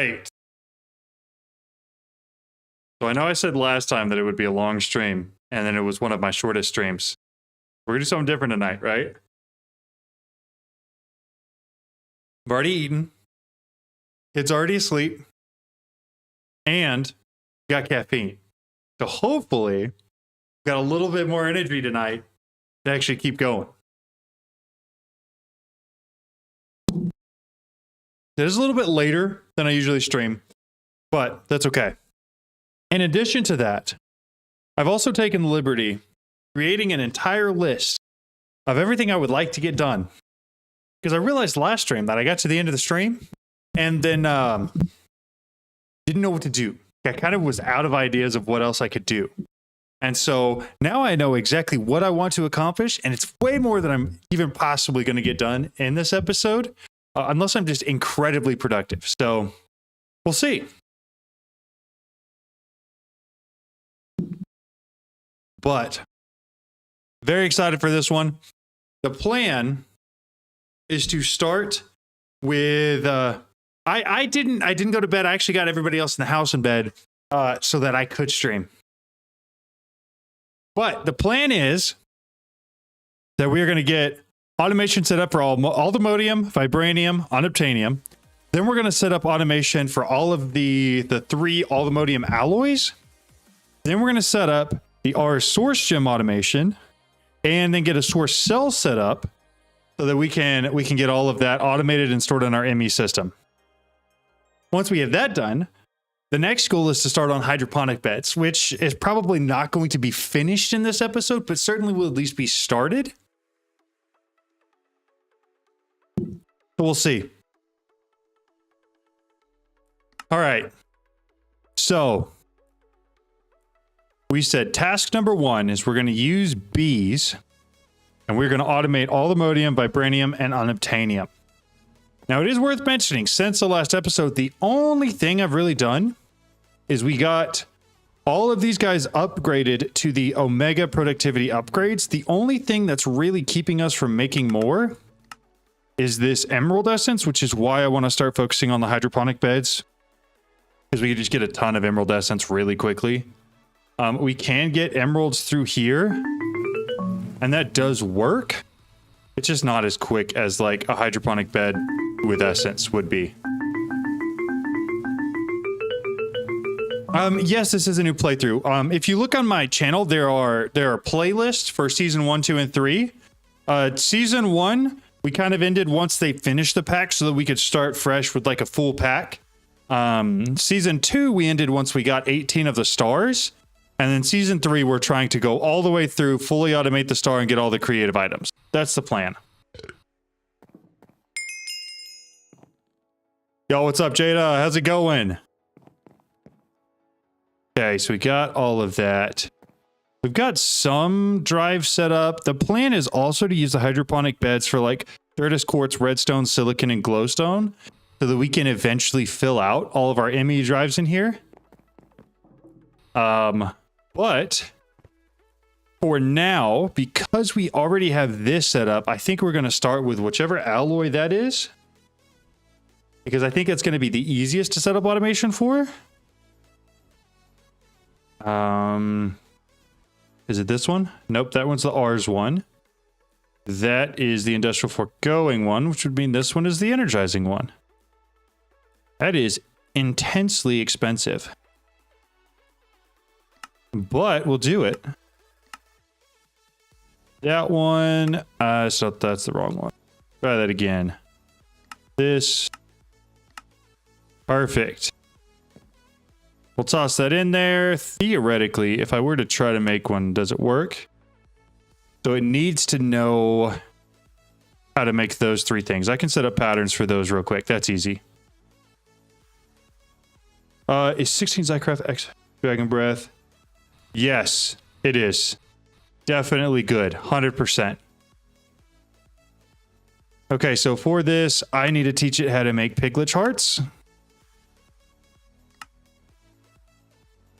right. So I know I said last time that it would be a long stream, and then it was one of my shortest streams. We're gonna do something different tonight, right? I've already eaten. Kids already asleep. And got caffeine. So hopefully, got a little bit more energy tonight to actually keep going. It is a little bit later than I usually stream, but that's okay. In addition to that, I've also taken the liberty creating an entire list of everything I would like to get done. Because I realized last stream that I got to the end of the stream and then didn't know what to do. I kind of was out of ideas of what else I could do. And so now I know exactly what I want to accomplish, and it's way more than I'm even possibly going to get done in this episode, unless I'm just incredibly productive. So we'll see. But very excited for this one. The plan is to start with I didn't go to bed. I actually got everybody else in the house in bed so that I could stream. But the plan is that we are going to get automation set up for Alodium, Vibranium, Unobtainium. Then we're going to set up automation for all of the 3 Alodium alloys. Then we're going to set up the R source gem automation, and then get a source cell set up so that we can get all of that automated and stored in our ME system. Once we have that done, the next goal is to start on hydroponic beds, which is probably not going to be finished in this episode, but certainly will at least be started. So we'll see. All right. So we said task number 1 is we're going to use bees, and we're going to automate Alodium, Vibranium, and Unobtainium. Now, it is worth mentioning, since the last episode, the only thing I've really done is we got all of these guys upgraded to the Omega productivity upgrades. The only thing that's really keeping us from making more is this Emerald Essence, which is why I want to start focusing on the hydroponic beds, because we could just get a ton of Emerald Essence really quickly. We can get emeralds through here, and that does work. It's just not as quick as like a hydroponic bed with essence would be. Yes, this is a new playthrough. If you look on my channel, there are playlists for season 1, 2, and 3. Season 1, we kind of ended once they finished the pack so that we could start fresh with like a full pack. Season 2, we ended once we got 18 of the stars. And then season 3, we're trying to go all the way through, fully automate the star, and get all the creative items. That's the plan. Yo, what's up, Jada? How's it going? Okay, so we got all of that. We've got some drive set up. The plan is also to use the hydroponic beds for like Certus quartz, redstone, silicon, and glowstone, so that we can eventually fill out all of our ME drives in here. But for now, because we already have this set up, I think we're going to start with whichever alloy that is, because I think it's going to be the easiest to set up automation for. Is it this one? Nope, that one's the R's one. That is the industrial foregoing one, which would mean this one is the energizing one. That is intensely expensive. But we'll do it. That one, so that's the wrong one. Try that again. This. Perfect. We'll toss that in there. Theoretically, if I were to try to make one, does it work? So it needs to know how to make those 3 things. I can set up patterns for those real quick. That's easy. Is 16 Zycraft X Dragon Breath? Yes, it is. Definitely good. 100%. Okay, so for this, I need to teach it how to make piglet hearts.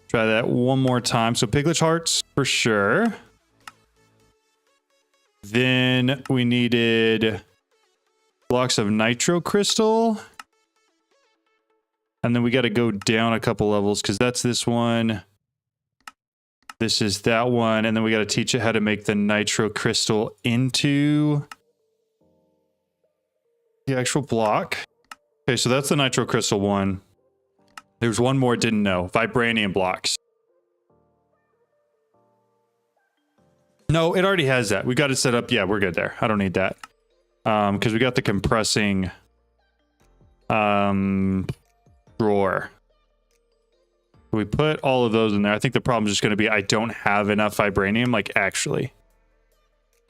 Try that one more time. So piglet hearts for sure. Then we needed blocks of nitro crystal. And then we got to go down a couple levels because that's this one. This is that one. And then we got to teach it how to make the nitro crystal into the actual block. Okay, so that's the nitro crystal one. There's one more I didn't know. Vibranium blocks. No, it already has that. We got it set up. Yeah, we're good there. I don't need that. Because we got the compressing drawer. We put all of those in there. I think the problem is just going to be I don't have enough vibranium. Like, actually.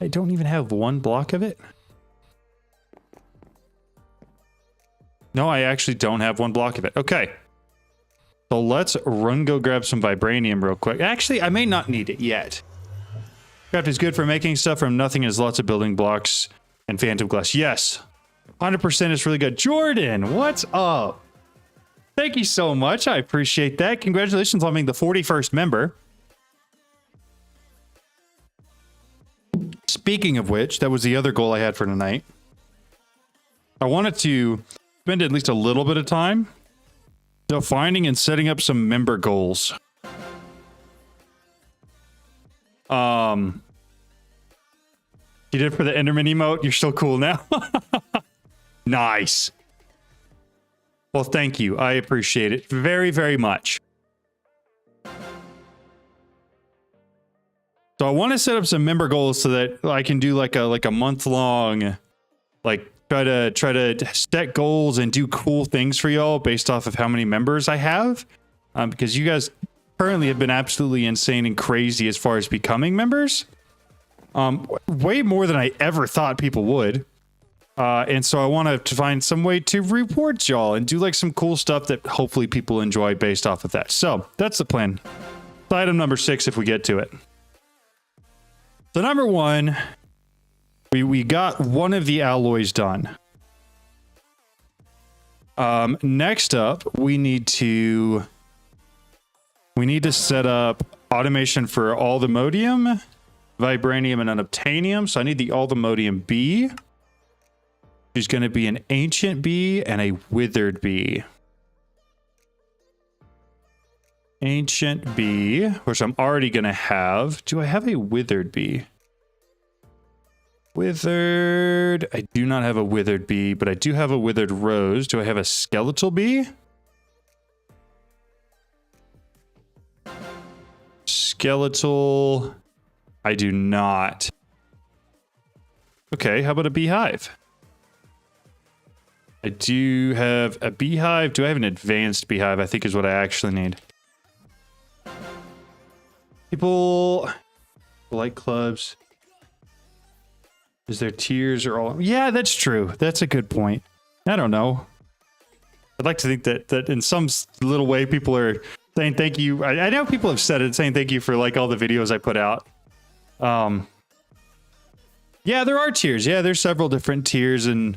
I don't even have one block of it. No, I actually don't have one block of it. Okay. So let's go grab some vibranium real quick. Actually, I may not need it yet. Craft is good for making stuff from nothing. Has lots of building blocks and phantom glass. Yes. 100% is really good. Jordan, what's up? Thank you so much. I appreciate that. Congratulations on being the 41st member. Speaking of which, that was the other goal I had for tonight. I wanted to spend at least a little bit of time defining and setting up some member goals. You did it for the Enderman emote. You're so cool now. Nice. Well, thank you. I appreciate it very, very much. So I want to set up some member goals so that I can do like a month long, like try to set goals and do cool things for y'all based off of how many members I have. Because you guys currently have been absolutely insane and crazy as far as becoming members. Way more than I ever thought people would. And so I want to find some way to reward y'all and do like some cool stuff that hopefully people enjoy based off of that. So that's the plan. Item number 6 if we get to it. So number 1, we got one of the alloys done. Next up, we need to set up automation for Alodium, Vibranium, and Unobtainium. So I need the Alodium bee. She's going to be an ancient bee and a withered bee. Ancient bee, which I'm already going to have. Do I have a withered bee? Withered. I do not have a withered bee, but I do have a withered rose. Do I have a skeletal bee? Skeletal. I do not. Okay, how about a beehive? I do have a beehive. Do I have an advanced beehive? I think is what I actually need. People like clubs. Is there tiers or all? Yeah, that's true. That's a good point. I don't know. I'd like to think that in some little way people are saying thank you. I know people have said it, saying thank you for like all the videos I put out. Yeah, there are tiers. Yeah, there's several different tiers, and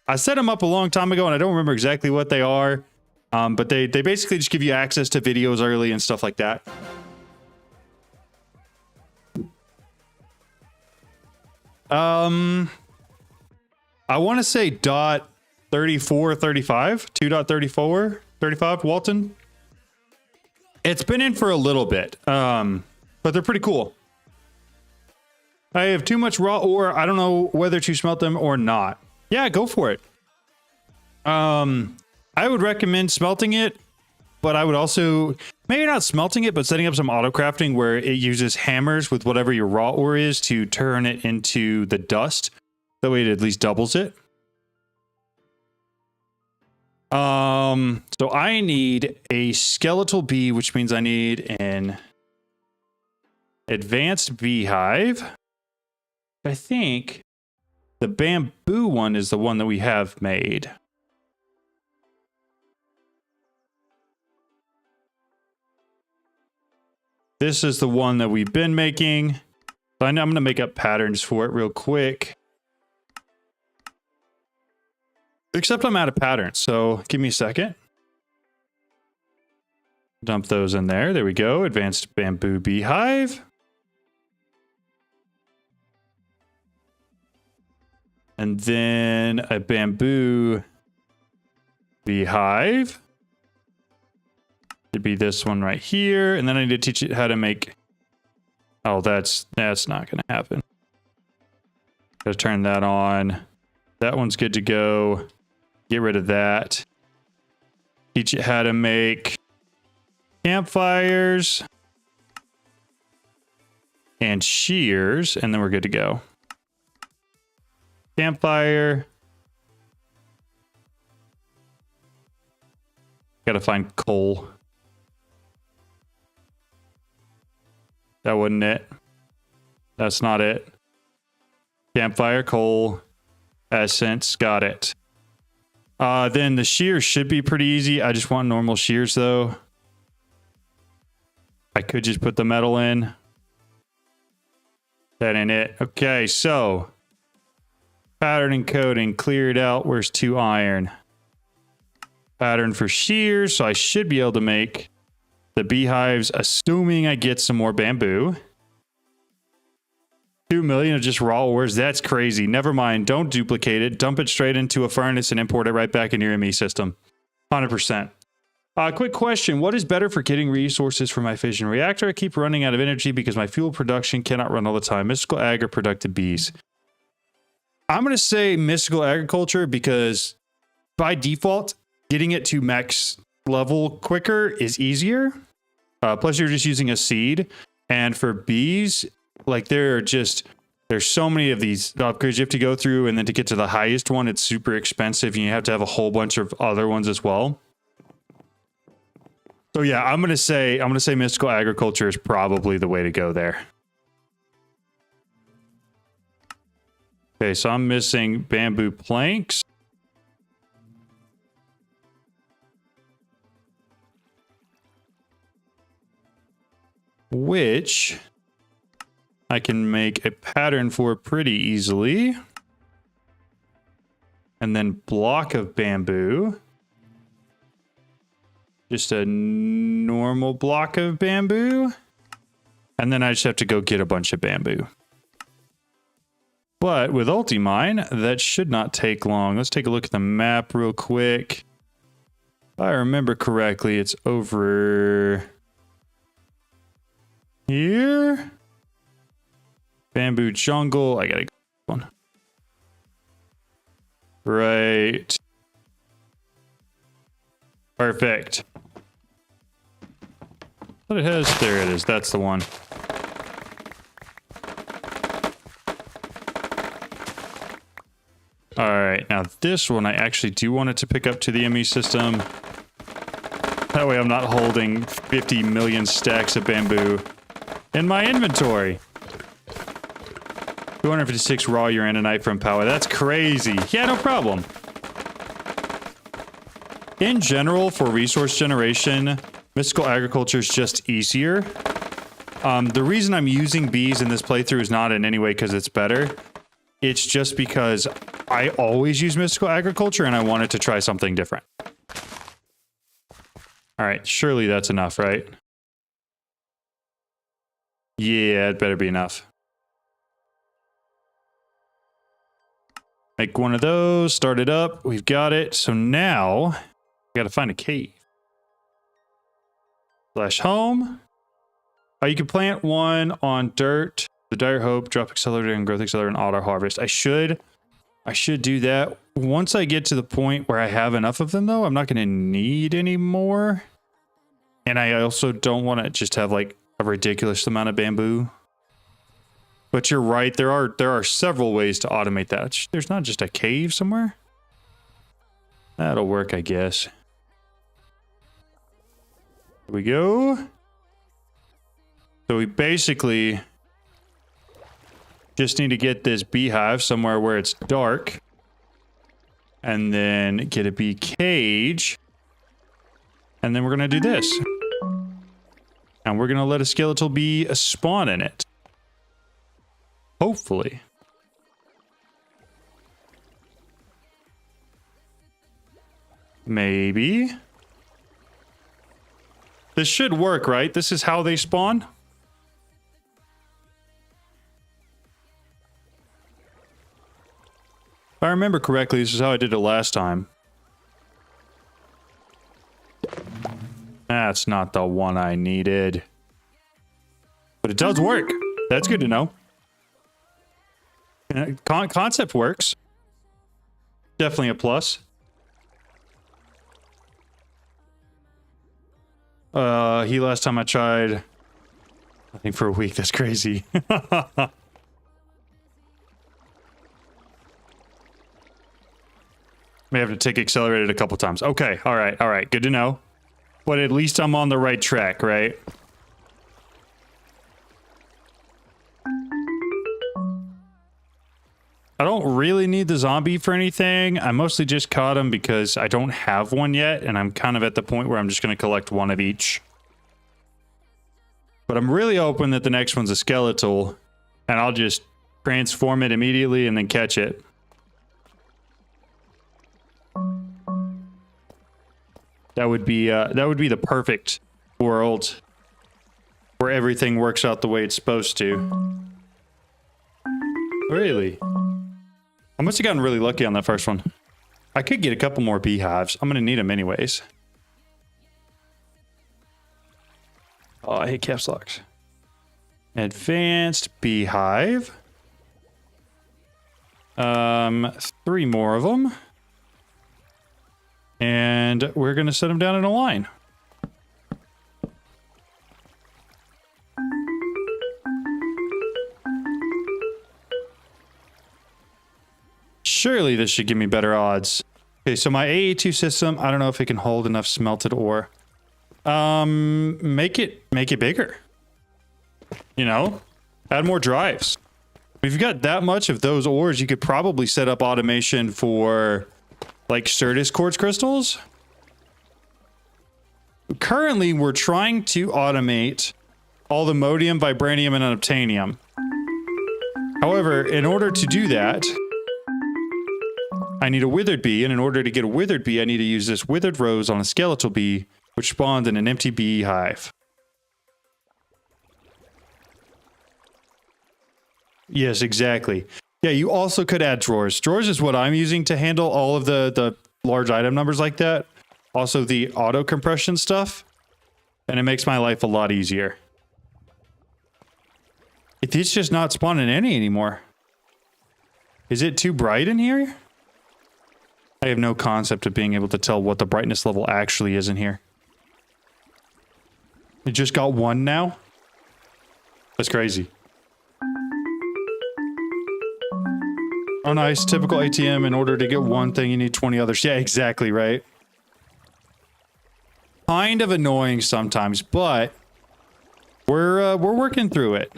I set them up a long time ago, and I don't remember exactly what they are. But they basically just give you access to videos early and stuff like that. I want to say dot 34, 35, 2.34, 35, Walton. It's been in for a little bit, but they're pretty cool. I have too much raw ore. I don't know whether to smelt them or not. Yeah, go for it. I would recommend smelting it, but I would also, maybe not smelting it, but setting up some auto crafting where it uses hammers with whatever your raw ore is to turn it into the dust. That way it at least doubles it. So I need a skeletal bee, which means I need an advanced beehive. I think the bamboo one is the one that we have made. This is the one that we've been making. So I'm going to make up patterns for it real quick. Except I'm out of patterns, so give me a second. Dump those in there. There we go. Advanced bamboo beehive. And then a bamboo beehive. It'd be this one right here. And then I need to teach it how to make... Oh, that's not going to happen. Gotta turn that on. That one's good to go. Get rid of that. Teach it how to make campfires and shears, and then we're good to go. Campfire. Gotta find coal. That wasn't it. That's not it. Campfire, coal, essence. Got it. Then the shears should be pretty easy. I just want normal shears though. I could just put the metal in. That ain't it. Okay, so pattern and coding cleared out. Where's 2 iron? Pattern for shears. So I should be able to make the beehives, assuming I get some more bamboo. 2 million of just raw ores. That's crazy. Never mind. Don't duplicate it. Dump it straight into a furnace and import it right back into your ME system. 100%. Quick question. What is better for getting resources for my fission reactor? I keep running out of energy because my fuel production cannot run all the time. Mystical ag or productive bees? I'm going to say mystical agriculture because by default, getting it to max level quicker is easier. Plus you're just using a seed. And for bees, like there's so many of these upgrades you have to go through. And then to get to the highest one, it's super expensive. And you have to have a whole bunch of other ones as well. So yeah, I'm gonna say mystical agriculture is probably the way to go there. Okay, so I'm missing bamboo planks. Which I can make a pattern for pretty easily. And then block of bamboo. Just a normal block of bamboo. And then I just have to go get a bunch of bamboo. But with Ultimine, that should not take long. Let's take a look at the map real quick. If I remember correctly, it's over here. Bamboo jungle. I gotta go one. Right. Perfect. But it has, there it is. That's the one. All right, now this one I actually do want it to pick up to the ME system. That way I'm not holding 50 million stacks of bamboo in my inventory. 256 raw uraninite from power. That's crazy. Yeah, no problem. In general, for resource generation, mystical agriculture is just easier. The reason I'm using bees in this playthrough is not in any way because it's better. It's just because I always use mystical agriculture and I wanted to try something different. All right, surely that's enough, right? Yeah, it better be enough. Make one of those, start it up. We've got it. So now we got to find a cave. Slash home. You can plant one on dirt. The dire hope, drop accelerator and growth accelerator and auto harvest. I should do that. Once I get to the point where I have enough of them though, I'm not going to need any more. And I also don't want to just have like a ridiculous amount of bamboo. But you're right, there are several ways to automate that. There's not just a cave somewhere. That'll work, I guess. Here we go. So we basically just need to get this beehive somewhere where it's dark. And then get a bee cage. And then we're going to do this. And we're going to let a skeletal bee spawn in it. Hopefully. Maybe. This should work, right? This is how they spawn. If I remember correctly, this is how I did it last time. That's not the one I needed. But it does work. That's good to know. Concept works. Definitely a plus. Last time I tried, I think for a week. That's crazy. May have to take accelerated a couple times. Okay, all right, good to know. But at least I'm on the right track, right? I don't really need the zombie for anything. I mostly just caught him because I don't have one yet, and I'm kind of at the point where I'm just going to collect one of each. But I'm really hoping that the next one's a skeletal, and I'll just transform it immediately and then catch it. That would be the perfect world where everything works out the way it's supposed to. Really? I must have gotten really lucky on that first one. I could get a couple more beehives. I'm gonna need them anyways. Oh, I hate caps locks. Advanced beehive. 3 more of them. And we're gonna set them down in a line. Surely this should give me better odds. Okay, so my AA2 system, I don't know if it can hold enough smelted ore. Make it bigger. You know? Add more drives. If you've got that much of those ores, you could probably set up automation for like Certus quartz crystals. Currently, we're trying to automate all the Modium, Vibranium, and Unobtainium. However, in order to do that, I need a withered bee, and in order to get a withered bee, I need to use this withered rose on a skeletal bee, which spawned in an empty beehive. Yes, exactly. Yeah, you also could add drawers. Drawers is what I'm using to handle all of the large item numbers like that. Also the auto compression stuff. And it makes my life a lot easier. It's just not spawning any anymore. Is it too bright in here? I have no concept of being able to tell what the brightness level actually is in here. It just got 1 now? That's crazy. Oh, nice. Typical ATM. In order to get one thing, you need 20 others. Yeah, exactly, right? Kind of annoying sometimes, but we're working through it.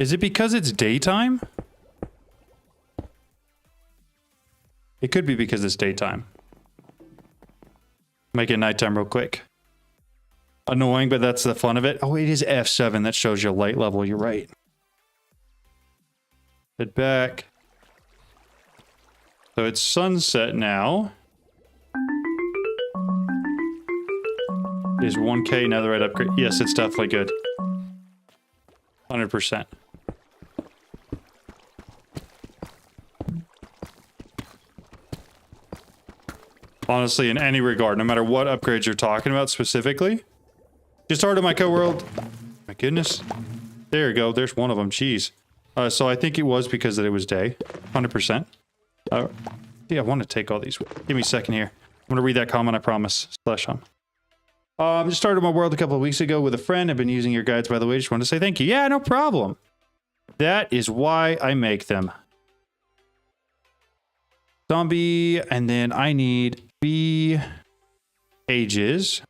Is it because it's daytime? It could be because it's daytime. Make it nighttime real quick. Annoying, but that's the fun of it. Oh, it is F7. That shows you light level. You're right. Head back. So it's sunset now. Is 1K netherite upgrade? Yes, it's definitely good. 100%. Honestly, in any regard, no matter what upgrades you're talking about specifically. Just started my co-world. My goodness. There you go. There's one of them. Jeez. So I think it was because that it was day. 100%. Yeah, I want to take all these. Give me a second here. I'm going to read that comment, I promise. /home. Just started my world a couple of weeks ago with a friend. I've been using your guides, by the way. Just wanted to say thank you. Yeah, no problem. That is why I make them. Zombie, and then I need bee ages.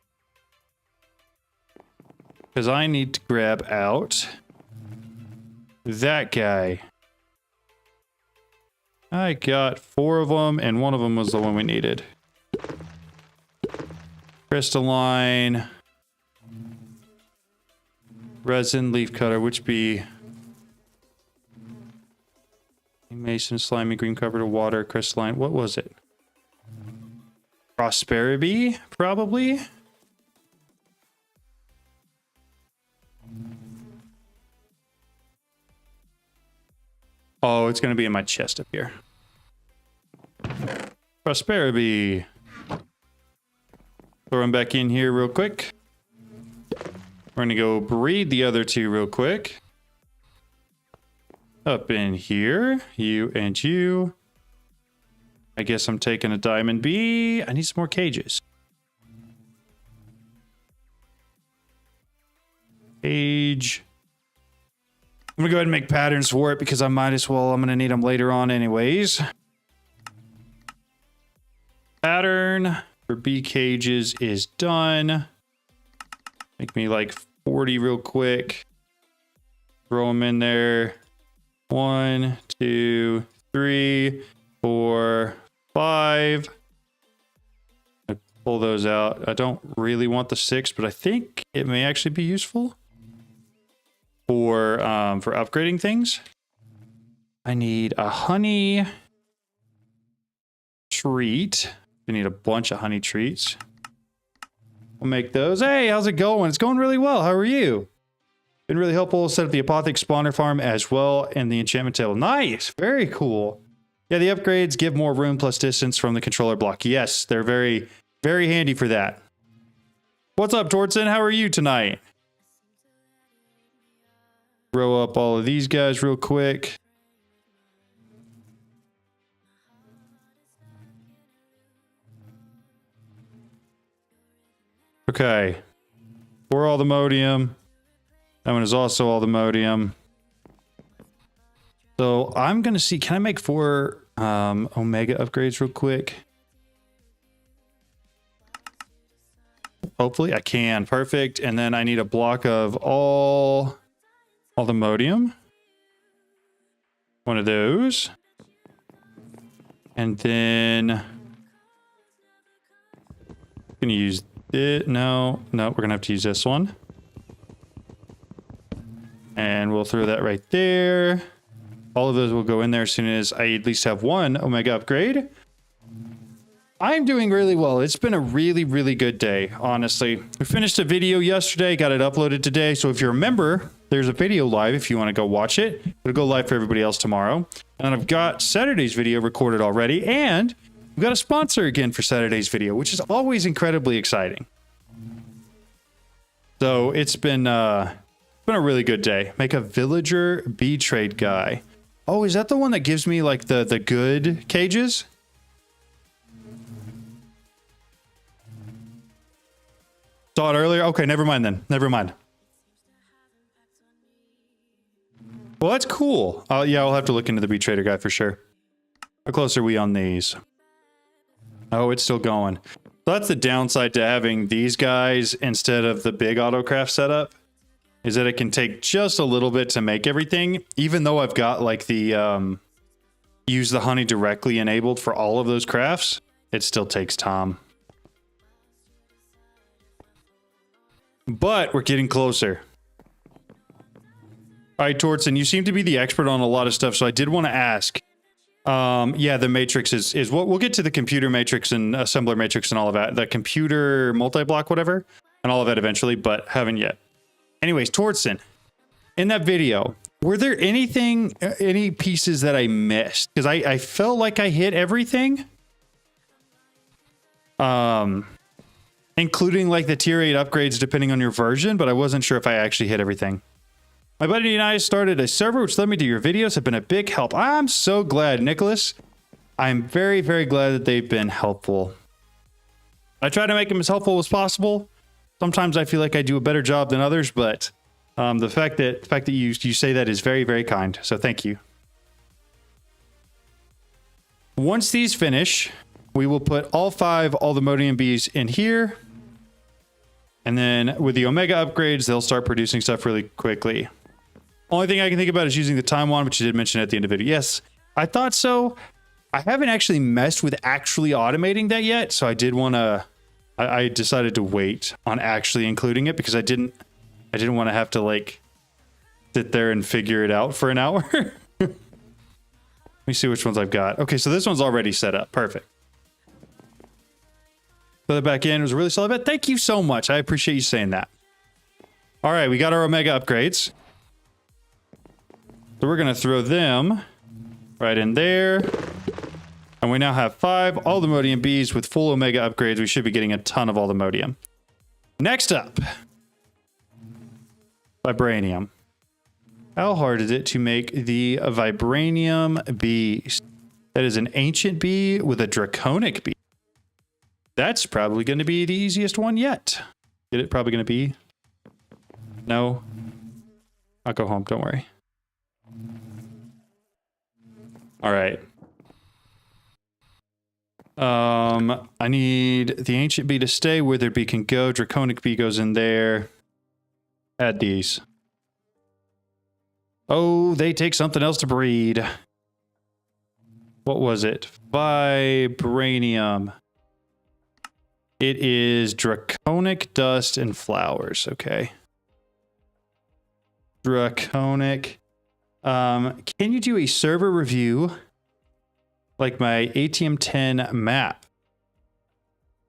Because I need to grab out that guy. I got 4 of them, and one of them was the one we needed. Crystalline. Resin, leaf cutter, which bee? Mason, slimy, green covered water, crystalline. What was it? Prosperity, probably? Oh, it's going to be in my chest up here. Prosperity. Throw them back in here real quick. We're going to go breed the other two real quick. Up in here. You and you. I guess I'm taking a diamond bee. I need some more cages. Cage. I'm going to go ahead and make patterns for it because I might as well. I'm going to need them later on anyways. Pattern for bee cages is done. Make me like 40 real quick. Throw them in there. 1, 2, 3, 4, 5. I pull those out. I don't really want the 6, but I think it may actually be useful for upgrading things. I need a honey treat. I need a bunch of honey treats. We'll make those. Hey, how's it going? It's going really well. How are you? Been really helpful. Set up the Apothic spawner farm as well and the enchantment table. Nice. Very cool. Yeah, the upgrades give more room plus distance from the controller block. Yes, they're very, very handy for that. What's up, Tortson? How are you tonight? Throw up all of these guys real quick. Okay. 4 Aldomodium. That one is also Aldomodium. So I'm going to see, can I make 4 Omega upgrades real quick? Hopefully I can. Perfect. And then I need a block of all Aldomodium. One of those. And then I'm going to use it. No, we're going to have to use this one. And we'll throw that right there. All of those will go in there as soon as I at least have 1 Omega upgrade. I'm doing really well. It's been a really, really good day, honestly. We finished a video yesterday, got it uploaded today. So if you remember, there's a video live if you want to go watch it. It'll go live for everybody else tomorrow. And I've got Saturday's video recorded already. And we've got a sponsor again for Saturday's video, which is always incredibly exciting. So it's been a really good day. Make a villager bee trade guy. Oh, is that the one that gives me like the good cages? Saw it earlier? Okay, never mind then. Never mind. Well, that's cool. Yeah, I'll have to look into the bee trader guy for sure. How close are we on these? Oh, it's still going. So that's the downside to having these guys instead of the big autocraft setup, is that it can take just a little bit to make everything, even though I've got like the use the honey directly enabled for all of those crafts. It still takes time. But we're getting closer. All right, Tortson, you seem to be the expert on a lot of stuff, so I did want to ask. Yeah, the matrix is what we'll get to, the computer matrix and assembler matrix and all of that, the computer multi-block, whatever, and all of that eventually, but haven't yet. Anyways, Tortson, in that video, were there any pieces that I missed? Because I felt like I hit everything. Including like the tier 8 upgrades depending on your version, but I wasn't sure if I actually hit everything. My buddy and I started a server which led me to your videos, have been a big help. I'm so glad, Nicholas. I'm very, very glad that they've been helpful. I try to make them as helpful as possible. Sometimes I feel like I do a better job than others, but the fact that you say that is very, very kind. So thank you. Once these finish, we will put all 5 Aldomodium bees in here. And then with the Omega upgrades, they'll start producing stuff really quickly. Only thing I can think about is using the time wand, which you did mention at the end of the video. Yes, I thought so. I haven't actually messed with actually automating that yet. So I did want to, I decided to wait on actually including it because I didn't want to have to like sit there and figure it out for an hour. Let me see which ones I've got. Okay, so this one's already set up. Perfect. Put it back in. It was a really solid bet. Thank you so much. I appreciate you saying that. All right, we got our Omega upgrades. So we're going to throw them right in there. And we now have 5 Alodium bees with full Omega upgrades. We should be getting a ton of Alodium. Next up, Vibranium. How hard is it to make the Vibranium bees? That is an ancient bee with a draconic bee. That's probably going to be the easiest one yet. Is it probably going to be? No. I'll go home, don't worry. All right. I need the ancient bee to stay. Withered bee can go. Draconic bee goes in there. Add these. Oh, they take something else to breed. What was it? Vibranium. It is draconic dust and flowers. Okay. Draconic. Can you do a server review? Like my ATM10 map.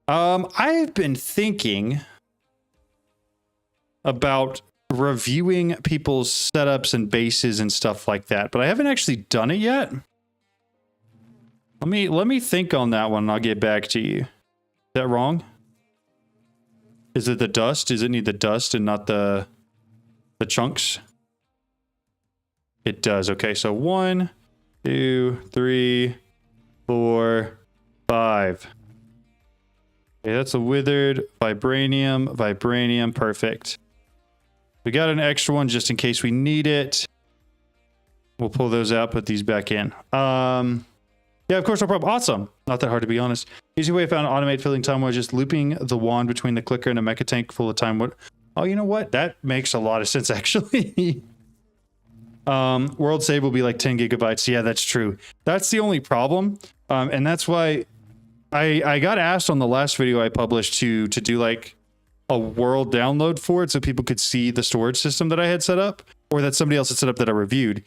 I've been thinking about reviewing people's setups and bases and stuff like that, but I haven't actually done it yet. Let me think on that one and I'll get back to you. Is that wrong? Is it the dust? Does it need the dust and not the chunks? It does. Okay, so 1, 2, 3, 4, 5. Okay, that's a withered vibranium, perfect. We got an extra one just in case we need it. We'll pull those out, put these back in. Yeah, of course, no problem. Awesome. Not that hard, to be honest. Easy way I found to automate filling time was just looping the wand between the clicker and a mecha tank full of time. What? Oh, you know what? That makes a lot of sense, actually. World save will be like 10 gigabytes. Yeah, that's true. That's the only problem. And that's why I got asked on the last video I published to do like a world download for it so people could see the storage system that I had set up, or that somebody else had set up that I reviewed.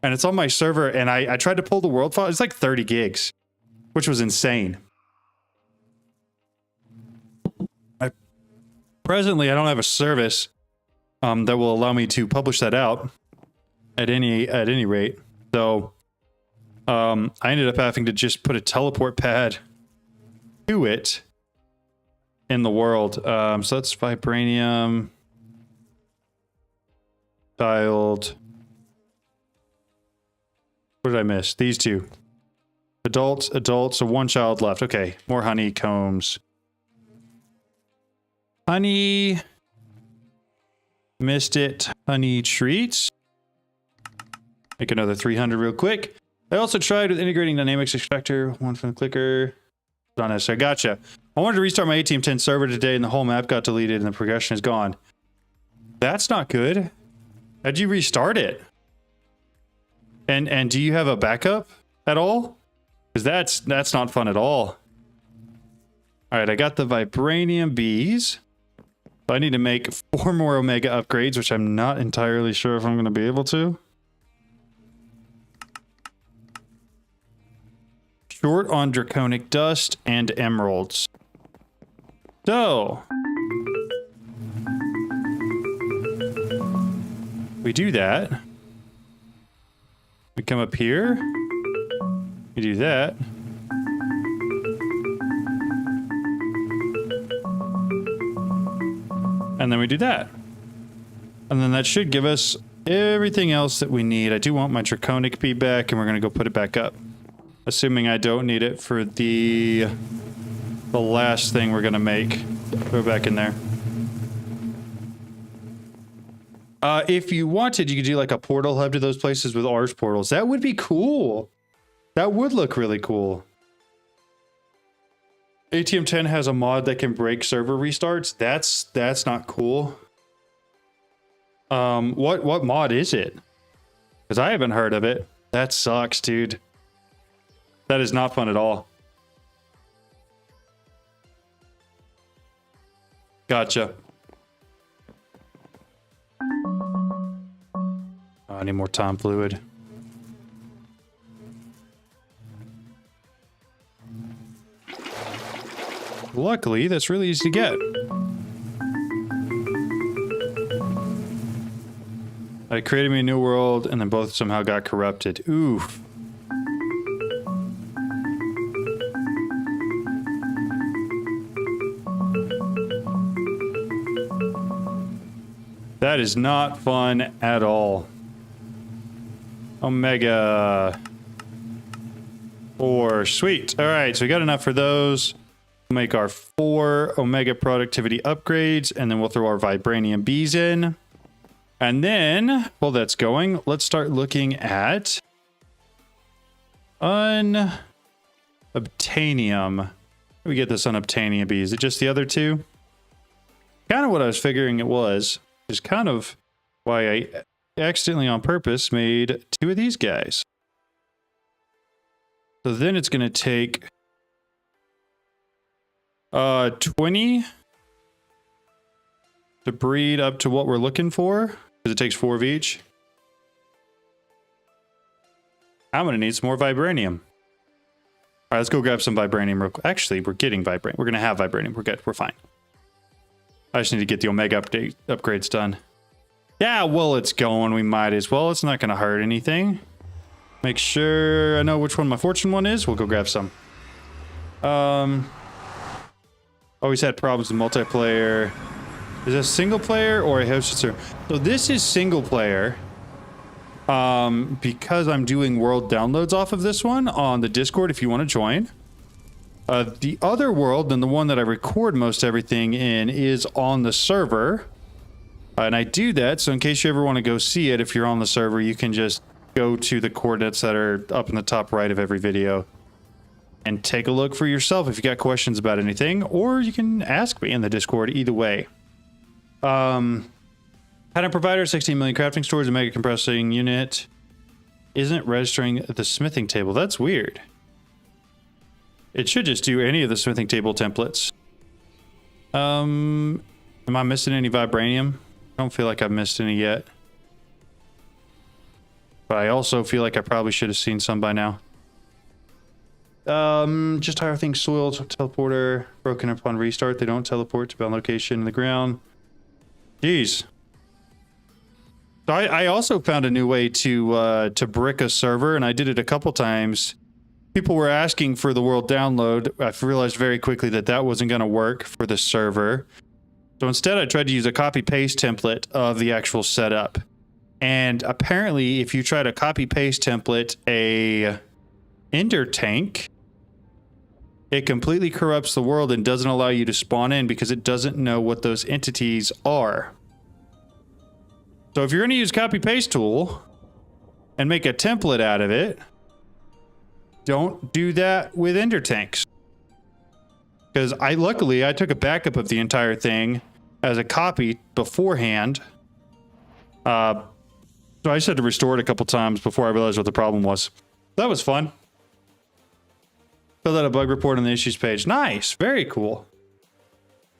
And it's on my server, and I tried to pull the world file. It's like 30 gigs, which was insane. Presently, I don't have a service that will allow me to publish that out at any rate. So I ended up having to just put a teleport pad to it in the world. So that's Vibranium, child. What did I miss? These two. Adults, so 1 child left. Okay, more honeycombs. Honey. Missed it. Honey treats. Make another 300 real quick. I also tried with integrating dynamics extractor. 1 from the clicker. Not necessary. Gotcha. I wanted to restart my ATM10 server today and the whole map got deleted and the progression is gone. That's not good. How'd you restart it? And do you have a backup at all? Because that's not fun at all. All right, I got the Vibranium bees. I need to make 4 more Omega upgrades, which I'm not entirely sure if I'm going to be able to. Short on draconic dust and emeralds. So we do that. We come up here. We do that. And then we do that. And then that should give us everything else that we need. I do want my draconic bee back, and we're going to go put it back up. Assuming I don't need it for the last thing we're going to make. Go back in there. If you wanted, you could do like a portal hub to those places with Ars portals. That would be cool. That would look really cool. ATM10 has a mod that can break server restarts. That's not cool. What mod is it? Because I haven't heard of it. That sucks, dude. That is not fun at all. Gotcha. I need more time fluid. Luckily, that's really easy to get. I created me a new world, and then both somehow got corrupted. Oof. That is not fun at all. Omega 4. Sweet. All right, so we got enough for those. We'll make our 4 Omega productivity upgrades, and then we'll throw our Vibranium bees in. And then, while that's going, let's start looking at Unobtainium. How do we get this Unobtainium bee? Is it just the other 2? Kind of what I was figuring it was. Is kind of why I accidentally on purpose made 2 of these guys. So then it's going to take 20 to breed up to what we're looking for, because it takes 4 of each. I'm going to need some more Vibranium. All right, let's go grab some Vibranium real quick. Actually, we're getting Vibranium. We're going to have Vibranium. We're good. We're fine. I just need to get the Omega upgrades done. Yeah, well, it's going. We might as well. It's not going to hurt anything. Make sure I know which one my fortune one is. We'll go grab some. Always had problems with multiplayer. Is this single player or a hosted server? So this is single player. Because I'm doing world downloads off of this one on the Discord if you want to join. The other world, and the one that I record most everything in, is on the server. And I do that, so in case you ever want to go see it, if you're on the server, you can just go to the coordinates that are up in the top right of every video and take a look for yourself if you got questions about anything, or you can ask me in the Discord, either way. Pattern provider, 16 million crafting storage, a mega compressing unit. Isn't registering the smithing table. That's weird. It should just do any of the smithing table templates. Am I missing any Vibranium? I don't feel like I've missed any yet. But I also feel like I probably should have seen some by now. Just higher things, soil, teleporter, broken upon restart. They don't teleport to bound location in the ground. Jeez. So I also found a new way to brick a server, and I did it a couple times. People were asking for the world download. I realized very quickly that that wasn't going to work for the server. So instead, I tried to use a copy-paste template of the actual setup. And apparently, if you try to copy-paste template a ender tank, it completely corrupts the world and doesn't allow you to spawn in because it doesn't know what those entities are. So if you're going to use copy-paste tool and make a template out of it, don't do that with ender tanks. Because luckily I took a backup of the entire thing as a copy beforehand. So I just had to restore it a couple times before I realized what the problem was. That was fun. Filled out a bug report on the issues page. Nice. Very cool.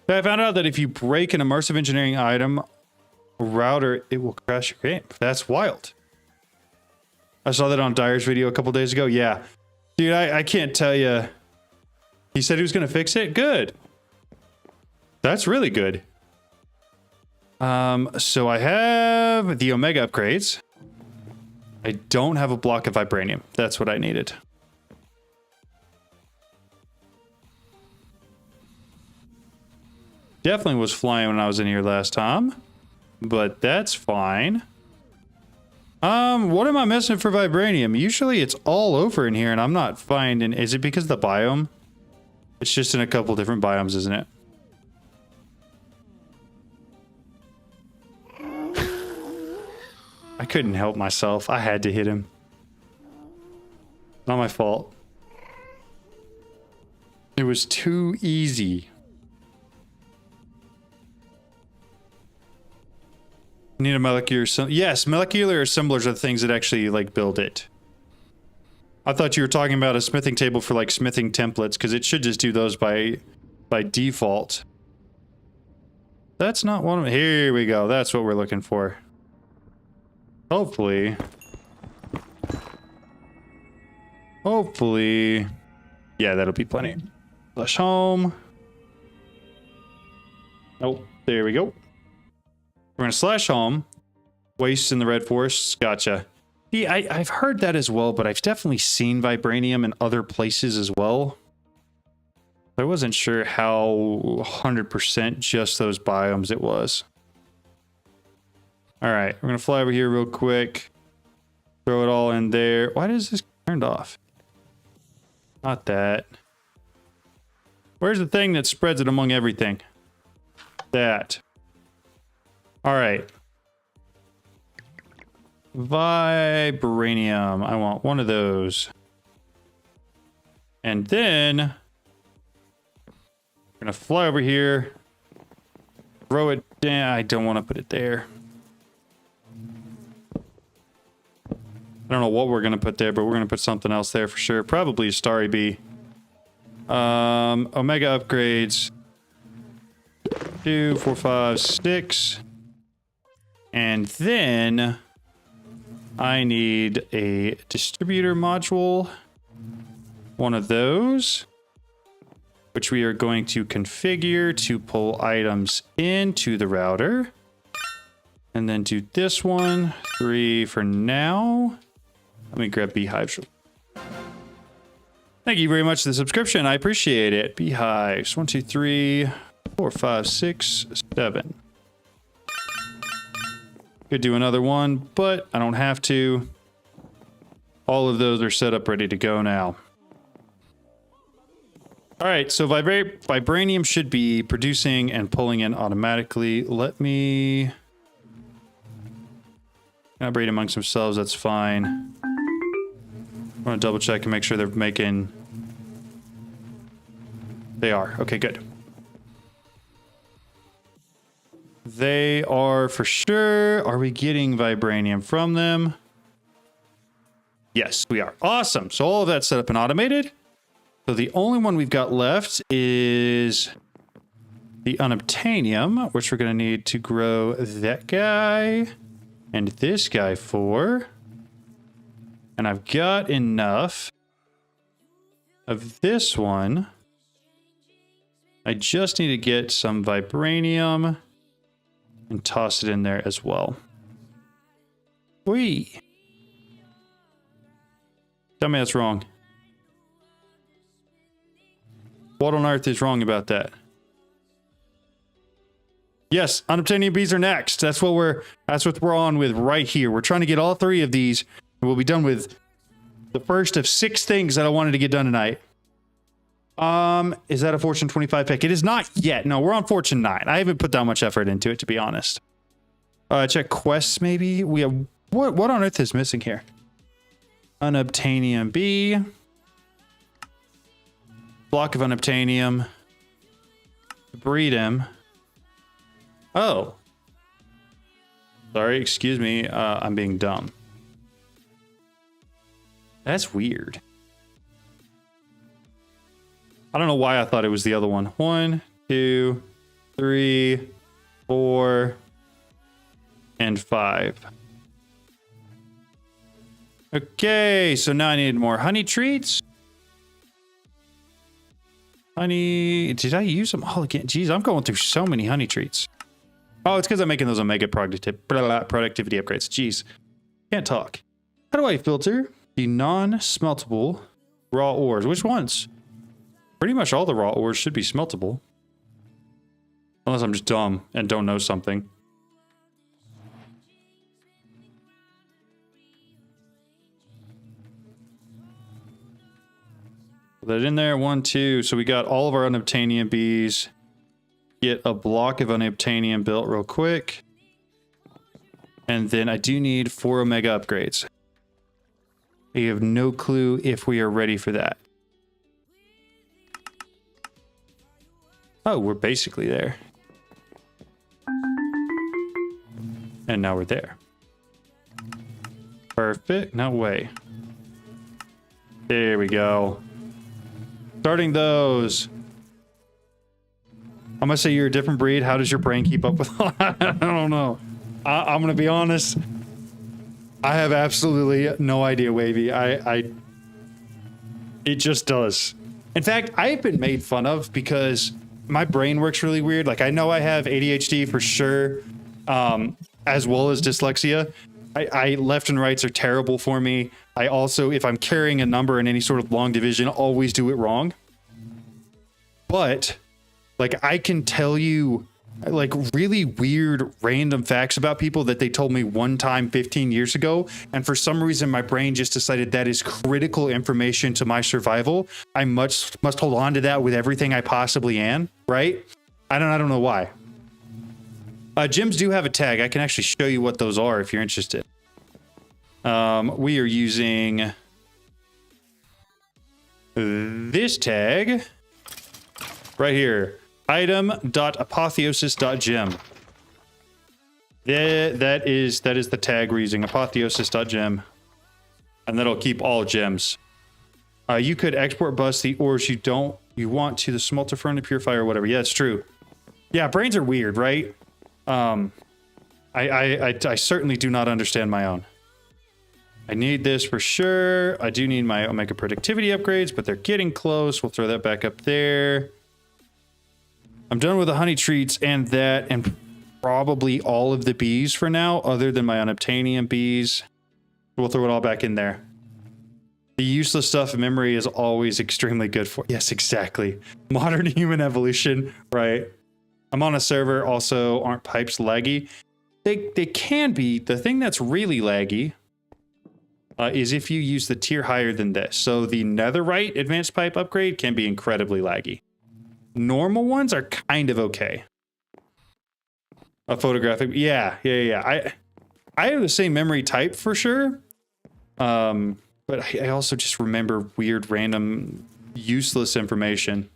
I found out that if you break an immersive engineering item router, it will crash your game. That's wild. I saw that on Dyer's video a couple days ago. Yeah. Dude, I can't tell you. He said he was going to fix it. Good. That's really good. So I have the Omega upgrades. I don't have a block of Vibranium. That's what I needed. Definitely was flying when I was in here last time, but that's fine. What am I missing for Vibranium? Usually it's all over in here and I'm not finding. Is it because of the biome? It's just in a couple different biomes, isn't it? I couldn't help myself. I had to hit him. Not my fault. It was too easy. Need a molecular yes, molecular assemblers are the things that actually like build it. I thought you were talking about a smithing table for like smithing templates, because it should just do those by default. That's not one of them. Here we go. That's what we're looking for. Hopefully. Yeah, that'll be plenty. Flush home. Nope. There we go. We're going to slash home. Wastes in the red forests. Gotcha. Yeah, I've heard that as well, but I've definitely seen vibranium in other places as well. I wasn't sure how 100% just those biomes it was. All right, we're going to fly over here real quick. Throw it all in there. Why does this turned off? Not that. Where's the thing that spreads it among everything? That. All right. Vibranium. I want one of those. And then I'm gonna fly over here. Throw it down. I don't want to put it there. I don't know what we're gonna put there, but we're gonna put something else there for sure. Probably a starry bee. Omega upgrades. 2, 4, 5, 6. And then I need a distributor module. One of those, which we are going to configure to pull items into the router. And then do this one. 3 for now. Let me grab beehives. Thank you very much for the subscription. I appreciate it. Beehives. 1, 2, 3, 4, 5, 6, 7. Could do another one, but I don't have to. All of those are set up ready to go now. All right, so Vibranium should be producing and pulling in automatically. Let me collaborate amongst themselves. That's fine. I want to double check and make sure they're making. They are. Okay, good. They are for sure. Are we getting Vibranium from them? Yes, we are. Awesome. So all of that's set up and automated. So the only one we've got left is the Unobtainium, which we're going to need to grow that guy and this guy for. And I've got enough of this one. I just need to get some Vibranium and toss it in there as well. Whee! Tell me that's wrong. What on earth is wrong about that? Yes, Unobtainium bees are next. That's what we're on with right here. We're trying to get all 3 of these, and we'll be done with the first of 6 things that I wanted to get done tonight. Is that a Fortune 25 pick? It is not yet. No, we're on Fortune 9. I haven't put that much effort into it, to be honest. Check quests, maybe. We have what on earth is missing here? Unobtainium bee. Block of Unobtainium. Breed him. Oh. Sorry, excuse me. I'm being dumb. That's weird. I don't know why I thought it was the other one. 1, 2, 3, 4, and 5. Okay, so now I need more honey treats. Honey, did I use them all again? Jeez, I'm going through so many honey treats. Oh, it's because I'm making those Omega productivity upgrades. Jeez, can't talk. How do I filter the non-smeltable raw ores? Which ones? Pretty much all the raw ores should be smeltable. Unless I'm just dumb and don't know something. Put that in there. 1, 2. So we got all of our Unobtainium bees. Get a block of Unobtainium built real quick. And then I do need 4 Omega upgrades. I have no clue if we are ready for that. Oh, we're basically there. And now we're there. Perfect. No way. There we go. Starting those. I'm gonna say you're a different breed. How does your brain keep up with all that? I don't know. I'm gonna be honest. I have absolutely no idea, Wavy. It just does. In fact, I've been made fun of because my brain works really weird. Like, I know I have ADHD for sure. as well as dyslexia. I left and rights are terrible for me. I also, if I'm carrying a number in any sort of long division, always do it wrong. But like, I can tell you like really weird random facts about people that they told me one time 15 years ago, and for some reason my brain just decided that is critical information to my survival. I must hold on to that with everything I possibly can, right? I don't know why. Gems do have a tag. I can actually show you what those are if you're interested. We are using this tag right here. Item.apotheosis.gem. That is the tag we're using, apotheosis.gem. And that'll keep all gems. You could export bus the ores you want to the smelter furnace to purify or whatever. Yeah, it's true. Yeah, brains are weird, right? I certainly do not understand my own. I need this for sure. I do need my Omega productivity upgrades, but they're getting close. We'll throw that back up there. I'm done with the honey treats and that, and probably all of the bees for now, other than my Unobtainium bees. We'll throw it all back in there. The useless stuff in memory is always extremely good for. Yes, exactly. Modern human evolution, right? I'm on a server. Also, aren't pipes laggy? They can be. The thing that's really laggy is if you use the tier higher than this. So the netherite advanced pipe upgrade can be incredibly laggy. Normal ones are kind of okay. A photographic, yeah. I have the same memory type for sure, but I also just remember weird, random, useless information.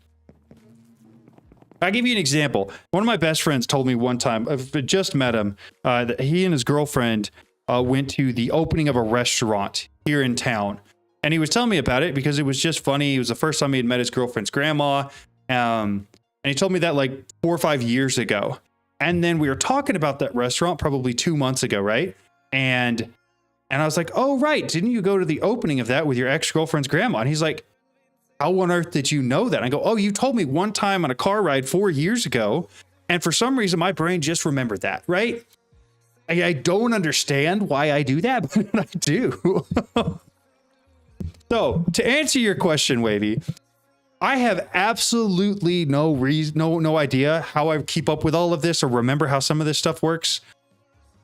I'll give you an example. One of my best friends told me one time, I've just met him, that he and his girlfriend went to the opening of a restaurant here in town, and he was telling me about it because it was just funny. It was the first time he had met his girlfriend's grandma. And he told me that like 4 or 5 years ago. And then we were talking about that restaurant probably 2 months ago, right? And I was like, oh, right. Didn't you go to the opening of that with your ex-girlfriend's grandma? And he's like, how on earth did you know that? I go, oh, you told me one time on a car ride 4 years ago. And for some reason, my brain just remembered that, right? I don't understand why I do that, but I do. So to answer your question, Wavy, I have absolutely no reason, no idea how I keep up with all of this or remember how some of this stuff works.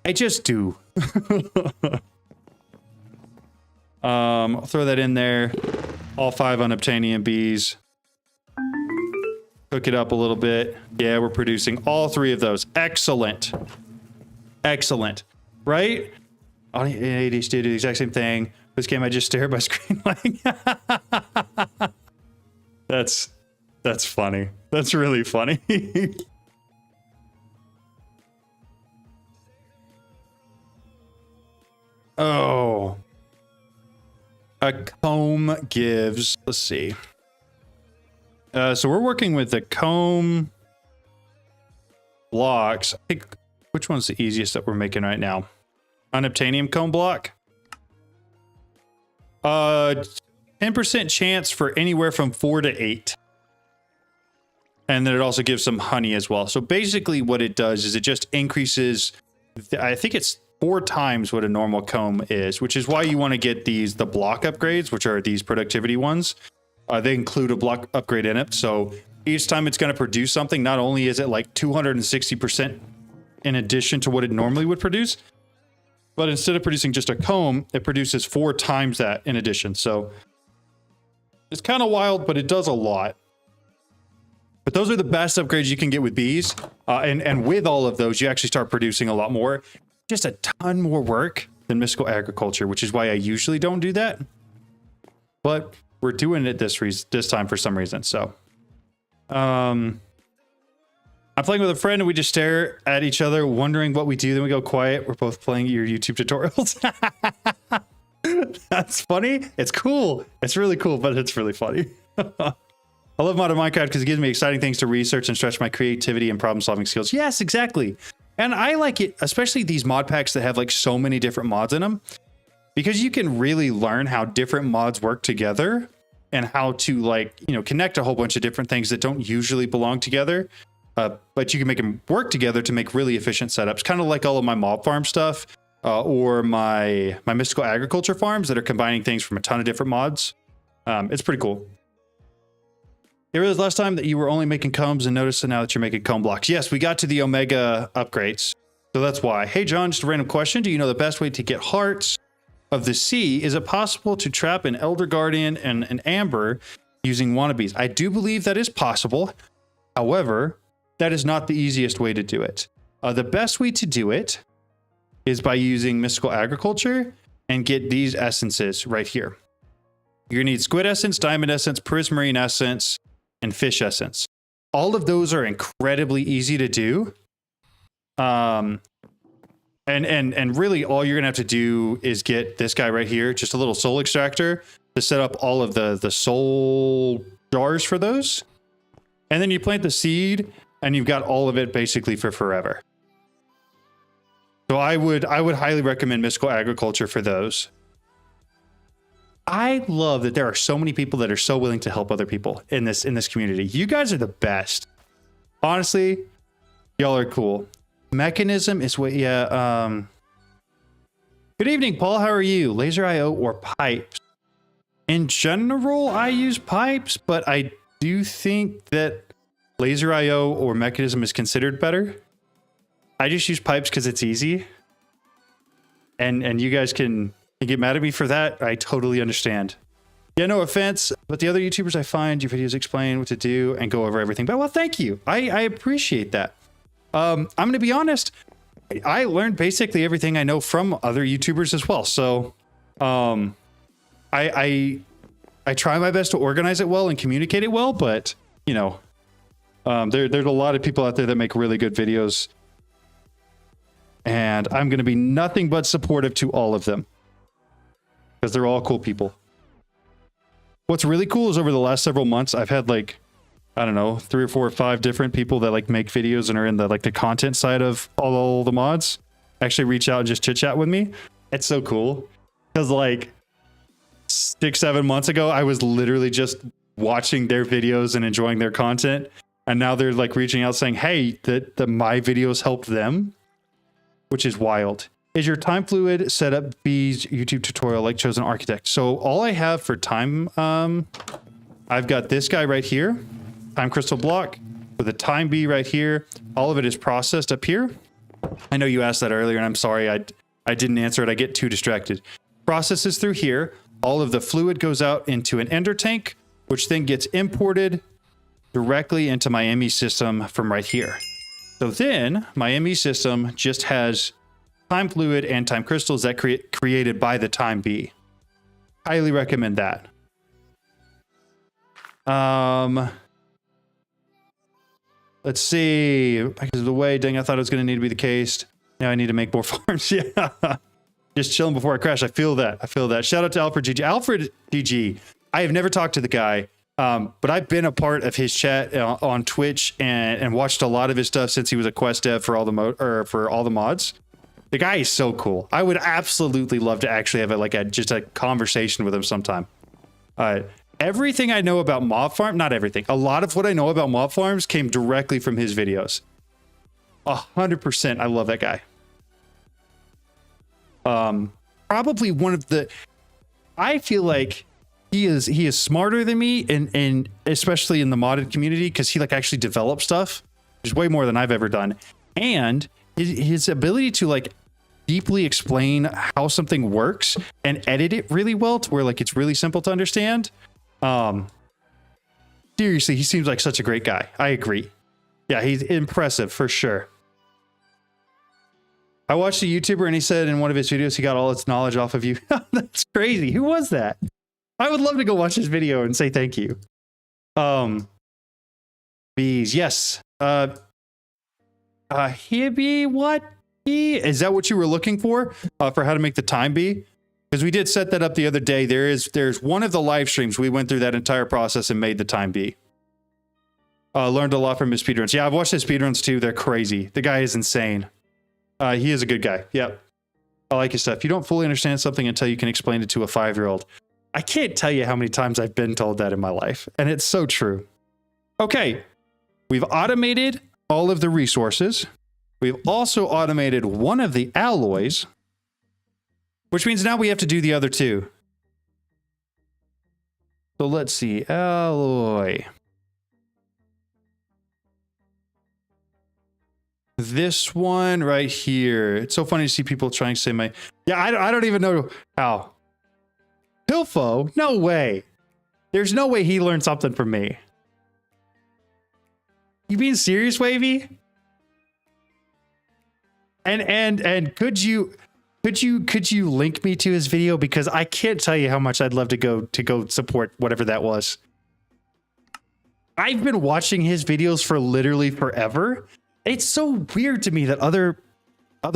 I just do. I'll throw that in there. All 5 Unobtainium bees. Cook it up a little bit. Yeah, we're producing all 3 of those. Excellent. Excellent. Right? ADHD do the exact same thing. This game, I just stare at my screen like... That's funny. That's really funny. Oh. A comb gives, let's see. So we're working with the comb blocks. I think, which one's the easiest that we're making right now? Unobtainium comb block. 10% chance for anywhere from 4 to 8. And then it also gives some honey as well. So basically what it does is it just increases, I think it's 4 times what a normal comb is, which is why you want to get the block upgrades, which are these productivity ones. They include a block upgrade in it. So each time it's going to produce something, not only is it like 260% in addition to what it normally would produce, but instead of producing just a comb, it produces 4 times that in addition. So it's kind of wild, but it does a lot. But those are the best upgrades you can get with bees. And with all of those, you actually start producing a lot more. Just a ton more work than mystical agriculture, which is why I usually don't do that. But we're doing it this time for some reason. So I'm playing with a friend and we just stare at each other, wondering what we do. Then we go quiet. We're both playing your YouTube tutorials. That's funny. It's cool. It's really cool, but it's really funny. I love modern Minecraft because it gives me exciting things to research and stretch my creativity and problem solving skills. Yes, exactly. And I like it, especially these mod packs that have like so many different mods in them, because you can really learn how different mods work together and how to, like, you know, connect a whole bunch of different things that don't usually belong together. but you can make them work together to make really efficient setups, kind of like all of my mob farm stuff or my mystical agriculture farms that are combining things from a ton of different mods. It's pretty cool. You realized last time that you were only making combs and noticed now that you're making comb blocks. Yes, we got to the Omega upgrades. So that's why. Hey, John, just a random question. Do you know the best way to get hearts of the sea? Is it possible to trap an Elder Guardian and an Amber using wannabes? I do believe that is possible. However, that is not the easiest way to do it. The best way to do it is by using mystical agriculture and get these essences right here. You're gonna need squid essence, diamond essence, prismarine essence, and fish essence. All of those are incredibly easy to do. And really all you're gonna have to do is get this guy right here, just a little soul extractor to set up all of the soul jars for those. And then you plant the seed and you've got all of it basically for forever. So I would highly recommend mystical agriculture for those. I love that there are so many people that are so willing to help other people in this community. You guys are the best. Honestly, y'all are cool. Mechanism is what, yeah. Good evening, Paul. How are you? Laser IO or pipes? In general, I use pipes, but I do think that laser IO or mechanism is considered better. I just use pipes because it's easy. And you guys can get mad at me for that. I totally understand. Yeah, no offense, but the other YouTubers I find, your videos explain what to do and go over everything. But well, thank you. I appreciate that. I'm going to be honest. I learned basically everything I know from other YouTubers as well. So, I try my best to organize it well and communicate it well, but you know, there's a lot of people out there that make really good videos, and I'm going to be nothing but supportive to all of them because they're all cool people. What's really cool is over the last several months, I've had like, I don't know, 3 or 4 or 5 different people that like make videos and are in the like the content side of all the mods actually reach out and just chit chat with me. It's so cool because like 6-7 months ago, I was literally just watching their videos and enjoying their content. And now they're like reaching out saying, hey, that my videos helped them, which is wild. Is your time fluid setup B's YouTube tutorial like Chosen Architect? So all I have for time, I've got this guy right here, time crystal block with a time bee right here. All of it is processed up here. I know you asked that earlier and I'm sorry I didn't answer it. I get too distracted. Processes through here. All of the fluid goes out into an ender tank, which then gets imported directly into my ME system from right here. So then my ME system just has time fluid and time crystals that created by the time bee. Highly recommend that. Let's see. Because of the way, dang, I thought it was going to need to be the case. Now I need to make more farms. Yeah. Just chilling before I crash. I feel that. I feel that. Shout out to Alfred GG. Alfred GG. I have never talked to the guy, but I've been a part of his chat on Twitch and watched a lot of his stuff since he was a quest dev for all the mods. The guy is so cool. I would absolutely love to actually have just a conversation with him sometime. Everything I know about mob farm, not everything, a lot of what I know about mob farms came directly from his videos. 100%. I love that guy. Probably one of the, I feel like he is smarter than me and especially in the modded community because he like actually develops stuff, which is way more than I've ever done. And his ability to like deeply explain how something works and edit it really well to where like it's really simple to understand. Seriously, he seems like such a great guy. I agree. Yeah, he's impressive for sure. I watched a YouTuber and he said in one of his videos he got all its knowledge off of you. That's crazy. Who was that? I would love to go watch his video and say thank you. Bees, yes. Hibby, what? Is that what you were looking for how to make the time bee? Because we did set that up the other day. There's one of the live streams we went through that entire process and made the time bee. Learned a lot from his speedruns. Yeah, I've watched his speedruns too. They're crazy. The guy is insane. He is a good guy. Yep. I like his stuff. You don't fully understand something until you can explain it to a 5-year-old. I can't tell you how many times I've been told that in my life. And it's so true. Okay. We've automated all of the resources. We've also automated one of the alloys, which means now we have to do the other two. So let's see, alloy. This one right here. It's so funny to see people trying to say my... Yeah, I don't even know how. Pilfo? No way. There's no way he learned something from me. You being serious, Wavy? And could you link me to his video, because I can't tell you how much I'd love to go support whatever that was. I've been watching his videos for literally forever. It's so weird to me that other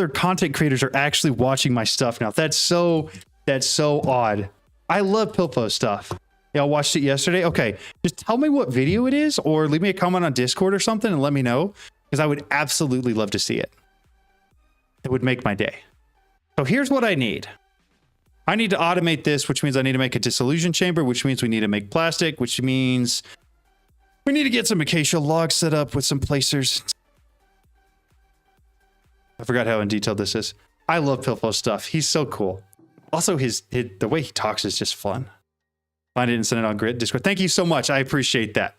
content creators are actually watching my stuff now. That's so odd. I love Pilfo stuff. Yeah, I watched it yesterday. Okay, just tell me what video it is, or leave me a comment on Discord or something and let me know, because I would absolutely love to see it. It would make my day. So here's what I need. I need to automate this, which means I need to make a dissolution chamber, which means we need to make plastic, which means we need to get some acacia logs set up with some placers. I forgot how in detail this is. I love Pilfo stuff. He's so cool. Also, the way he talks is just fun. Find it and send it on Discord. Thank you so much. I appreciate that.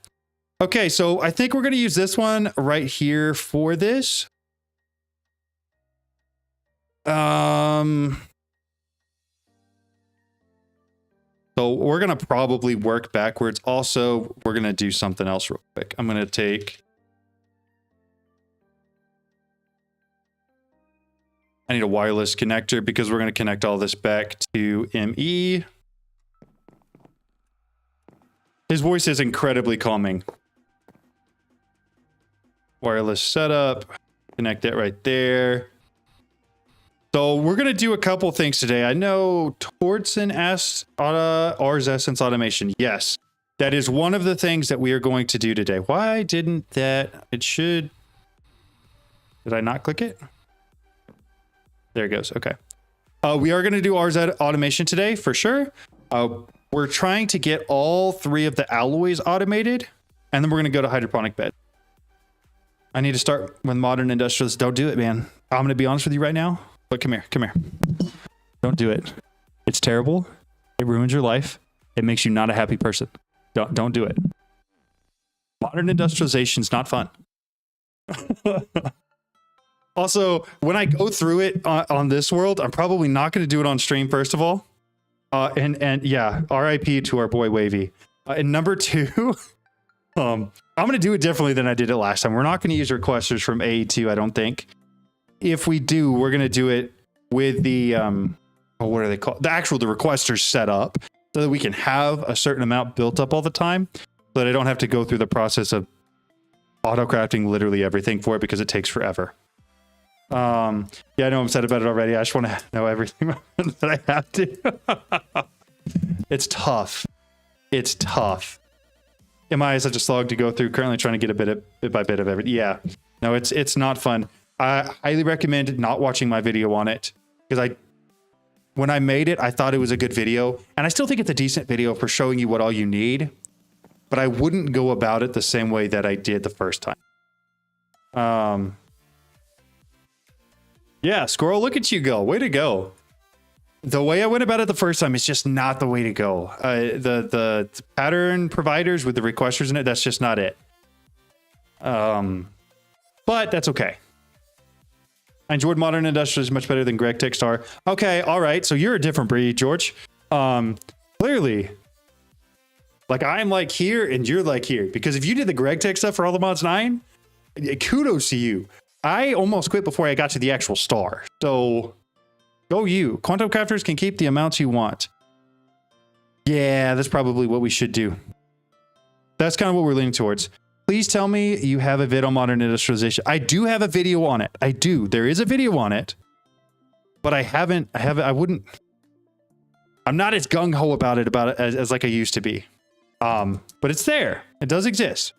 Okay, so I think we're going to use this one right here for this. So we're going to probably work backwards. Also, we're going to do something else real quick. I'm going to take... I need a wireless connector because we're going to connect all this back to ME. His voice is incredibly calming. Wireless setup. Connect that right there. So we're going to do a couple things today. I know Tortson asked Ars Essence Automation. Yes, that is one of the things that we are going to do today. Why didn't that? It should. Did I not click it? There it goes. Okay. We are going to do Ars Automation today for sure. We're trying to get all three of the alloys automated, and then we're going to go to hydroponic bed. I need to start with modern industrialists. Don't do it, man. I'm going to be honest with you right now. But come here. Come here. Don't do it. It's terrible. It ruins your life. It makes you not a happy person. Don't do it. Modern industrialization is not fun. Also, when I go through it on this world, I'm probably not going to do it on stream, first of all. And yeah, RIP to our boy Wavy. And number two, I'm going to do it differently than I did it last time. We're not going to use requesters from AE2, I don't think. If we do, we're going to do it with the, what are they called? The requesters set up so that we can have a certain amount built up all the time so that I don't have to go through the process of auto-crafting literally everything for it because it takes forever. Yeah, I know I'm upset about it already. I just want to know everything that I have to. It's tough. It's tough. Am I such a slog to go through? Currently trying to get bit by bit of everything. Yeah. No, it's not fun. I highly recommend not watching my video on it because when I made it, I thought it was a good video, and I still think it's a decent video for showing you what all you need, but I wouldn't go about it the same way that I did the first time. Yeah, Squirrel, look at you go. Way to go. The way I went about it the first time is just not the way to go. The pattern providers with the requesters in it, that's just not it. But that's okay. I enjoyed Modern Industrials much better than Greg Techstar. Okay, all right. So you're a different breed, George. Clearly. Like I'm like here and you're like here. Because if you did the Greg Tech stuff for All the Mods 9, kudos to you. I almost quit before I got to the actual star. So go you. Quantum crafters can keep the amounts you want. Yeah, that's probably what we should do. That's kind of what we're leaning towards. Please tell me you have a vid on modern industrialization. I do have a video on it. I do. There is a video on it. But I'm not as gung-ho about it as like I used to be. But it's there. It does exist.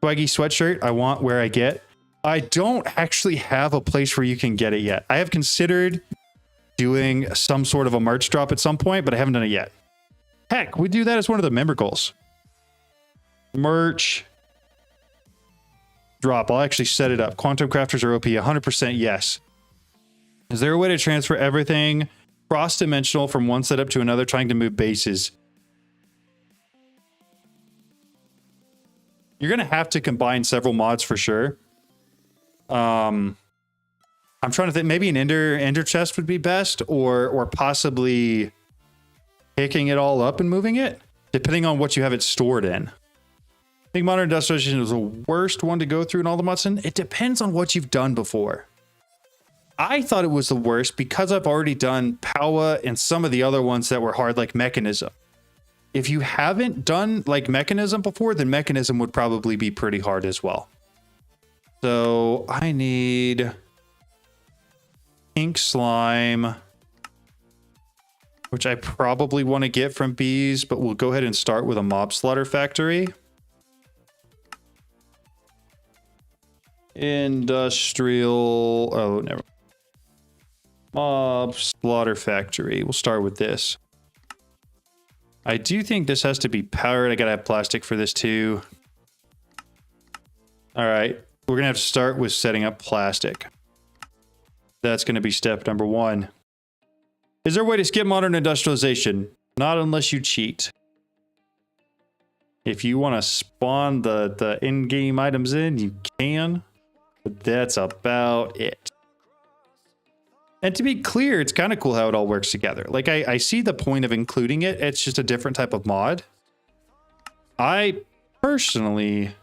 Swaggy sweatshirt I want where I get. I don't actually have a place where you can get it yet. I have considered doing some sort of a merch drop at some point, but I haven't done it yet. Heck, we do that as one of the member goals. Merch drop. I'll actually set it up. Quantum crafters are OP. 100% yes. Is there a way to transfer everything cross-dimensional from one setup to another trying to move bases? You're going to have to combine several mods for sure. I'm trying to think, maybe an ender chest would be best, or possibly picking it all up and moving it, depending on what you have it stored in. I think modern industrialization is the worst one to go through in all the mods, and it depends on what you've done before. I thought it was the worst because I've already done Power and some of the other ones that were hard, like Mechanism. If you haven't done like Mechanism before, then Mechanism would probably be pretty hard as well. So I need pink slime, which I probably want to get from bees, but we'll go ahead and start with a mob slaughter factory. Industrial, oh, never. Mob slaughter factory. We'll start with this. I do think this has to be powered. I gotta have plastic for this too. All right, we're gonna have to start with setting up plastic. That's gonna be step number 1. Is there a way to skip modern industrialization? Not unless you cheat. If you want to spawn the in-game items in, you can, but that's about it. And to be clear, it's kind of cool how it all works together. Like, I see the point of including it. It's just a different type of mod. I personally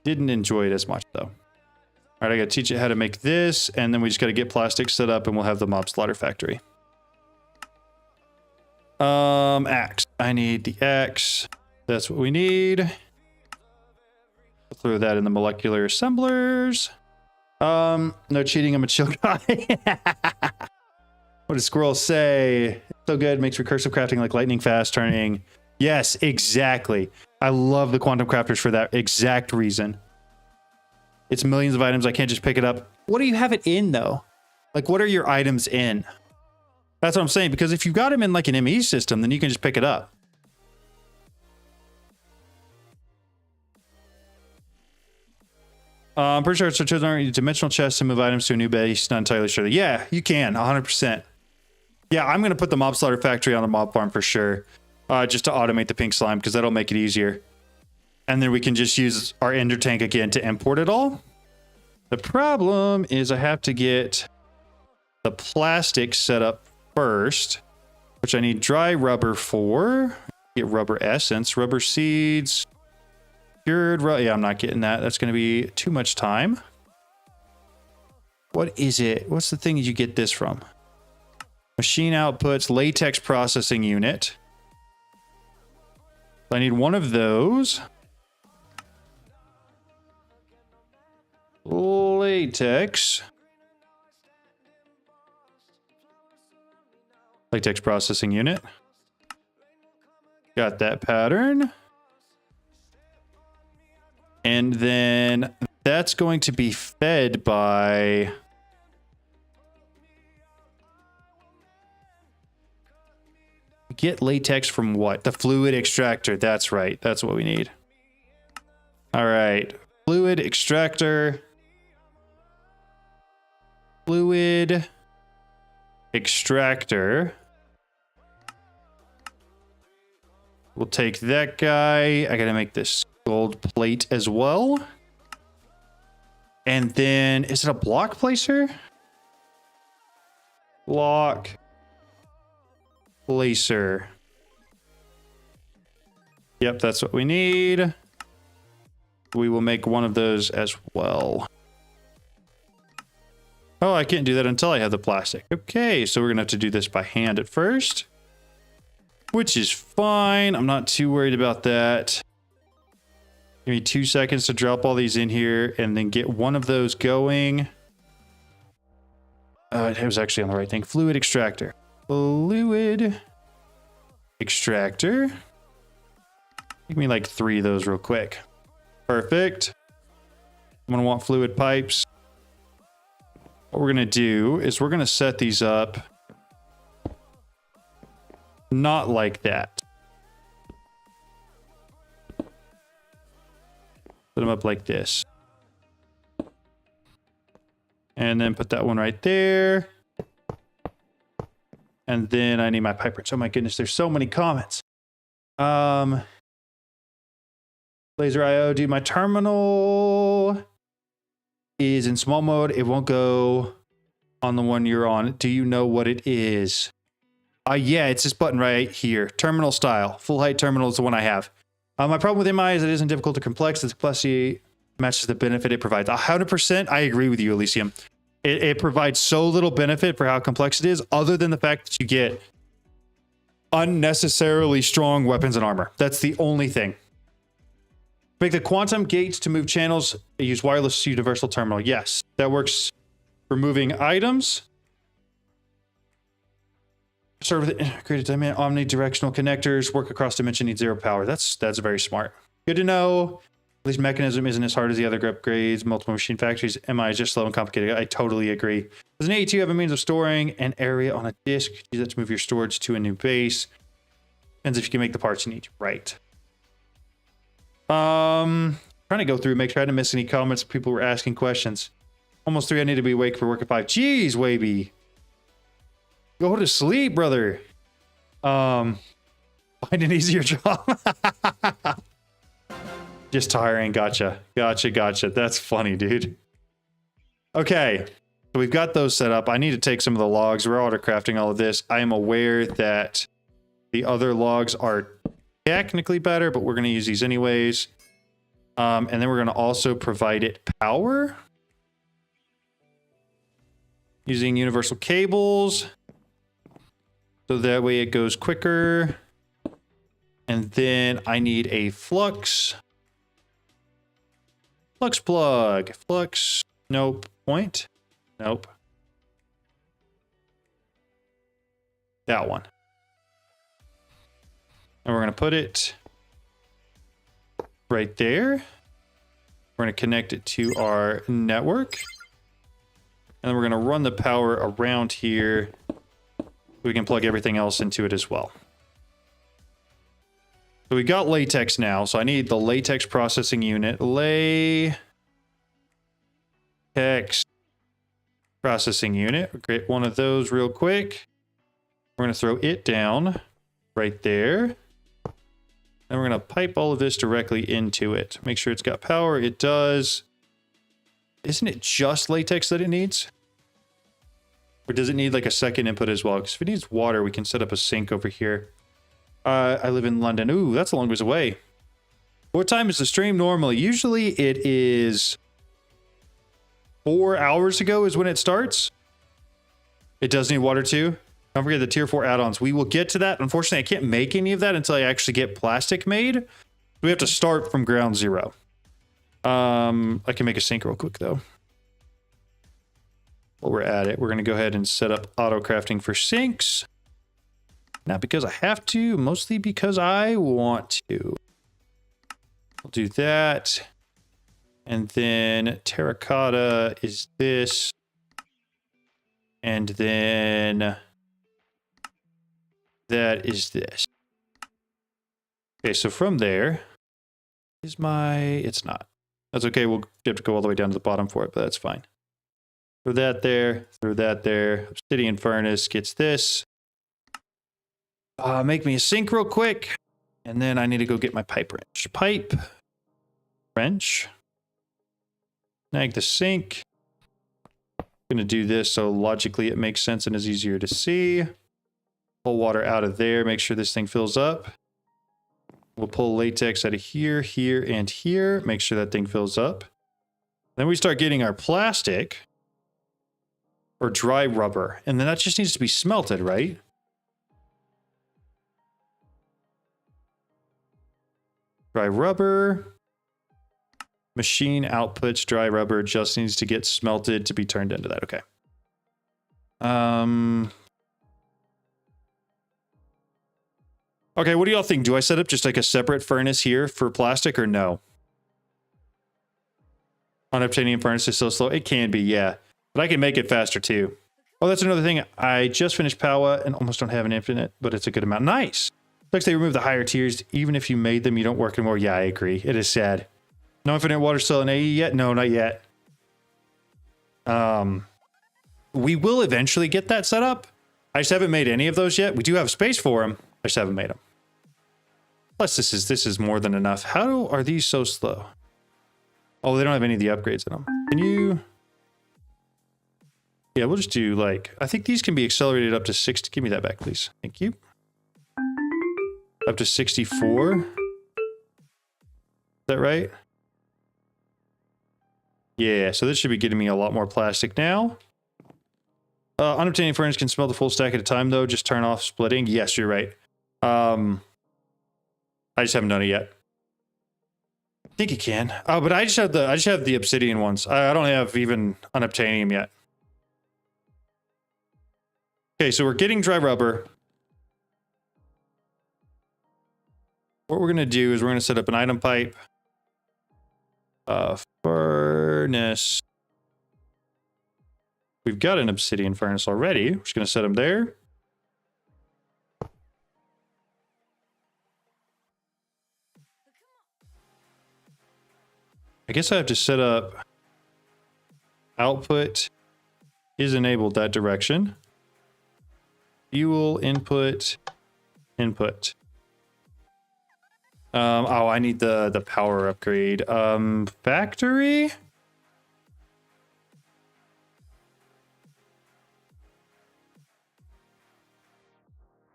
didn't enjoy it as much, though. All right, I got to teach it how to make this, and then we just got to get plastic set up, and we'll have the mob slaughter factory. Axe. I need the axe. That's what we need. We'll throw that in the molecular assemblers. No cheating, I'm a chill guy. What does Squirrel say? So good, makes recursive crafting like lightning fast turning. Yes, exactly. I love the quantum crafters for that exact reason. It's millions of items, I can't just pick it up. What do you have it in though? Like, what are your items in? That's what I'm saying, because if you've got them in like an ME system, then you can just pick it up. I'm pretty sure it's a dimensional chest to move items to a new base. Not entirely sure. Yeah, you can, 100%. Yeah, I'm going to put the mob slaughter factory on the mob farm for sure. Just to automate the pink slime, because that'll make it easier. And then we can just use our ender tank again to import it all. The problem is I have to get the plastic set up first, which I need dry rubber for. Get rubber essence, rubber seeds. Cured, yeah, I'm not getting that. That's going to be too much time. What is it? What's the thing you get this from? Machine outputs, latex processing unit. I need one of those. Latex. Latex processing unit. Got that pattern. And then that's going to be fed by... Get latex from what? The fluid extractor. That's right. That's what we need. All right. Fluid extractor. Fluid extractor. We'll take that guy. I got to make this gold plate as well. And then, is it a block placer? Block placer. Yep, that's what we need. We will make one of those as well. Oh, I can't do that until I have the plastic. Okay, so we're gonna have to do this by hand at first, which is fine. I'm not too worried about that. Give me 2 seconds to drop all these in here and then get one of those going. It was actually on the right thing. Fluid extractor. Fluid extractor. Give me like 3 of those real quick. Perfect. I'm gonna want fluid pipes. What we're gonna do is we're gonna set these up not like that. Put them up like this. And then put that one right there. And then I need my pipe wrench. Oh my goodness, there's so many comments. Laser IO, dude, my terminal is in small mode. It won't go on the one you're on. Do you know what it is? Yeah, it's this button right here. Terminal style. Full height terminal is the one I have. My problem with MI is it isn't difficult to complex. The complexity matches the benefit it provides. 100%, I agree with you, Elysium. It provides so little benefit for how complex it is, other than the fact that you get unnecessarily strong weapons and armor. That's the only thing. Make the quantum gates to move channels. Use wireless universal terminal. Yes, that works for moving items. Start with integrated dimension, omnidirectional connectors. Work across dimension. Needs 0 power. That's very smart. Good to know. At least mechanism isn't as hard as the other upgrades. Multiple machine factories. MI is just slow and complicated. I totally agree. Does an AT have a means of storing an area on a disk? Use that to move your storage to a new base. Depends if you can make the parts you need. Right. Trying to go through, make sure I didn't miss any comments. People were asking questions. Almost 3. I need to be awake for work at 5. Jeez, Waby. Go to sleep, brother. Find an easier job. Just tiring. Gotcha. That's funny, dude. Okay. So we've got those set up. I need to take some of the logs. We're auto crafting all of this. I am aware that the other logs are technically better, but we're going to use these anyways. And then we're going to also provide it power. Using universal cables. So that way it goes quicker. And then I need a flux. Flux plug. Flux. Nope. Point. Nope. That one. And we're going to put it right there. We're going to connect it to our network. And then we're going to run the power around here. We can plug everything else into it as well. So we got latex now. So I need the latex processing unit. Latex processing unit. We'll create one of those real quick. We're going to throw it down right there. And we're going to pipe all of this directly into it. Make sure it's got power. It does. Isn't it just latex that it needs? Or does it need like a second input as well? Because if it needs water, we can set up a sink over here. I live in London. Ooh, that's a long ways away. What time is the stream normally? Usually it is 4 hours ago is when it starts. It does need water too. Don't forget the tier 4 add-ons. We will get to that. Unfortunately, I can't make any of that until I actually get plastic made. We have to start from ground zero. I can make a sink real quick though. While we're at it, we're going to go ahead and set up auto crafting for sinks. Not because I have to, mostly because I want to. We'll do that. And then terracotta is this. And then that is this. Okay, so from there is my... It's not. That's okay. We'll have to go all the way down to the bottom for it, but that's fine. Throw that there. Throw that there. Obsidian furnace gets this. Make me a sink real quick. And then I need to go get my pipe wrench. Pipe wrench. Snag the sink. Going to do this so logically it makes sense and is easier to see. Pull water out of there. Make sure this thing fills up. We'll pull latex out of here, here, and here. Make sure that thing fills up. Then we start getting our plastic or dry rubber. And then that just needs to be smelted, right? Dry rubber. Machine outputs dry rubber just needs to get smelted to be turned into that. Okay. Okay, what do y'all think? Do I set up just like a separate furnace here for plastic or no? Unobtainium furnace is so slow. It can be, yeah. But I can make it faster too. Oh, that's another thing. I just finished power and almost don't have an infinite, but it's a good amount. Nice. Looks like they removed the higher tiers. Even if you made them, you don't work anymore. Yeah, I agree. It is sad. No infinite water cell in AE yet? No, not yet. We will eventually get that set up. I just haven't made any of those yet. We do have space for them. I just haven't made them. Plus, this is more than enough. How are these so slow? Oh, they don't have any of the upgrades in them. Can you... Yeah, we'll just do like... I think these can be accelerated up to 60. Give me that back, please. Thank you. Up to 64. Is that right? Yeah, so this should be getting me a lot more plastic now. Unobtainium furnace can smelt the full stack at a time, though. Just turn off splitting. Yes, you're right. I just haven't done it yet. I think you can. Oh, but I just have the obsidian ones. I don't have even unobtainium yet. Okay, so we're getting dry rubber. What we're gonna do is we're gonna set up an item pipe. Furnace. We've got an obsidian furnace already. We're just gonna set them there. I guess I have to set up output is enabled that direction. Fuel input. Oh, I need the power upgrade. Factory?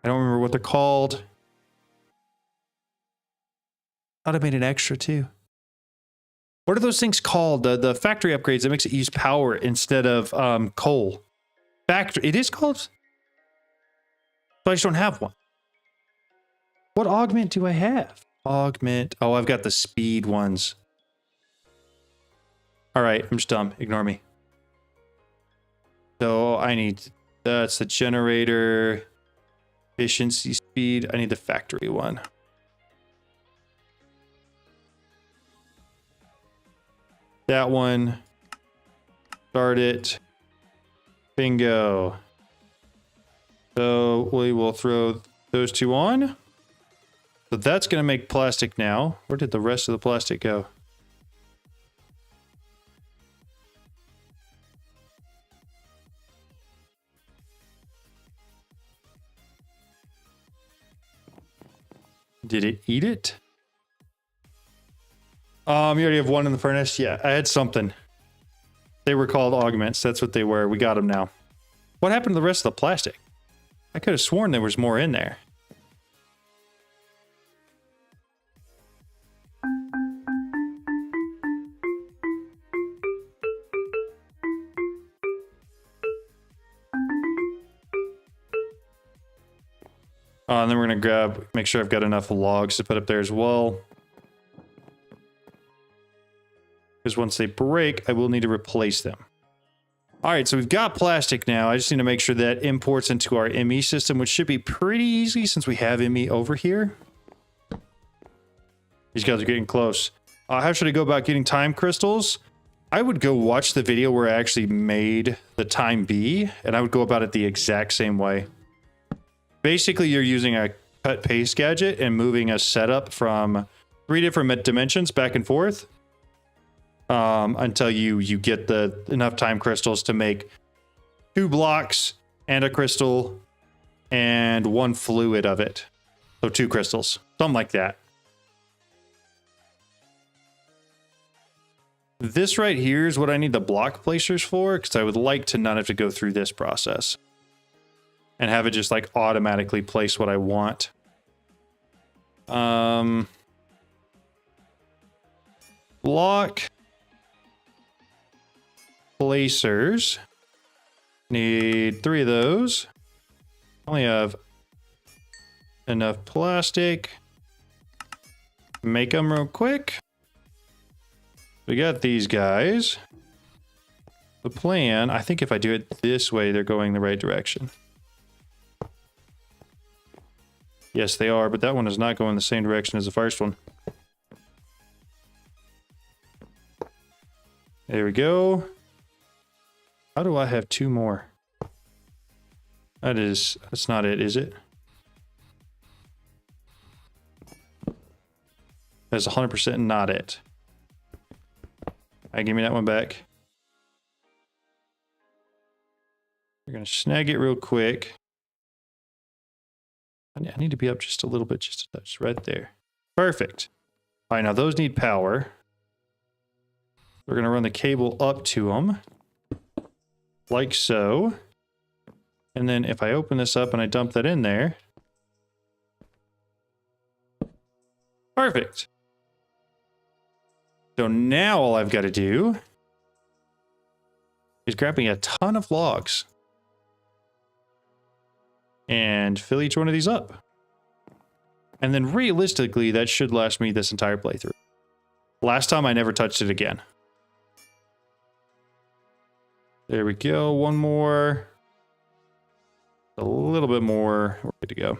I don't remember what they're called. Thought I made an extra too. What are those things called? The factory upgrades that makes it use power instead of coal. Factory. It is called. But I just don't have one. What augment do I have? Augment. Oh, I've got the speed ones. All right, I'm just dumb. Ignore me. So I need, that's the generator. Efficiency, speed. I need the factory one. That one. Start it. Bingo. So we will throw those two on. So that's going to make plastic now. Where did the rest of the plastic go? Did it eat it? You already have one in the furnace? Yeah, I had something. They were called augments. That's what they were. We got them now. What happened to the rest of the plastic? I could have sworn there was more in there. And then we're going to make sure I've got enough logs to put up there as well. Because once they break, I will need to replace them. All right, so we've got plastic now. I just need to make sure that imports into our ME system, which should be pretty easy since we have ME over here. These guys are getting close. How should I go about getting time crystals? I would go watch the video where I actually made the time bee, and I would go about it the exact same way. Basically, you're using a cut paste gadget and moving a setup from 3 different dimensions back and forth. Until you get enough time crystals to make 2 blocks and a crystal and 1 fluid of it. So 2 crystals, something like that. This right here is what I need the block placers for, because I would like to not have to go through this process and have it just like automatically place what I want. Block placers. Need 3 of those. Only have enough plastic. Make them real quick. We got these guys. The plan, I think if I do it this way, they're going the right direction. Yes, they are, but that one is not going the same direction as the first one. There we go. How do I have 2 more? That's not it, is it? That's 100% not it. All right, give me that one back. We're going to snag it real quick. I need to be up just a little bit, just a touch, right there. Perfect. All right, now those need power. We're going to run the cable up to them, like so. And then if I open this up and I dump that in there, perfect. So now all I've got to do is grab me a ton of logs and fill each one of these up. And then realistically, that should last me this entire playthrough. Last time I never touched it again. There we go. One more. A little bit more. We're good to go.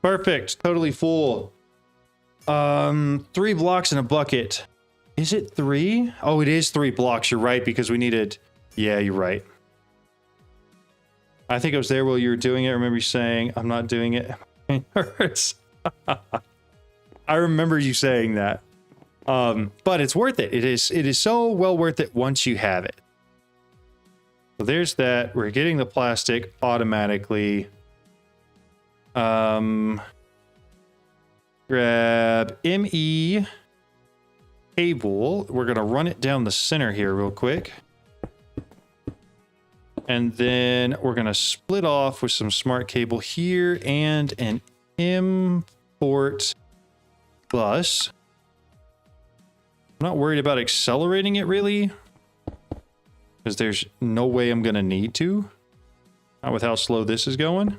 Perfect. Totally full. 3 blocks in a bucket. Is it 3? Oh, it is 3 blocks. You're right, because we needed... Yeah, you're right. I think I was there while you were doing it. I remember you saying, I'm not doing it. It hurts. I remember you saying that. But it's worth it. It is so well worth it once you have it. So there's that. We're getting the plastic automatically. Grab ME cable. We're going to run it down the center here real quick. And then we're going to split off with some smart cable here and an import bus. I'm not worried about accelerating it really, because there's no way I'm going to need to. Not with how slow this is going.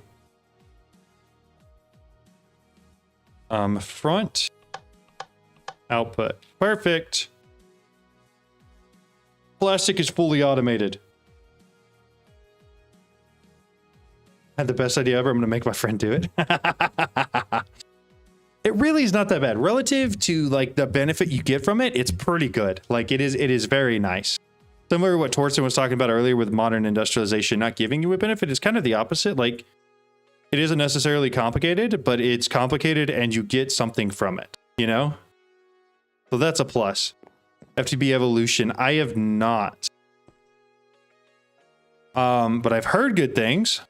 Front. Output. Perfect. Plastic is fully automated. I had the best idea ever. I'm going to make my friend do it. It really is not that bad. Relative to like the benefit you get from it, it's pretty good. Like it is very nice. Similar to what Torsten was talking about earlier with modern industrialization not giving you a benefit, it's kind of the opposite. Like it isn't necessarily complicated, but it's complicated and you get something from it, you know? So that's a plus. FTB Evolution, I have not. But I've heard good things.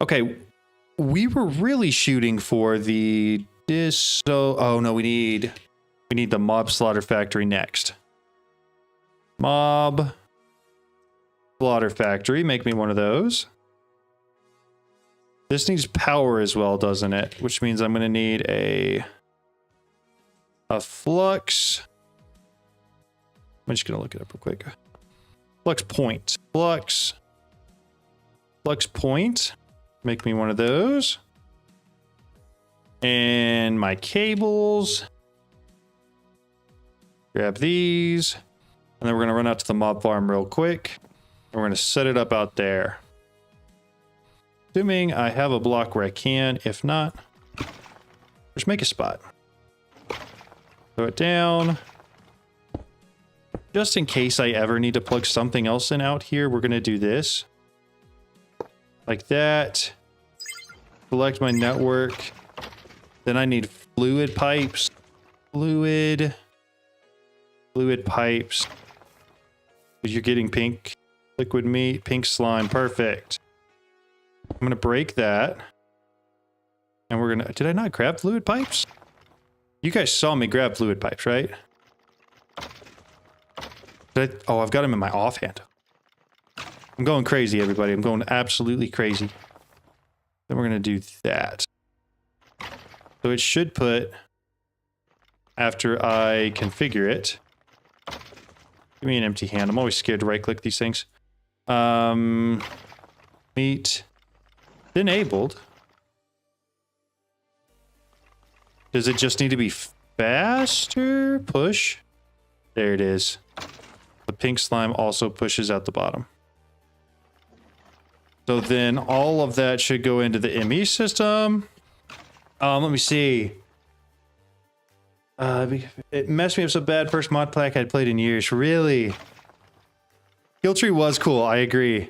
Okay, we were really shooting for the oh no, we need the mob slaughter factory next. Mob slaughter factory, make me one of those. This needs power as well, doesn't it? Which means I'm going to need a flux. I'm just going to look it up real quick. Flux point. Flux point. Make me one of those. And my cables. Grab these. And then we're going to run out to the mob farm real quick. And we're going to set it up out there. Assuming I have a block where I can. If not, just make a spot. Throw it down. Just in case I ever need to plug something else in out here, we're going to do this. Like that. Select my network. Then I need fluid pipes. Fluid pipes. You're getting pink liquid meat, pink slime. Perfect. I'm going to break that. And we're going to... Did I not grab fluid pipes? You guys saw me grab fluid pipes, right? Oh, I've got them in my offhand. I'm going crazy, everybody. I'm going absolutely crazy. Then we're going to do that. So it should put, after I configure it, give me an empty hand. I'm always scared to right-click these things. Meat enabled. Does it just need to be faster? Push. There it is. The pink slime also pushes out the bottom. So then all of that should go into the ME system. Let me see. It messed me up so bad. First mod pack I'd played in years. Really? Kill tree was cool. I agree.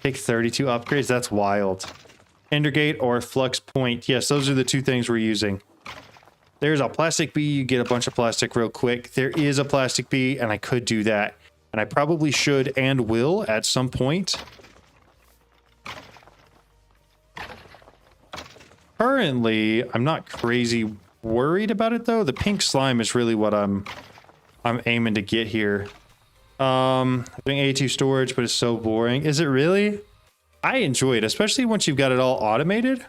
Take 32 upgrades. That's wild. Endergate or flux point. Yes, those are the two things we're using. there's a plastic bee. You get a bunch of plastic real quick. There is a plastic bee, and I could do that. And I probably should and will at some point. Currently, I'm not crazy worried about it though. The pink slime is really what I'm aiming to get here. Doing A2 storage, but it's so boring. Is it really? I enjoy it, especially once you've got it all automated.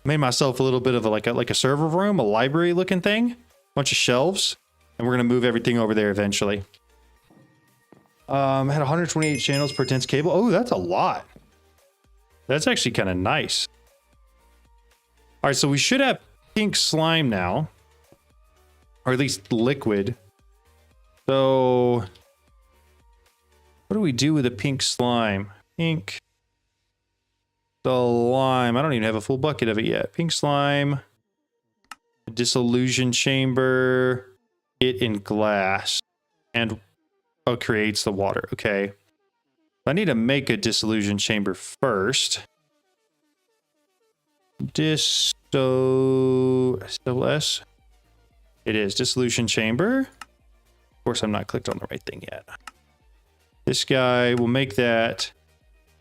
Made myself a little bit of like a server room, a library looking thing, bunch of shelves, and we're gonna move everything over there eventually. Had 128 channels per dense cable. Oh, that's a lot. That's actually kind of nice. All right, so we should have pink slime now, or at least liquid. So what do we do with the pink slime? Pink slime. I don't even have a full bucket of it yet. Pink slime, dissolution chamber, it in glass, and oh, creates the water. Okay. I need to make a dissolution chamber first. Still S. It is dissolution chamber. Of course, I'm not clicked on the right thing yet. This guy will make that.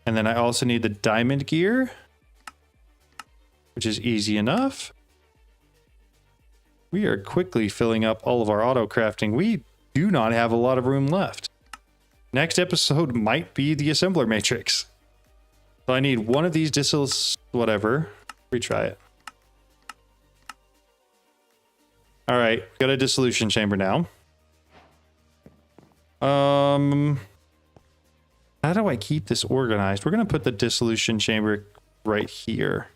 And then I also need the diamond gear, which is easy enough. We are quickly filling up all of our auto crafting. We do not have a lot of room left. Next episode might be the assembler matrix. So I need one of these whatever. Retry it. All right, got a dissolution chamber now. How do I keep this organized? We're gonna put the dissolution chamber right here.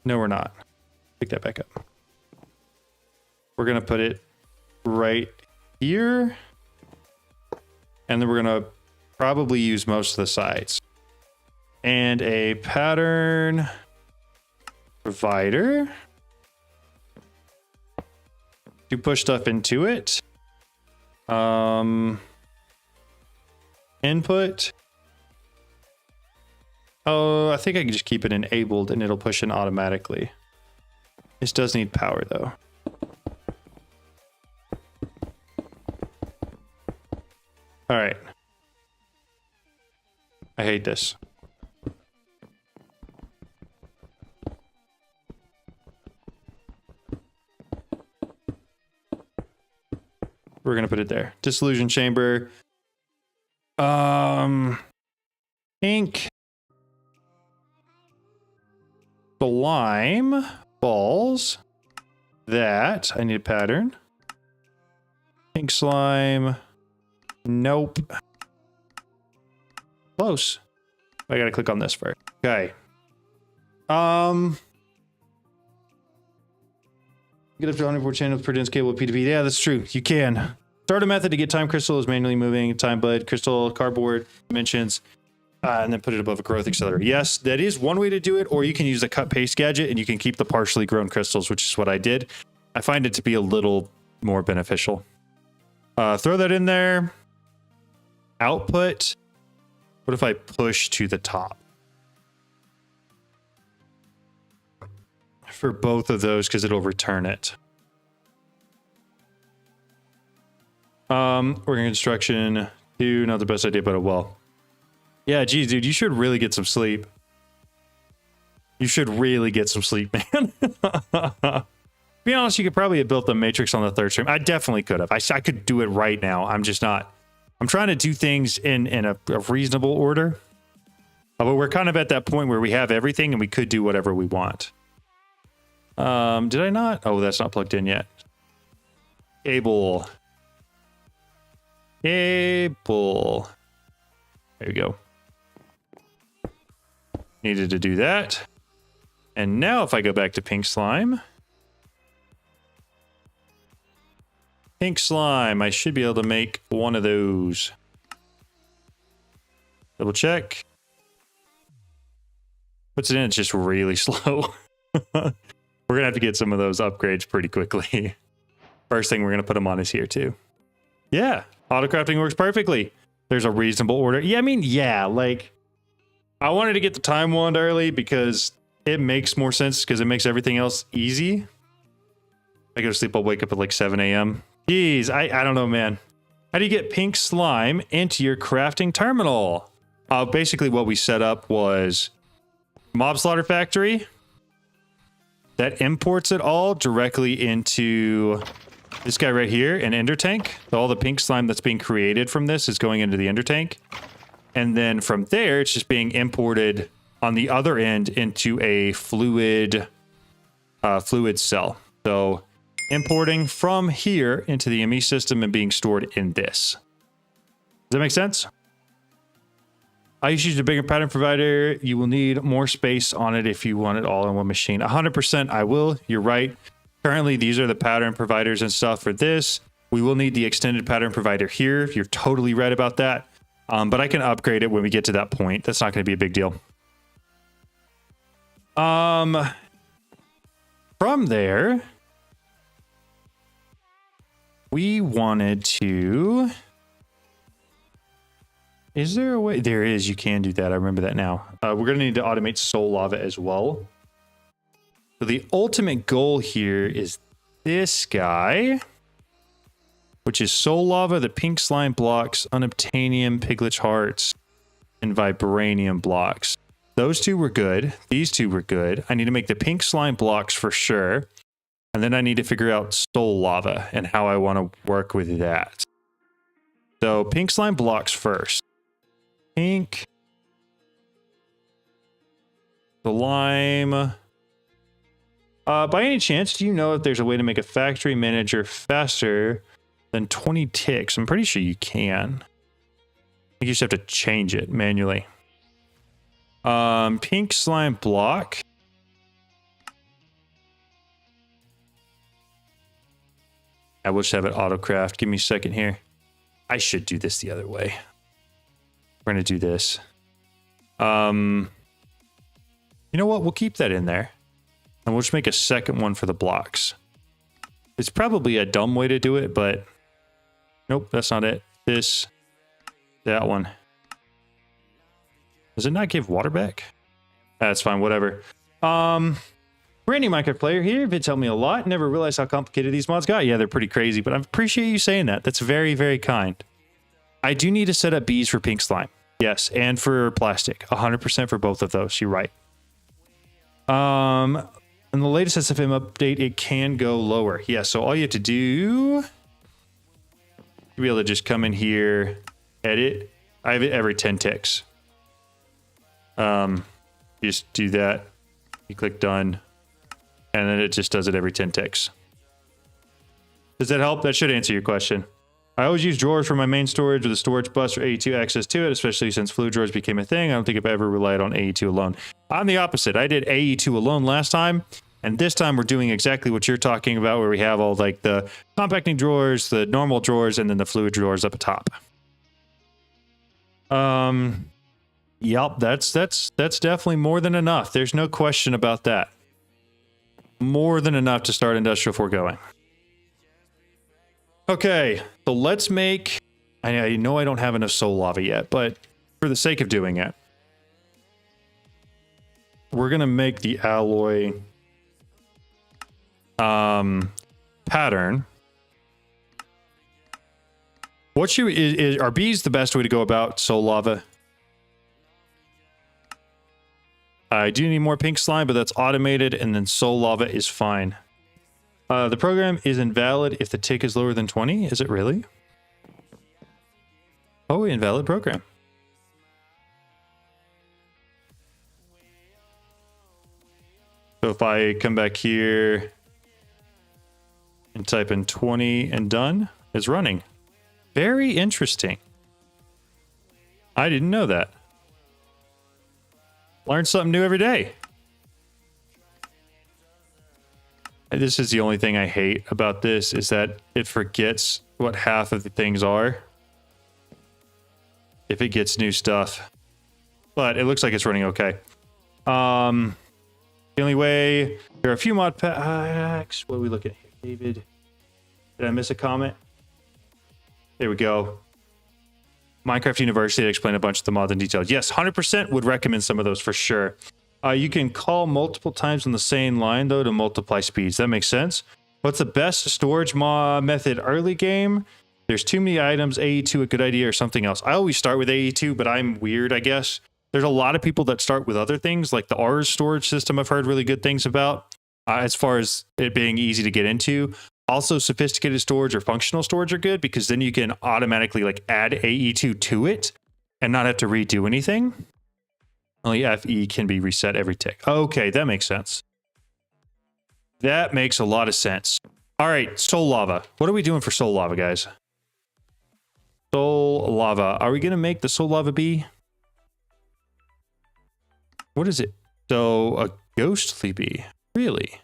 No, we're not. Pick that back up. We're gonna put it right here. And then we're gonna probably use most of the sides. And a pattern provider to push stuff into it. Input. Oh, I think I can just keep it enabled and it'll push in automatically. This does need power though. All right. I hate this. We're gonna put it there. Dissolution chamber. Ink. Slime balls. That I need a pattern. Pink slime. Nope. Close. I gotta click on this first. Okay. Get up to 104 channels per dense cable with P2P. Yeah, that's true. You can. Start a method to get time crystal is manually moving, time blade, crystal, cardboard, dimensions, and then put it above a growth accelerator. Yes, that is one way to do it, or you can use a cut paste gadget and you can keep the partially grown crystals, which is what I did. I find it to be a little more beneficial. Throw that in there. Output. What if I push to the top? For both of those, because it'll return it. Working construction 2, not the best idea, but well. Yeah, geez, dude, you should really get some sleep. You should really get some sleep, man. Be honest, you could probably have built the matrix on the third stream. I definitely could have. I could do it right now. I'm just not. I'm trying to do things in a reasonable order. But we're kind of at that point where we have everything and we could do whatever we want. Did I not? Oh, that's not plugged in yet. Cable. Cable. There we go. Needed to do that. And now if I go back to pink slime. Pink slime. I should be able to make one of those. Double check. Puts it in, it's just really slow. We're going to have to get some of those upgrades pretty quickly. First thing we're going to put them on is here too. Yeah, auto-crafting works perfectly. There's a reasonable order. Yeah, I mean, yeah, like, I wanted to get the time wand early because it makes more sense because it makes everything else easy. I go to sleep, I'll wake up at like 7 a.m. Jeez, I don't know, man. How do you get pink slime into your crafting terminal? Basically what we set up was Mob Slaughter Factory that imports it all directly into this guy right here, an ender tank. So all the pink slime that's being created from this is going into the ender tank. And then from there, it's just being imported on the other end into a fluid cell. So importing from here into the ME system and being stored in this. Does that make sense? I usually use a bigger pattern provider. You will need more space on it if you want it all in one machine. 100% I will. You're right. Currently, these are the pattern providers and stuff for this. We will need the extended pattern provider here. You're totally right about that. But I can upgrade it when we get to that point. That's not going to be a big deal. From there, we wanted to... Is there a way? There is. You can do that. I remember that now. We're going to need to automate soul lava as well. So the ultimate goal here is this guy, which is soul lava, the pink slime blocks, unobtainium, piglet hearts, and vibranium blocks. Those two were good. These two were good. I need to make the pink slime blocks for sure. And then I need to figure out soul lava and how I want to work with that. So pink slime blocks first. Pink. The lime. By any chance, do you know if there's a way to make a factory manager faster than 20 ticks? I'm pretty sure you can. I think you just have to change it manually. Pink slime block. I will just have it autocraft. Give me a second here. I should do this the other way. We're going to do this. You know what? We'll keep that in there. And we'll just make a second one for the blocks. It's probably a dumb way to do it, but... Nope, that's not it. This. That one. Does it not give water back? That's fine, whatever. Brand new Minecraft player here. It's helped me a lot. Never realized how complicated these mods got. Yeah, they're pretty crazy, but I appreciate you saying that. That's very, very kind. I do need to set up bees for pink slime. Yes, and for plastic. 100% for both of those. You're right. In the latest SFM update, it can go lower. Yeah, so all you have to do... You'll be able to just come in here, edit. I have it every 10 ticks. Just do that. You click done. And then it just does it every 10 ticks. Does that help? That should answer your question. I always use drawers for my main storage with a storage bus or AE2 access to it, especially since fluid drawers became a thing. I don't think I've ever relied on AE2 alone. I'm the opposite. I did AE2 alone last time, and this time we're doing exactly what you're talking about, where we have all like the compacting drawers, the normal drawers, and then the fluid drawers up top. Yep, that's definitely more than enough. There's no question about that. More than enough to start industrial foregoing. Okay, so let's make... I know I don't have enough soul lava yet, but for the sake of doing it, we're going to make the alloy pattern. What should... Are bees the best way to go about soul lava? I do need more pink slime, but that's automated, and then soul lava is fine. The program is invalid if the tick is lower than 20. Is it really? Oh, invalid program. So if I come back here and type in 20 and done, it's running. Very interesting. I didn't know that. Learn something new every day. This is the only thing I hate about this, is that it forgets what half of the things are if it gets new stuff. But it looks like it's running okay. The only way... There are a few mod packs. What are we looking at here? David. Did I miss a comment? There we go. Minecraft University to explain a bunch of the mods in detail. Yes, 100% would recommend some of those for sure. You can call multiple times on the same line, though, to multiply speeds. That makes sense. What's the best storage method early game? There's too many items, AE2 a good idea or something else. I always start with AE2, but I'm weird, I guess. There's a lot of people that start with other things, like the R's storage system I've heard really good things about, as far as it being easy to get into. Also, sophisticated storage or functional storage are good because then you can automatically like add AE2 to it and not have to redo anything. Only FE can be reset every tick. Okay, that makes sense. That makes a lot of sense. All right, soul lava. What are we doing for soul lava, guys? Soul lava. Are we going to make the soul lava bee? What is it? So, a ghostly bee. Really?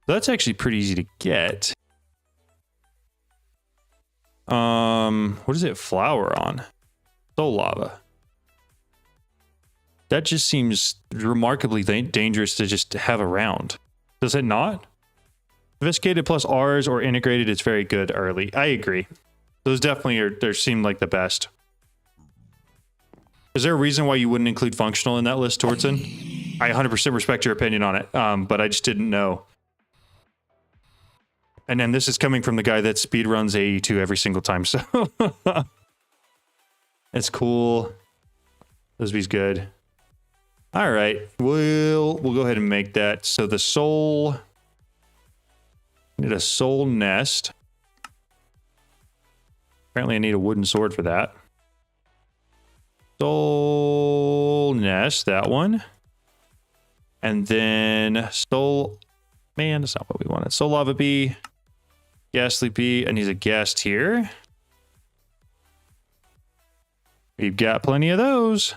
That's actually pretty easy to get. What does it flower on? Soul lava. That just seems remarkably dangerous to just have around. Does it not? Sophisticated plus R's or integrated is very good early. I agree. Those definitely are, they seem like the best. Is there a reason why you wouldn't include functional in that list, Tortson? I 100% respect your opinion on it, but I just didn't know. And then this is coming from the guy that speedruns AE2 every single time, so... It's cool. Those bees good. All right, we'll go ahead and make that. So the soul... Need a soul nest. Apparently I need a wooden sword for that. Soul nest, that one. And then soul... Man, that's not what we wanted. Soul lava bee. Ghastly bee. And he's a guest here. We've got plenty of those.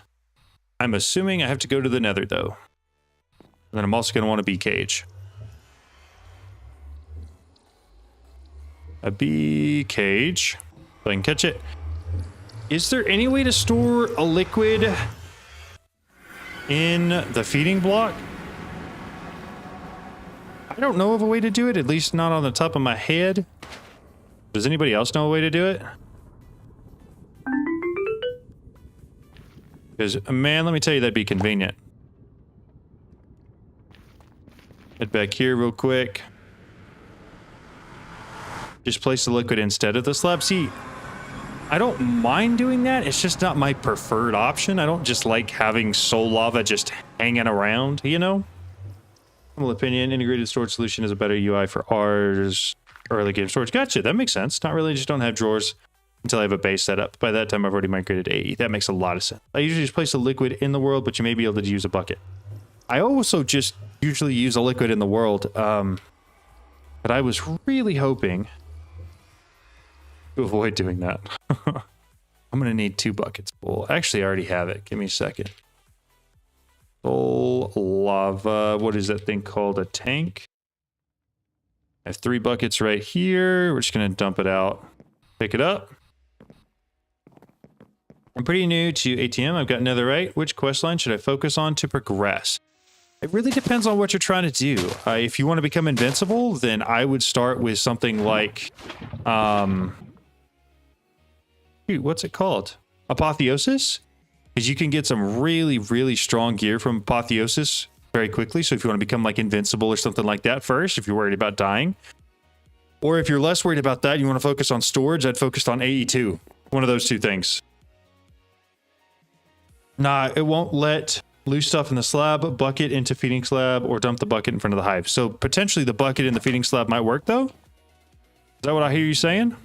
I'm assuming I have to go to the nether, though. And then I'm also going to want a bee cage. A bee cage. If I can catch it. Is there any way to store a liquid in the feeding block? I don't know of a way to do it, at least not on the top of my head. Does anybody else know a way to do it? Because, man, let me tell you, that'd be convenient. Head back here real quick. Just place the liquid instead of the slab. See, I don't mind doing that. It's just not my preferred option. I don't just like having soul lava just hanging around, you know? Humble opinion, integrated storage solution is a better UI for ours. Early game storage. Gotcha, that makes sense. Not really, just don't have drawers until I have a base set up. By that time, I've already migrated to AE. That makes a lot of sense. I usually just place a liquid in the world, but you may be able to use a bucket. I also just usually use a liquid in the world, but I was really hoping to avoid doing that. I'm going to need 2 buckets full. Actually, I already have it. Give me a second. Soul lava. What is that thing called? A tank? I have 3 buckets right here. We're just going to dump it out. Pick it up. I'm pretty new to ATM. I've got netherite. Which quest line should I focus on to progress? It really depends on what you're trying to do. If you want to become invincible, then I would start with something like... what's it called? Apotheosis? Because you can get some really, really strong gear from Apotheosis very quickly. So if you want to become like invincible or something like that first, if you're worried about dying. Or if you're less worried about that, you want to focus on storage, I'd focus on AE2. One of those 2 things. Nah, it won't let loose stuff in the slab, bucket into feeding slab, or dump the bucket in front of the hive. So potentially the bucket in the feeding slab might work though? Is that what I hear you saying?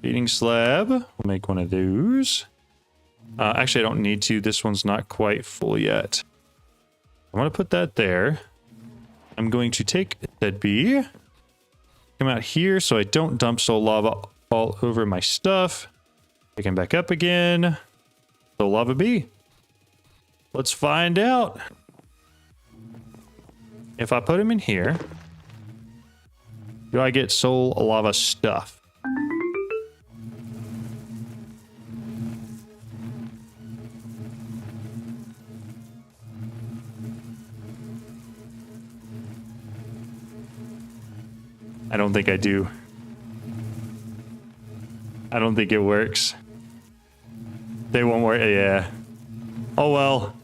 Feeding slab. We'll make one of those. Actually, I don't need to. This one's not quite full yet. I'm going to put that there. I'm going to take that bee. Come out here so I don't dump soul lava all over my stuff. Pick him back up again. Soul lava bee. Let's find out. If I put him in here, do I get soul lava stuff? I don't think I do. I don't think it works. They won't work. Yeah. Oh well.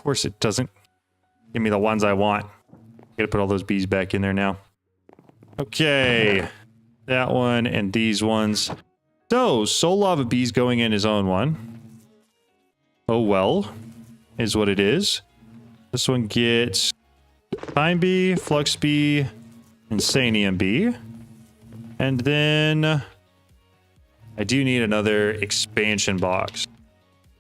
course it doesn't give me the ones I want. Gotta put all those bees back in there now. Okay. That one and these ones. So, soul lava bees going in his own one. Oh well, is what it is. This one gets time bee, flux bee, insanium bee. And then I do need another expansion box.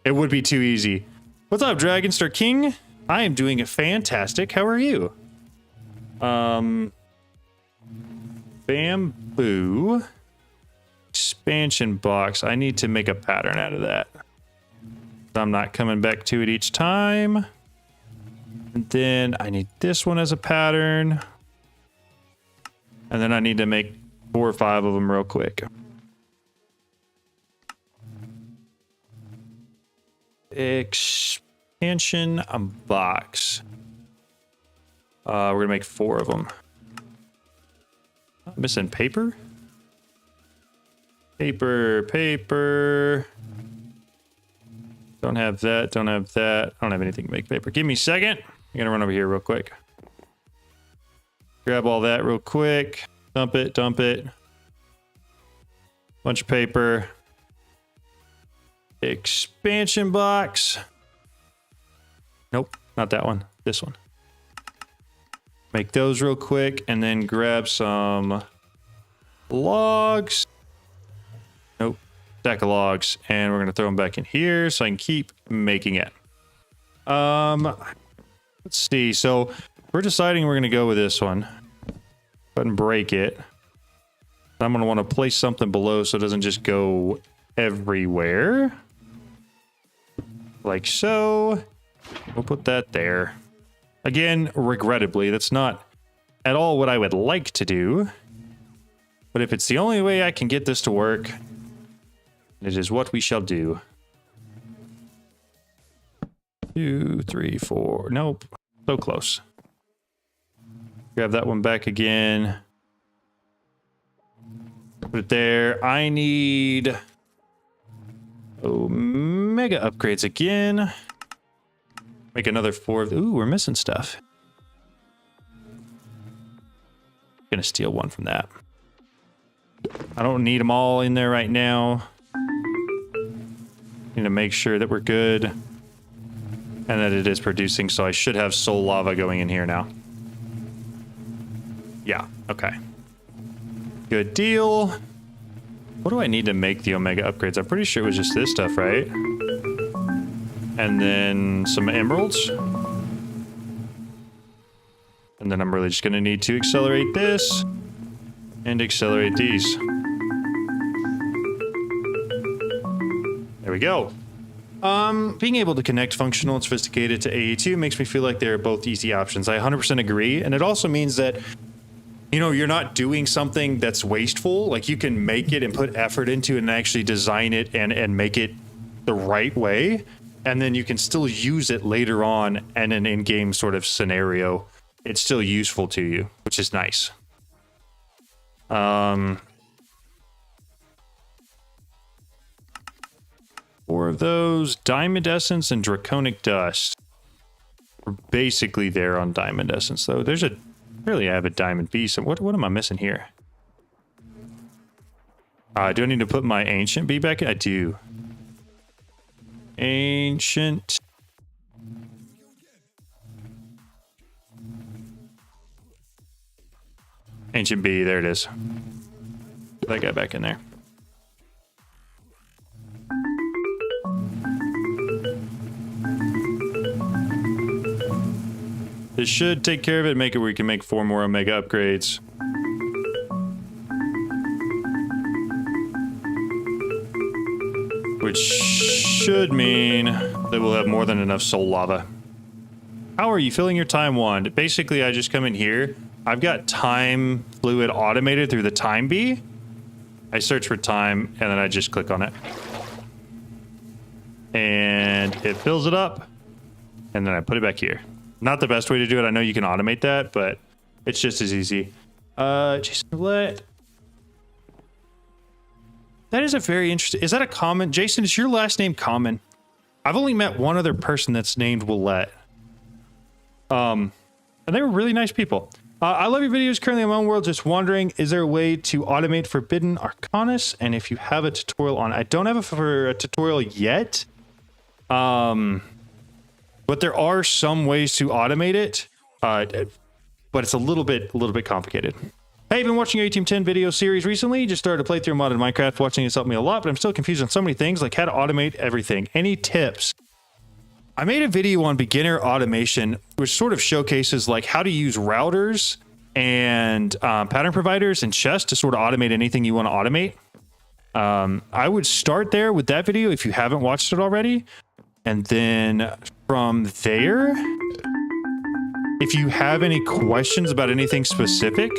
It would be too easy. What's up, Dragonstar King? I am doing fantastic. How are you? Bamboo. Expansion box. I need to make a pattern out of that. I'm not coming back to it each time. And then I need this one as a pattern. And then I need to make 4 or 5 of them real quick. Expansion box. We're gonna make 4 of them. Missing paper? Paper. Don't have that, don't have that. I don't have anything to make paper. Give me a second. I'm gonna run over here real quick. Grab all that real quick. Dump it. Bunch of paper. Expansion box. Nope, not that one. This one. Make those real quick and then grab some logs. Nope, stack of logs, and we're gonna throw them back in here so I can keep making it. Let's see. So we're deciding we're gonna go with this one. Go ahead and break it. I'm gonna want to place something below so it doesn't just go everywhere. Like so. We'll put that there. Again, regrettably, that's not at all what I would like to do. But if it's the only way I can get this to work, it is what we shall do. 2, 3, 4. Nope. So close. Grab that one back again. Put it there. I need mega upgrades again. Make another 4 of... Ooh, we're missing stuff. Gonna steal one from that. I don't need them all in there right now. Need to make sure that we're good. And that it is producing, so I should have soul lava going in here now. Yeah, okay. Good deal. What do I need to make the omega upgrades? I'm pretty sure it was just this stuff, right? And then some emeralds. And then I'm really just gonna need to accelerate this and accelerate these. There we go. Being able to connect functional and sophisticated to AE2 makes me feel like they're both easy options. I 100% agree. And it also means that, you know, you're not doing something that's wasteful. Like, you can make it and put effort into it and actually design it and make it the right way. And then you can still use it later on in an in-game sort of scenario. It's still useful to you, which is nice. 4 of those. Diamond Essence and Draconic Dust. We're basically there on Diamond Essence, though. There's a fairly avid Diamond Beast. What am I missing here? Do I need to put my Ancient Bee back in? I do. Ancient Bee, there it is. Put that guy back in there. This should take care of it, make it where you can make 4 more omega upgrades. Which should mean that we'll have more than enough soul lava. How are you filling your time wand? Basically, I just come in here. I've got time fluid automated through the time bee. I search for time, and then I just click on it. And it fills it up, and then I put it back here. Not the best way to do it. I know you can automate that, but it's just as easy. Jason Roulette. That is a very interesting... Is that a common... Jason, is your last name common? I've only met one other person that's named Willette. And they were really nice people. I love your videos. Currently in my own world, just wondering, is there a way to automate Forbidden Arcanus? And if you have a tutorial on, I don't have a tutorial yet. But there are some ways to automate it. But it's a little bit complicated. Hey, I've been watching your ATM10 video series recently. Just started to play through modded Minecraft. Watching this helped me a lot, but I'm still confused on so many things, like how to automate everything. Any tips? I made a video on beginner automation, which sort of showcases like how to use routers and pattern providers and chests to sort of automate anything you want to automate. I would start there with that video if you haven't watched it already. And then from there, if you have any questions about anything specific,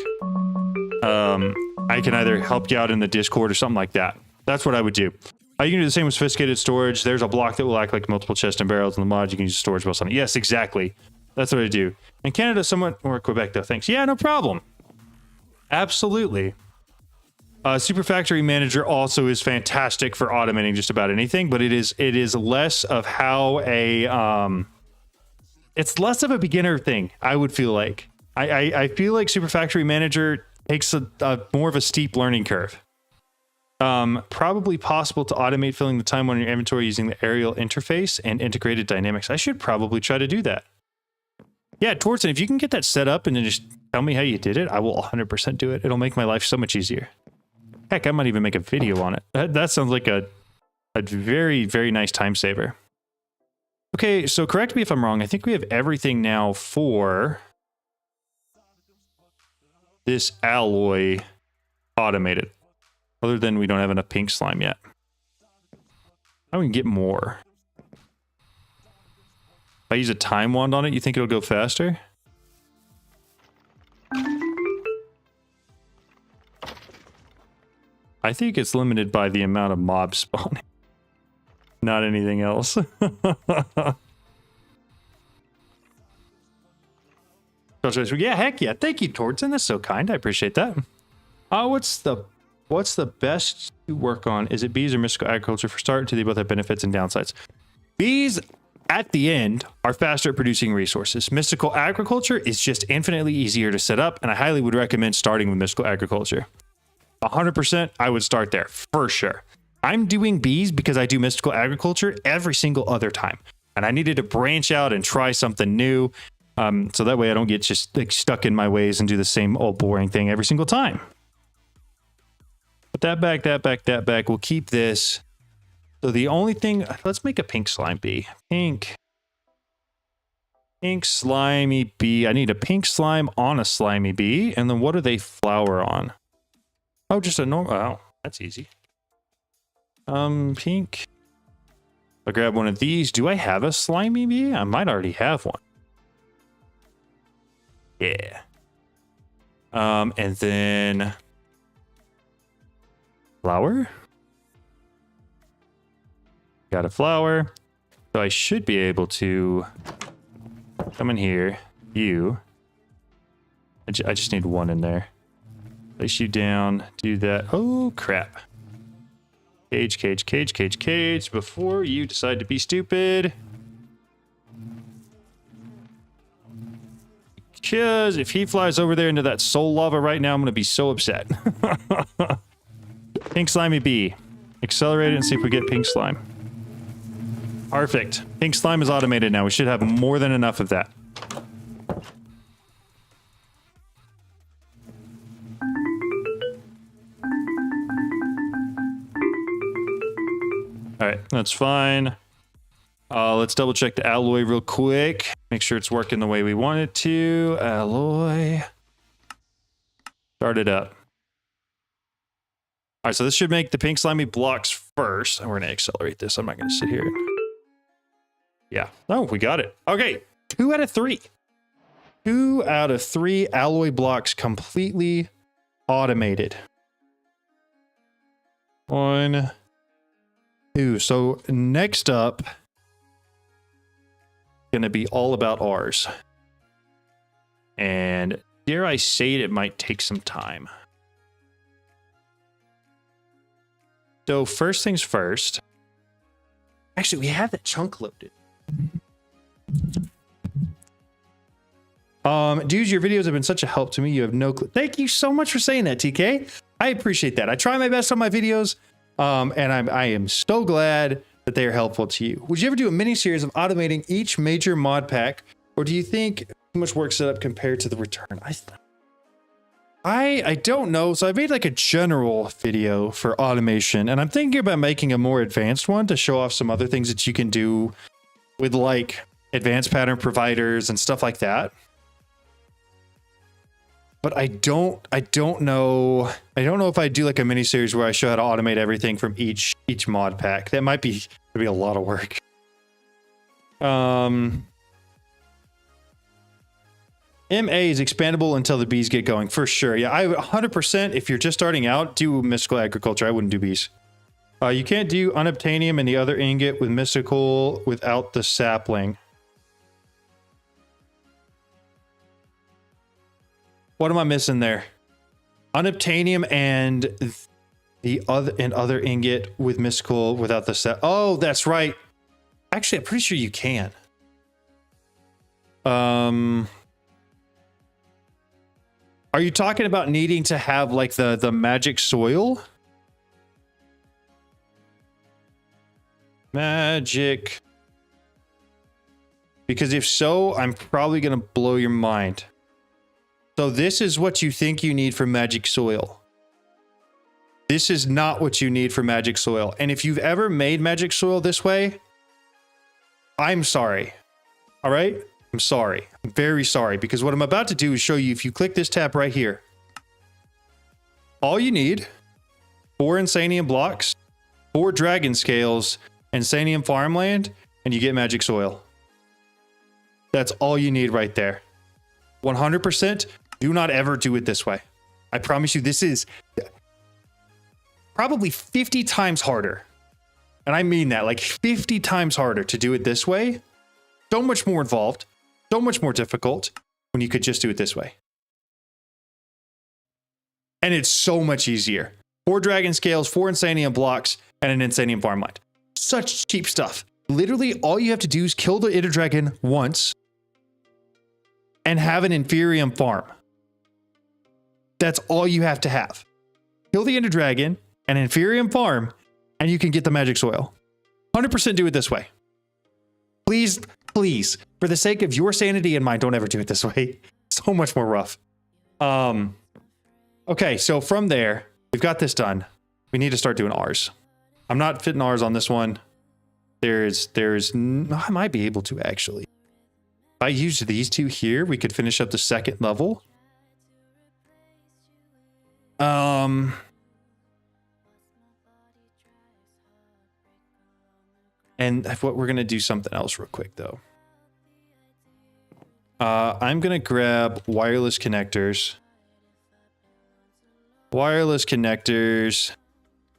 I can either help you out in the Discord or something like that. That's what I would do. You can do the same with sophisticated storage. There's a block that will act like multiple chests and barrels in the mod. You can use storage wells on it. Yes, exactly. That's what I do. In Canada, somewhat, or Quebec though. Thanks. Yeah, no problem. Absolutely. Super Factory Manager also is fantastic for automating just about anything, but it is less of how a it's less of a beginner thing. I would feel like I feel like Super Factory Manager takes a more of a steep learning curve. Probably possible to automate filling the time on your inventory using the aerial interface and integrated dynamics. I should probably try to do that. Yeah, Torsten, if you can get that set up and then just tell me how you did it, I will 100% do it. It'll make my life so much easier. Heck, I might even make a video on it. That sounds like a very, very nice time saver. Okay, so correct me if I'm wrong. I think we have everything now for this alloy automated. Other than we don't have enough pink slime yet. I can get more. If I use a time wand on it, you think it'll go faster? I think it's limited by the amount of mobs spawning. Not anything else. Yeah, heck yeah. Thank you, Tortzen. That's so kind. I appreciate that. What's the best to work on? Is it bees or mystical agriculture? For start, do they both have benefits and downsides? Bees, at the end, are faster at producing resources. Mystical agriculture is just infinitely easier to set up, and I highly would recommend starting with mystical agriculture. 100%, I would start there, for sure. I'm doing bees because I do mystical agriculture every single other time, and I needed to branch out and try something new, so that way I don't get just like stuck in my ways and do the same old boring thing every single time. Put that back, that back, that back. We'll keep this. So the only thing, let's make a pink slime bee. Pink slimy bee. I need a pink slime on a slimy bee. And then what do they flower on? Oh, just a normal. Oh, that's easy. Pink. I'll grab one of these. Do I have a slimy bee? I might already have one. Yeah. And then flower. Got a flower. So I should be able to come in here. You. I just need one in there. Place you down. Do that. Oh, crap. Cage, cage, cage, cage, cage. Before you decide to be stupid. Because if he flies over there into that soul lava right now, I'm going to be so upset. Pink slimy bee. Accelerate it and see if we get pink slime. Perfect. Pink slime is automated now. We should have more than enough of that. All right, that's fine. Let's double check the alloy real quick. Make sure it's working the way we want it to. Alloy. Start it up. All right, so this should make the pink slimy blocks first. And we're going to accelerate this. I'm not going to sit here. Yeah. Oh, we got it. Okay. 2 out of 3. 2 out of 3 alloy blocks completely automated. 1, 2. So next up, going to be all about ours. And dare I say it might take some time. So first things first. Actually, we have that chunk loaded. Dudes, your videos have been such a help to me. You have no clue. Thank you so much for saying that, TK. I appreciate that. I try my best on my videos, and I am so glad that they are helpful to you. Would you ever do a mini series of automating each major mod pack, or do you think too much work set up compared to the return? I don't know. So I made like a general video for automation, and I'm thinking about making a more advanced one to show off some other things that you can do with like advanced pattern providers and stuff like that. But I don't know. I don't know if I do like a mini series where I show how to automate everything from each mod pack. That might be a lot of work. MA is expandable until the bees get going, for sure. Yeah, I would 100%. If you're just starting out, do mystical agriculture. I wouldn't do bees. You can't do unobtainium and the other ingot with mystical without the sapling. What am I missing there? Unobtainium and the other ingot with mystical without the sap. Oh, that's right. Actually, I'm pretty sure you can. Are you talking about needing to have like the magic soil? Magic. Because if so, I'm probably going to blow your mind. So this is what you think you need for magic soil. This is not what you need for magic soil. And if you've ever made magic soil this way, I'm sorry. All right? I'm sorry. I'm very sorry, because what I'm about to do is show you, if you click this tab right here, all you need, 4 Insanium blocks, 4 dragon scales, Insanium farmland, and you get magic soil. That's all you need right there. 100%. Do not ever do it this way. I promise you, this is probably 50 times harder. And I mean that, like 50 times harder to do it this way. So much more involved, so much more difficult when you could just do it this way. And it's so much easier. 4 dragon scales, 4 Insanium blocks, and an Insanium farmland. Such cheap stuff. Literally, all you have to do is kill the Ender Dragon once and have an Inferium farm. That's all you have to have. Kill the Ender Dragon, an Inferium farm, and you can get the magic soil. 100% do it this way. Please, please, for the sake of your sanity and mine, don't ever do it this way. So much more rough. Okay, so from there, we've got this done. We need to start doing R's. I'm not fitting R's on this one. I might be able to actually. If I use these two here, we could finish up the second level. And what we're gonna do something else real quick though. I'm gonna grab wireless connectors,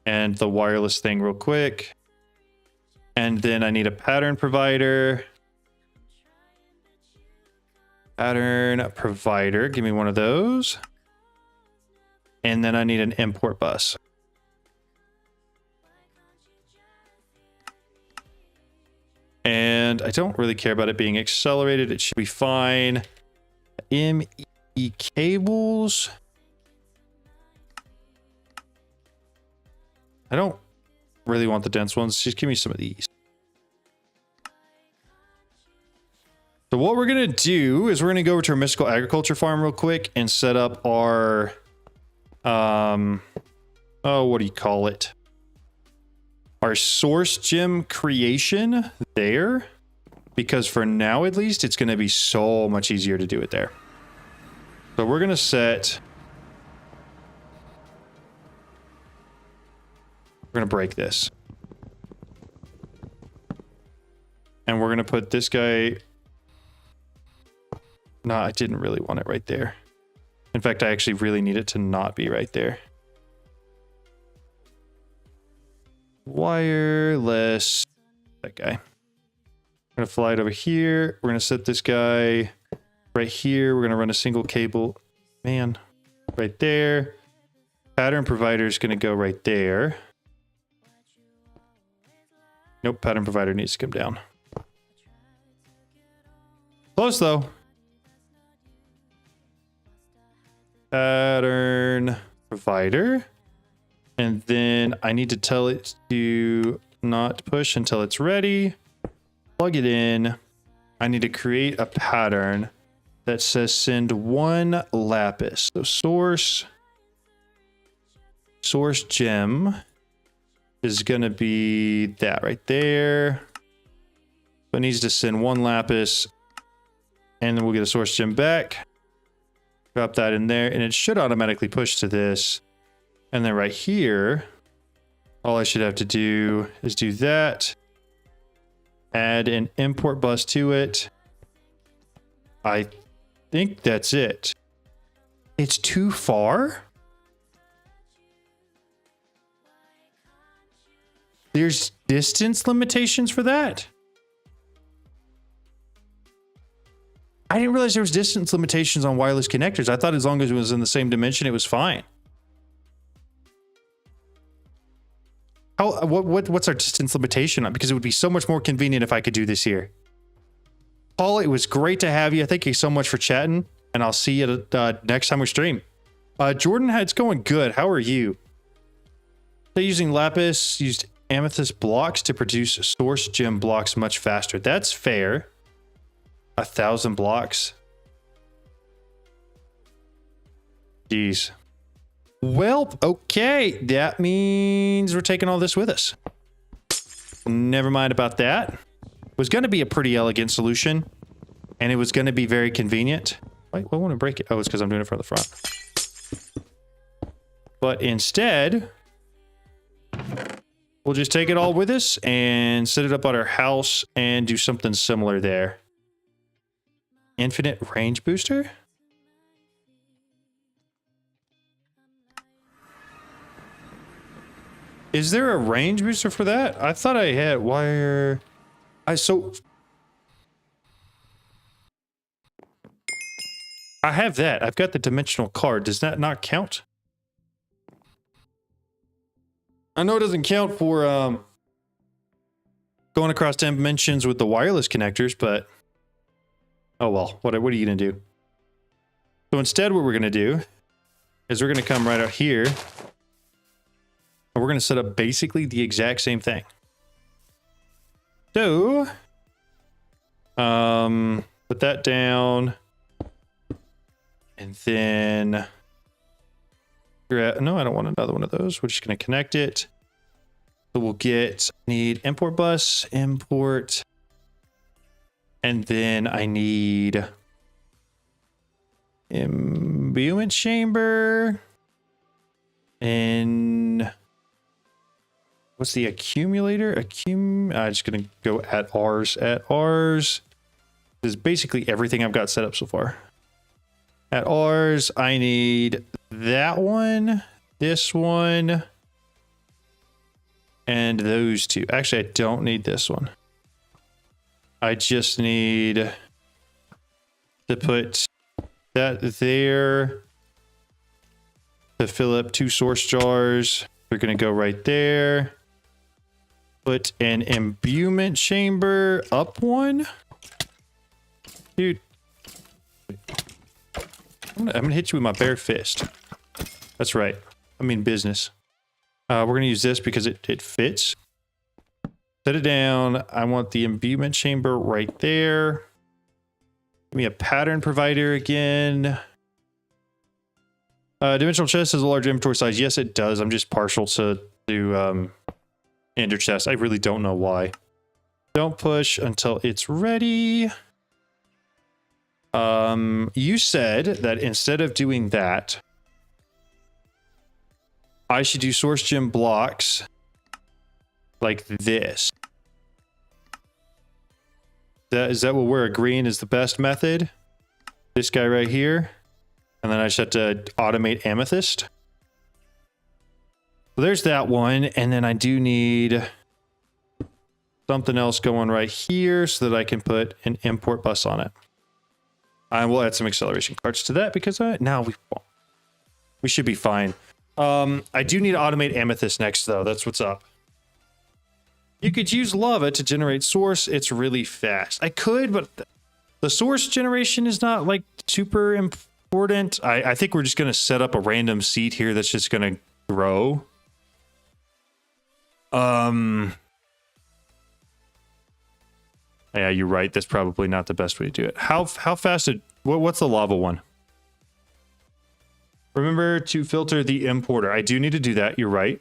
and the wireless thing real quick. And then I need a pattern provider. Give me one of those. And then I need an import bus. And I don't really care about it being accelerated. It should be fine. ME cables. I don't really want the dense ones. Just give me some of these. So what we're going to do is we're going to go over to our mystical agriculture farm real quick and set up our, what do you call it? Our source gem creation there, because for now, at least, it's going to be so much easier to do it there. So we're going to set, we're going to break this. And we're going to put this guy. No, I didn't really want it right there. In fact, I actually really need it to not be right there. Wireless. That guy. We're going to fly it over here. We're going to set this guy right here. We're going to run a single cable. Man, right there. Pattern provider is going to go right there. Nope, pattern provider needs to come down. Close though. pattern provider. And then I need to tell it to not push until it's ready. Plug it in. I need to create a pattern that says send 1 lapis. So source gem is going to be that right there. So it needs to send 1 lapis, and then we'll get a source gem back. Drop that in there, and it should automatically push to this. And then right here, all I should have to do is do that. Add an import bus to it. I think that's it. It's too far? There's distance limitations for that? I didn't realize there was distance limitations on wireless connectors. I thought as long as it was in the same dimension, it was fine. What's our distance limitation on? Because it would be so much more convenient if I could do this here. Paul, it was great to have you. Thank you so much for chatting, and I'll see you next time we stream. Jordan, it's going good. How are you? So using lapis, used amethyst blocks to produce source gem blocks much faster. That's fair. 1,000 blocks. Jeez. Well, okay. That means we're taking all this with us. Never mind about that. It was going to be a pretty elegant solution, and it was going to be very convenient. Wait, I want to break it. Oh, it's because I'm doing it from the front. But instead, we'll just take it all with us and set it up at our house and do something similar there. Infinite range booster? Is there a range booster for that? I thought I had wire. I have that. I've got the dimensional card. Does that not count? I know it doesn't count for going across dimensions with the wireless connectors, but oh well. What are you gonna do? So instead, what we're gonna do is we're gonna come right out here. We're going to set up basically the exact same thing. So, put that down. And then, no, I don't want another one of those. We're just going to connect it. So we'll need import bus, import. And then I need imbuement chamber. And what's the accumulator? I'm just going to go at ours. This is basically everything I've got set up so far. At ours, I need that one, this one, and those two. Actually, I don't need this one. I just need to put that there to fill up 2 source jars. They're going to go right there. Put an imbuement chamber up one. Dude. I'm gonna hit you with my bare fist. That's right. I mean business. We're going to use this because it fits. Set it down. I want the imbuement chamber right there. Give me a pattern provider again. Dimensional chest has a large inventory size. Yes, it does. I'm just partial to ender chest. I really don't know why. Don't push until it's ready. You said that instead of doing that, I should do source gem blocks like this. Is that what we're agreeing is the best method? This guy right here. And then I just have to automate Amethyst. So there's that one. And then I do need something else going right here so that I can put an import bus on it. I will add some acceleration cards to that because now we should be fine. I do need to automate Amethyst next, though. That's what's up. You could use lava to generate source. It's really fast. I could, but the source generation is not like super important. I think we're just going to set up a random seed here that's just going to grow. Yeah, you're right. That's probably not the best way to do it. How fast what's the lava one? Remember to filter the importer. I do need to do that. You're right.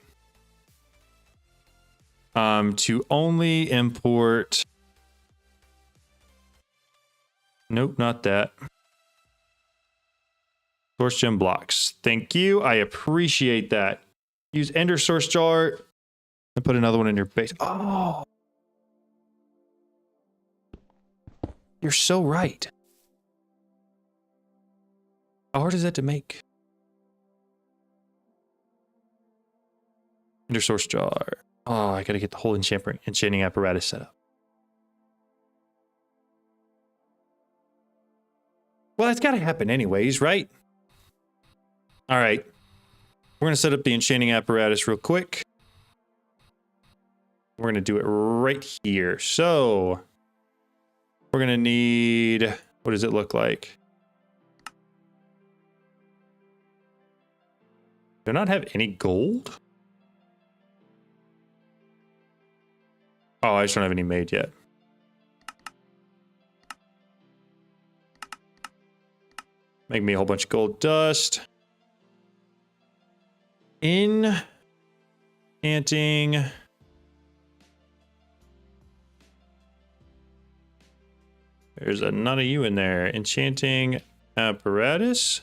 To only import. Nope, not that. Source gem blocks. Thank you. I appreciate that. Use ender source jar and put another one in your base. Oh. You're so right. How hard is that to make? Ender source jar. Oh, I gotta get the whole enchanting apparatus set up. Well, that's gotta happen anyways, right? All right. We're gonna set up the enchanting apparatus real quick. We're gonna do it right here. So we're gonna need, what does it look like? Do I not have any gold? Oh, I just don't have any made yet. Make me a whole bunch of gold dust. Enchanting. There's none of you in there. Enchanting apparatus.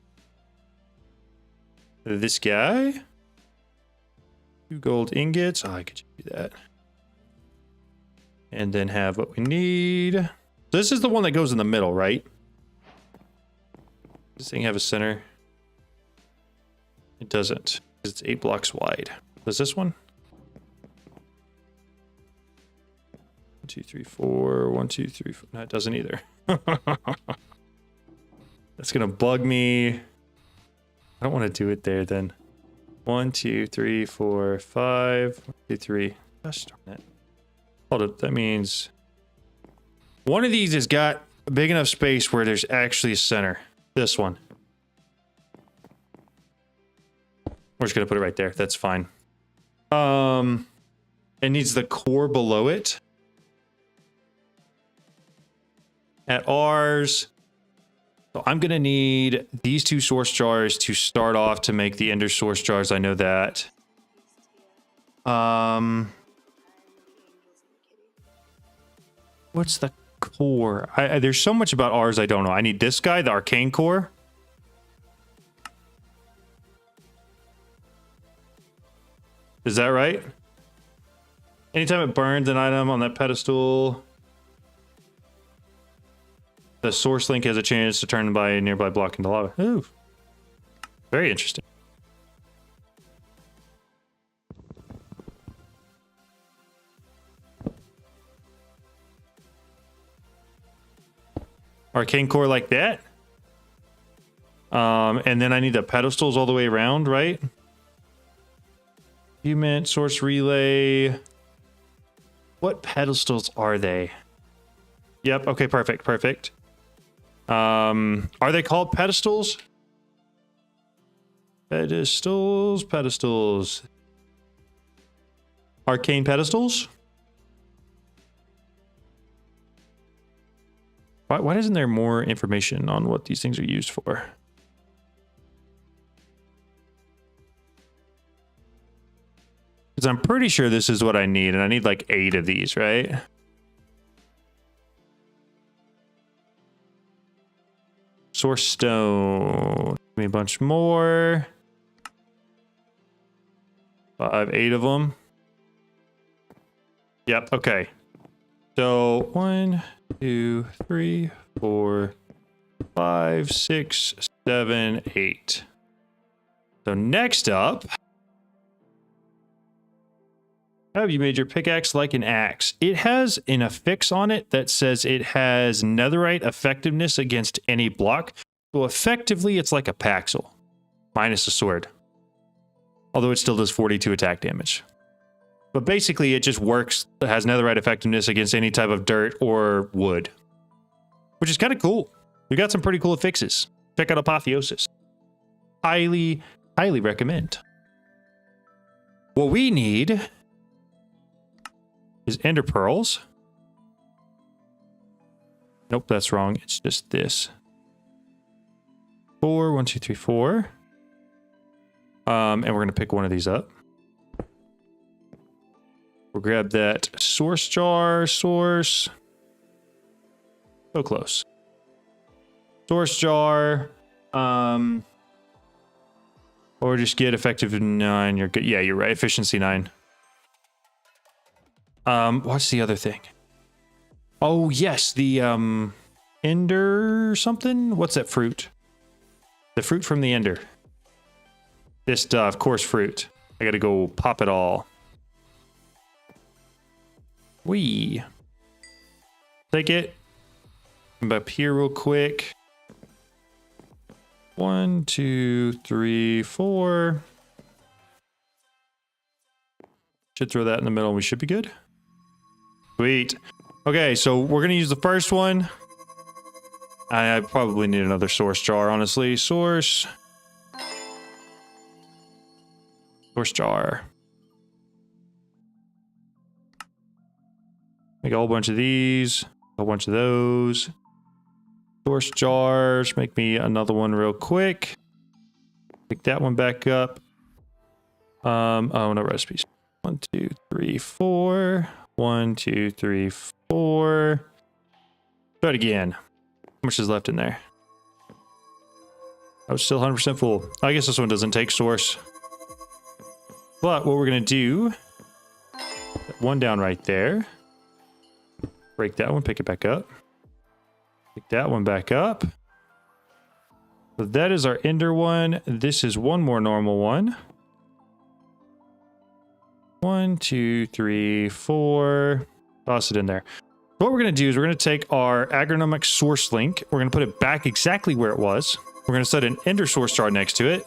This guy. 2 gold ingots. Oh, I could do that. And then have what we need. This is the one that goes in the middle, right? Does this thing have a center? It doesn't. It's 8 blocks wide. Does this one? 1, 2, 3, 4. 1, 2, 3, 4. No, it doesn't either. That's gonna bug me. I don't want to do it there then. 1, 2, 3, 4, 5. 1, 2, 3. Gosh darn it. Hold up. That means one of these has got a big enough space where there's actually a center. This one. We're just gonna put it right there. That's fine. It needs the core below it. At ours. So I'm gonna need these 2 source jars to start off to make the ender source jars. I know that. What's the core? There's so much about ours I don't know. I need this guy, the arcane core. Is that right? Anytime it burns an item on that pedestal, the source link has a chance to turn by a nearby block into lava. Ooh. Very interesting. Arcane core like that. And then I need the pedestals all the way around, right? Imbuement, source relay. What pedestals are they? Yep, okay, perfect. Are they called pedestals? Pedestals. Arcane pedestals? Why isn't there more information on what these things are used for? Because I'm pretty sure this is what I need, and I need like 8 of these, right? Source stone. Give me a bunch more. 5, 8 of them. Yep, okay. So 1, 2, 3, 4, 5, 6, 7, 8. So next up, have you made your pickaxe like an axe? It has an affix on it that says it has netherite effectiveness against any block. So effectively, it's like a paxel, minus a sword. Although it still does 42 attack damage. But basically, it just works. It has netherite effectiveness against any type of dirt or wood. Which is kind of cool. We got some pretty cool affixes. Check out Apotheosis. Highly recommend. What we need is ender pearls. Nope, that's wrong. It's just this. 4, 1, 2, 3, 4. And we're going to pick one of these up. We'll grab that source jar, source. So close. Source jar. Or just get effective 9. You're good. Yeah, you're right. Efficiency 9. What's the other thing? Oh, yes. The, ender something? What's that fruit? The fruit from the ender. This, of course, fruit. I gotta go pop it all. Wee. Take it. Come up here real quick. 1, 2, 3, 4. Should throw that in the middle. We should be good. Sweet. Okay, so we're gonna use the first one. I probably need another source jar, honestly. Source jar. Make a whole bunch of these, a whole bunch of those. Source jars. Make me another one real quick. Pick that one back up. Oh, no recipes. 1, 2, 3, 4. 1, 2, 3, 4. Try it again. How much is left in there? I was still 100% full. I guess this one doesn't take source. But what we're going to do, one down right there. Break that one, pick it back up. Pick that one back up. So that is our ender one. This is one more normal one. 1, 2, 3, 4. Toss it in there. What we're going to do is we're going to take our agronomic source link. We're going to put it back exactly where it was. We're going to set an ender source jar next to it.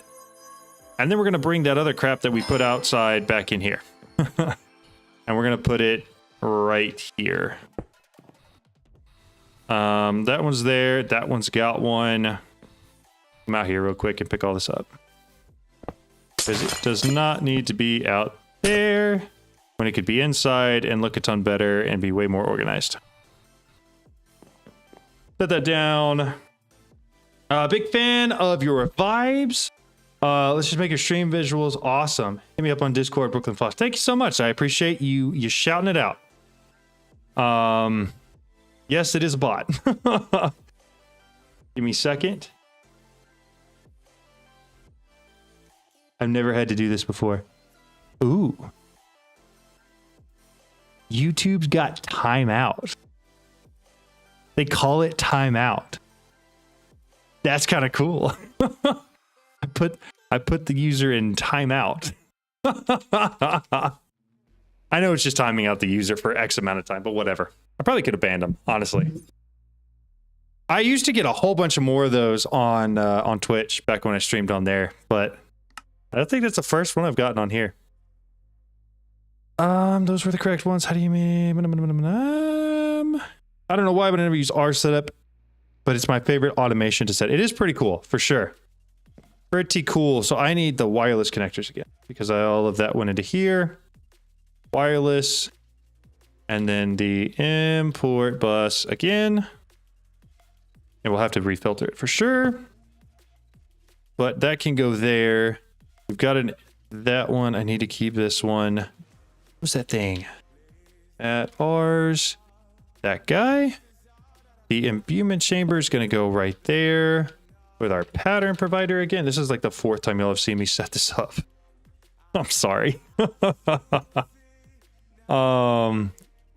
And then we're going to bring that other crap that we put outside back in here. And we're going to put it right here. That one's there. That one's got one. Come out here real quick and pick all this up. Because it does not need to be out there when it could be inside and look a ton better and be way more organized. Set that down. Big fan of your vibes. Let's just make your stream visuals awesome. Hit me up on Discord, Brooklyn Fox. Thank you so much. I appreciate you shouting it out. Yes, it is a bot. Give me a second. I've never had to do this before. Ooh. YouTube's got timeout. They call it timeout. That's kind of cool. I put the user in timeout. I know it's just timing out the user for X amount of time, but whatever. I probably could have banned them, honestly. I used to get a whole bunch of more of those on Twitch back when I streamed on there, but I think that's the first one I've gotten on here. Those were the correct ones. How do you mean? I don't know why, but I never use R setup, but it's my favorite automation to set. It is pretty cool, for sure. Pretty cool. So I need the wireless connectors again because all of that went into here. Wireless. And then the import bus again. And we'll have to refilter it for sure. But that can go there. We've got that one. I need to keep this one. What's that thing? At ours. That guy. The imbuement chamber is going to go right there with our pattern provider again. This is like the 4th time you'll have seen me set this up. I'm sorry.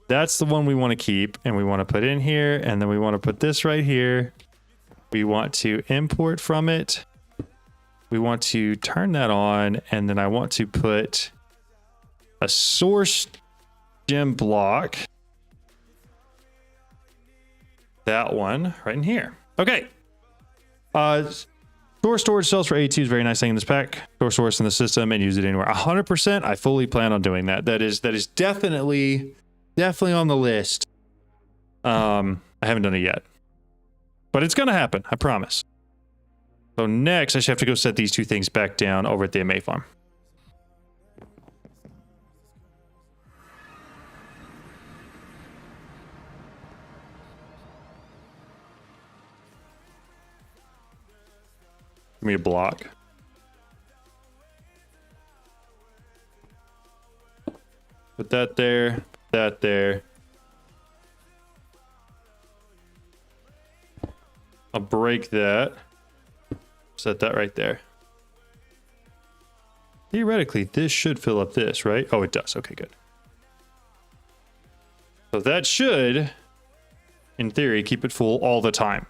That's the one we want to keep and we want to put in here. And then we want to put this right here. We want to import from it. We want to turn that on. And then I want to put a source gem block. That one right in here. Okay. Store storage cells for AT is a very nice thing in this pack. Store source in the system and use it anywhere. 100%. I fully plan on doing that. That is definitely on the list. I haven't done it yet, but it's going to happen. I promise. So next, I should have to go set these two things back down over at the MA farm. Give me a block. Put that there, put that there. I'll break that. Set that right there. Theoretically, this should fill up this, right? Oh, it does. Okay, good. So that should, in theory, keep it full all the time.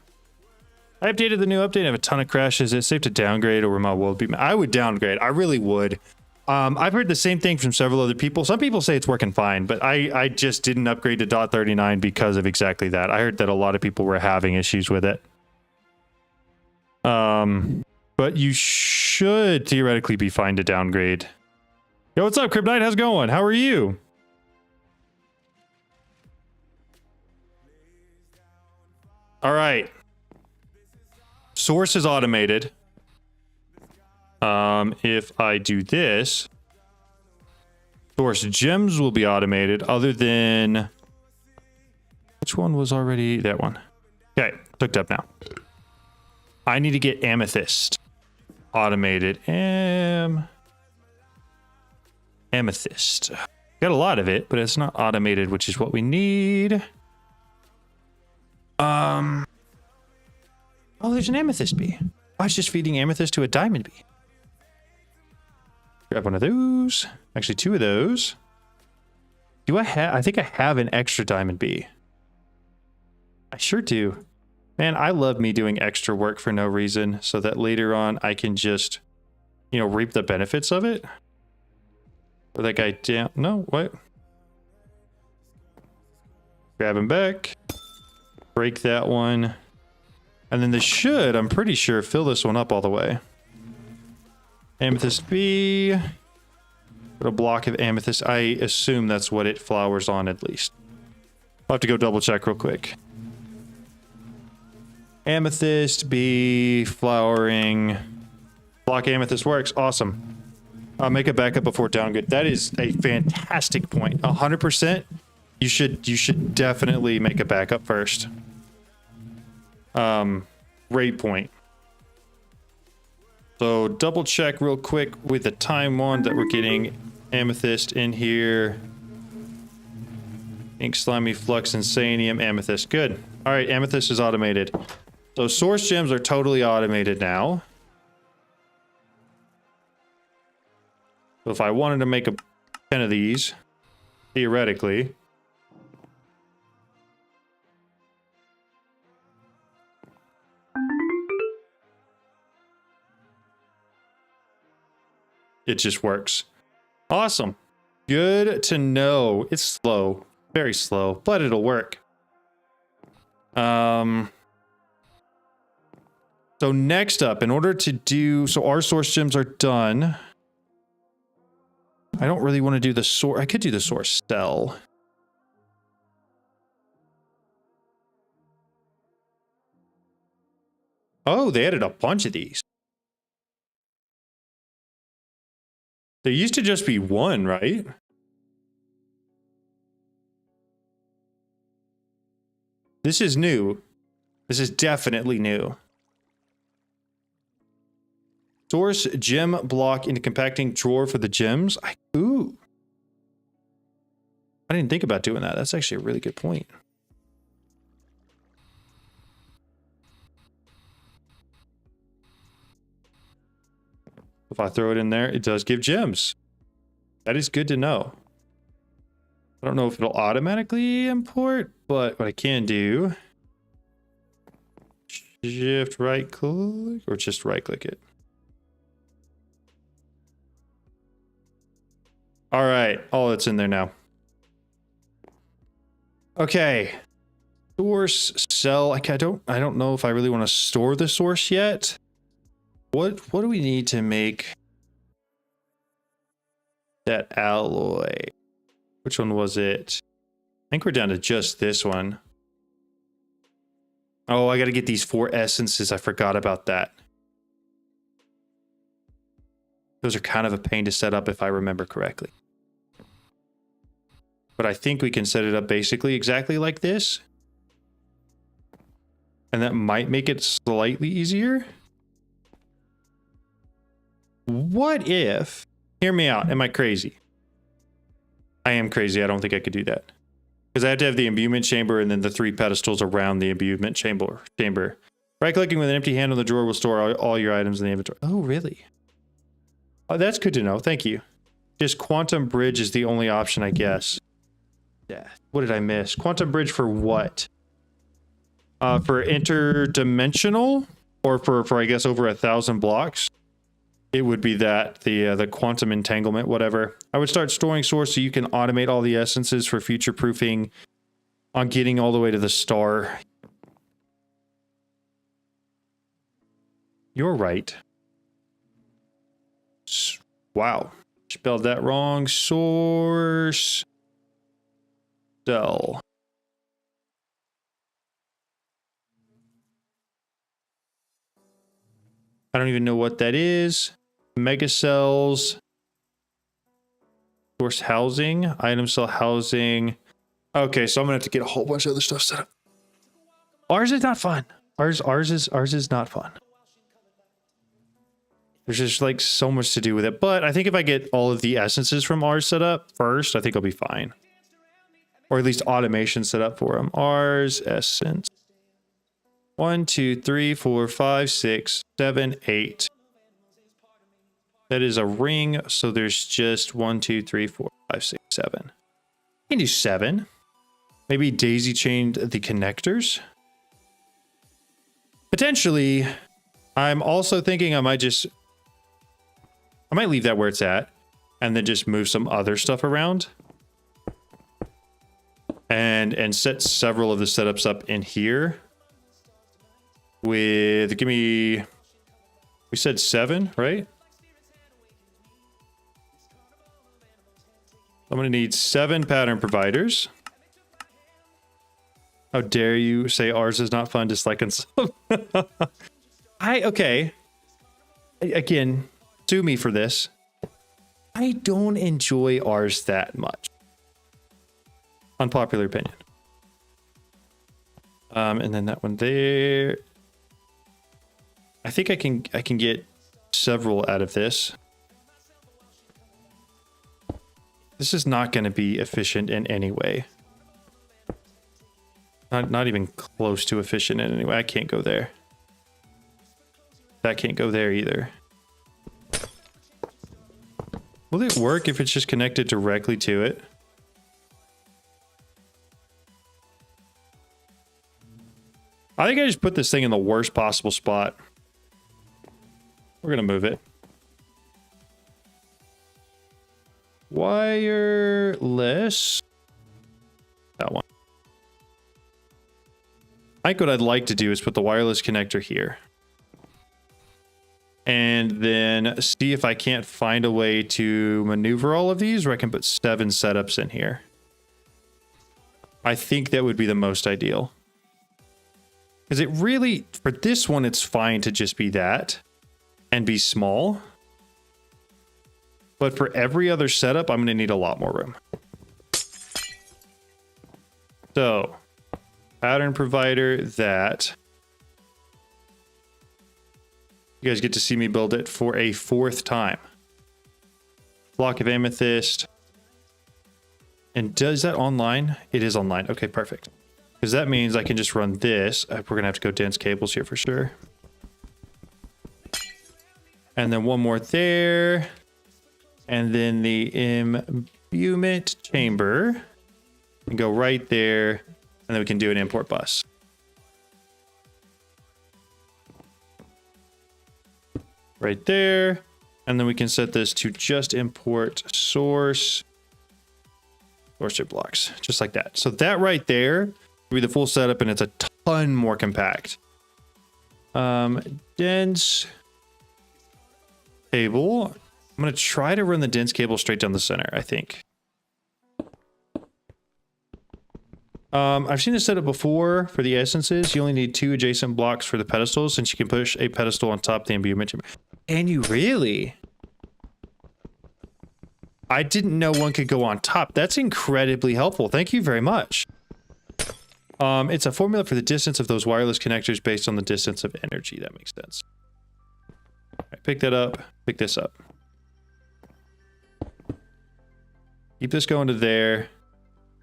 I updated the new update. I have a ton of crashes. It's safe to downgrade or my world beat. I would downgrade. I really would. I've heard the same thing from several other people. Some people say it's working fine, but I just didn't upgrade to .39 because of exactly that. I heard that a lot of people were having issues with it. But you should theoretically be fine to downgrade. Yo, what's up, Kryptonite? How's it going? How are you? All right. Source is automated. If I do this, source gems will be automated other than, which one was already that one? Okay, hooked up now. I need to get Amethyst automated. Amethyst. Got a lot of it, but it's not automated, which is what we need. Oh, there's an Amethyst bee. I was just feeding Amethyst to a diamond bee. Grab one of those. Actually, two of those. Do I have? I think I have an extra diamond bee. I sure do. Man, I love me doing extra work for no reason so that later on I can just, you know, reap the benefits of it. Or that guy down. No, what? Grab him back. Break that one. And then this should, I'm pretty sure, fill this one up all the way. Amethyst B. Put a block of amethyst. I assume that's what it flowers on at least. I'll have to go double check real quick. Amethyst B flowering. Block amethyst works. Awesome. I'll make a backup before downgrade. That is a fantastic point. 100%. You should definitely make a backup first. Rate point. So double check real quick with the time one that we're getting amethyst in here. Ink, slimy, flux, insanium, amethyst. Good. All right, amethyst is automated. So source gems are totally automated now. So if I wanted to make 10 of these, theoretically, it just works. Awesome. Good to know. It's slow, very slow, but it'll work. So next up, in order to do, so our source gems are done. I don't really want to do the source. I could do the source cell. Oh, they added a bunch of these. There used to just be one, right? This is new. This is definitely new. Source gem block into compacting drawer for the gems. Ooh. I didn't think about doing that. That's actually a really good point. If I throw it in there, it does give gems. That is good to know. I don't know if it'll automatically import, but what I can do, shift right click or just right click it. All right, all that's in there now. Okay. Source cell. I don't know if I really want to store the source yet. What do we need to make that alloy? Which one was it? I think we're down to just this one. Oh, I got to get these 4 essences. I forgot about that. Those are kind of a pain to set up if I remember correctly. But I think we can set it up basically exactly like this. And that might make it slightly easier. What if... Hear me out. Am I crazy? I am crazy. I don't think I could do that. Because I have to have the imbuement chamber and then the 3 pedestals around the imbuement chamber. Right-clicking with an empty hand on the drawer will store all your items in the inventory. Oh, really? Oh, that's good to know. Thank you. Just quantum bridge is the only option, I guess. Yeah. What did I miss? Quantum bridge for what? For interdimensional? Or for I guess, over 1,000 blocks? It would be that, the quantum entanglement, whatever. I would start storing source so you can automate all the essences for future proofing on getting all the way to the star. You're right. Wow. Spelled that wrong. Source. Cell. I don't even know what that is. Mega cells. Source housing. Item cell housing. Okay, so I'm gonna have to get a whole bunch of other stuff set up. Ours is not fun. Ours is not fun. There's just like so much to do with it. But I think if I get all of the essences from ours set up first, I think I'll be fine. Or at least automation set up for them. Ours essence. 1, 2, 3, 4, 5, 6, 7, 8. That is a ring, so there's just 1, 2, 3, 4, 5, 6, 7. I can do 7. Maybe daisy chained the connectors. Potentially, I'm also thinking I might leave that where it's at and then just move some other stuff around. And set several of the setups up in here. With, we said 7, right? I'm going to need 7 pattern providers. How dare you say ours is not fun, dislike and sub. Okay. Again, sue me for this. I don't enjoy ours that much. Unpopular opinion. And then that one there. I think I can get several out of this. This is not going to be efficient in any way. Not even close to efficient in any way. I can't go there. That can't go there either. Will it work if it's just connected directly to it? I think I just put this thing in the worst possible spot. We're going to move it. Wireless. That one. I think what I'd like to do is put the wireless connector here. And then see if I can't find a way to maneuver all of these, or I can put 7 setups in here. I think that would be the most ideal. Because it really, for this one, it's fine to just be that and be small. But for every other setup, I'm going to need a lot more room. So, pattern provider, that. You guys get to see me build it for a 4th time. Block of amethyst. And does that online? It is online. Okay, perfect. Because that means I can just run this. We're going to have to go dense cables here for sure. And then one more there. And then the imbuement chamber. And go right there. And then we can do an import bus. Right there. And then we can set this to just import source. Source blocks. Just like that. So that right there will be the full setup, and it's a ton more compact. Dense cable. I'm going to try to run the dense cable straight down the center, I think. I've seen this setup before for the essences. You only need 2 adjacent blocks for the pedestals, since you can push a pedestal on top of the imbuement chamber. And you really? I didn't know one could go on top. That's incredibly helpful. Thank you very much. It's a formula for the distance of those wireless connectors based on the distance of energy. That makes sense. Right, pick that up. Pick this up. Keep this going to there.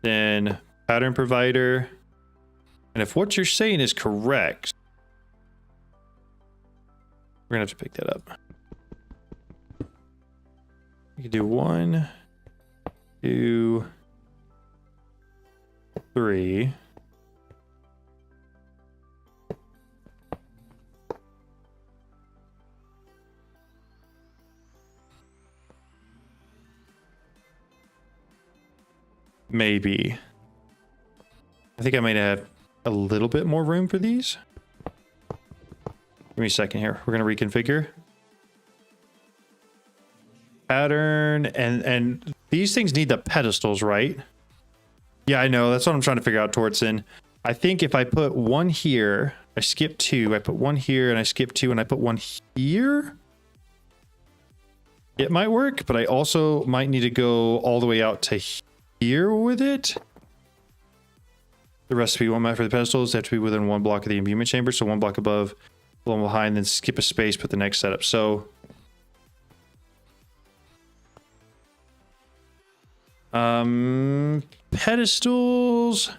Then pattern provider. And if what you're saying is correct, we're going to have to pick that up. You can do 1, 2, 3. Maybe. I think I might have a little bit more room for these. Give me a second here. We're going to reconfigure. Pattern, and these things need the pedestals, right? Yeah, I know. That's what I'm trying to figure out, Tortson. I think if I put 1 here, I skip 2, I put 1 here, and I skip 2, and I put 1 here, it might work, but I also might need to go all the way out to here with it. The recipe won't matter for the pedestals. They have to be within 1 block of the imbuement chamber, so 1 block above, 1 behind, then skip a space, put the next setup. So pedestals.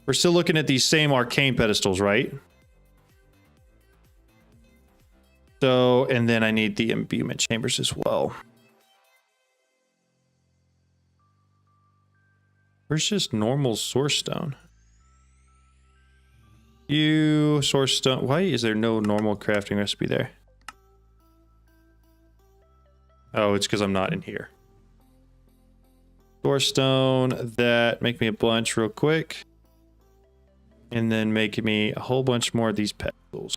We're still looking at these same arcane pedestals, right? So, and then I need the imbuement chambers as well. Where's just normal source stone? Source stone. Why is there no normal crafting recipe there? Oh, it's because I'm not in here. Source stone, that, make me a bunch real quick. And then make me a whole bunch more of these pedestals.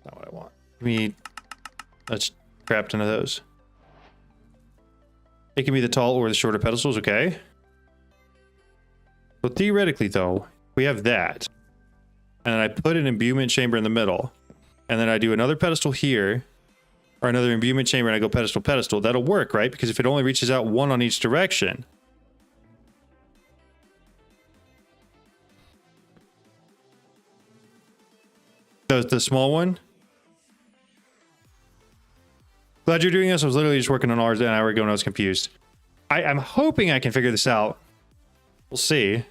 Not what I want. Give me, let's craft into those. It can be the tall or the shorter pedestals, okay. So theoretically though, we have that. And then I put an imbuement chamber in the middle. And then I do another pedestal here. Or another imbuement chamber and I go pedestal, pedestal. That'll work, right? Because if it only reaches out 1 on each direction. The small one? Glad you're doing this. I was literally just working on ours an hour ago and I was confused. I'm hoping I can figure this out. We'll see.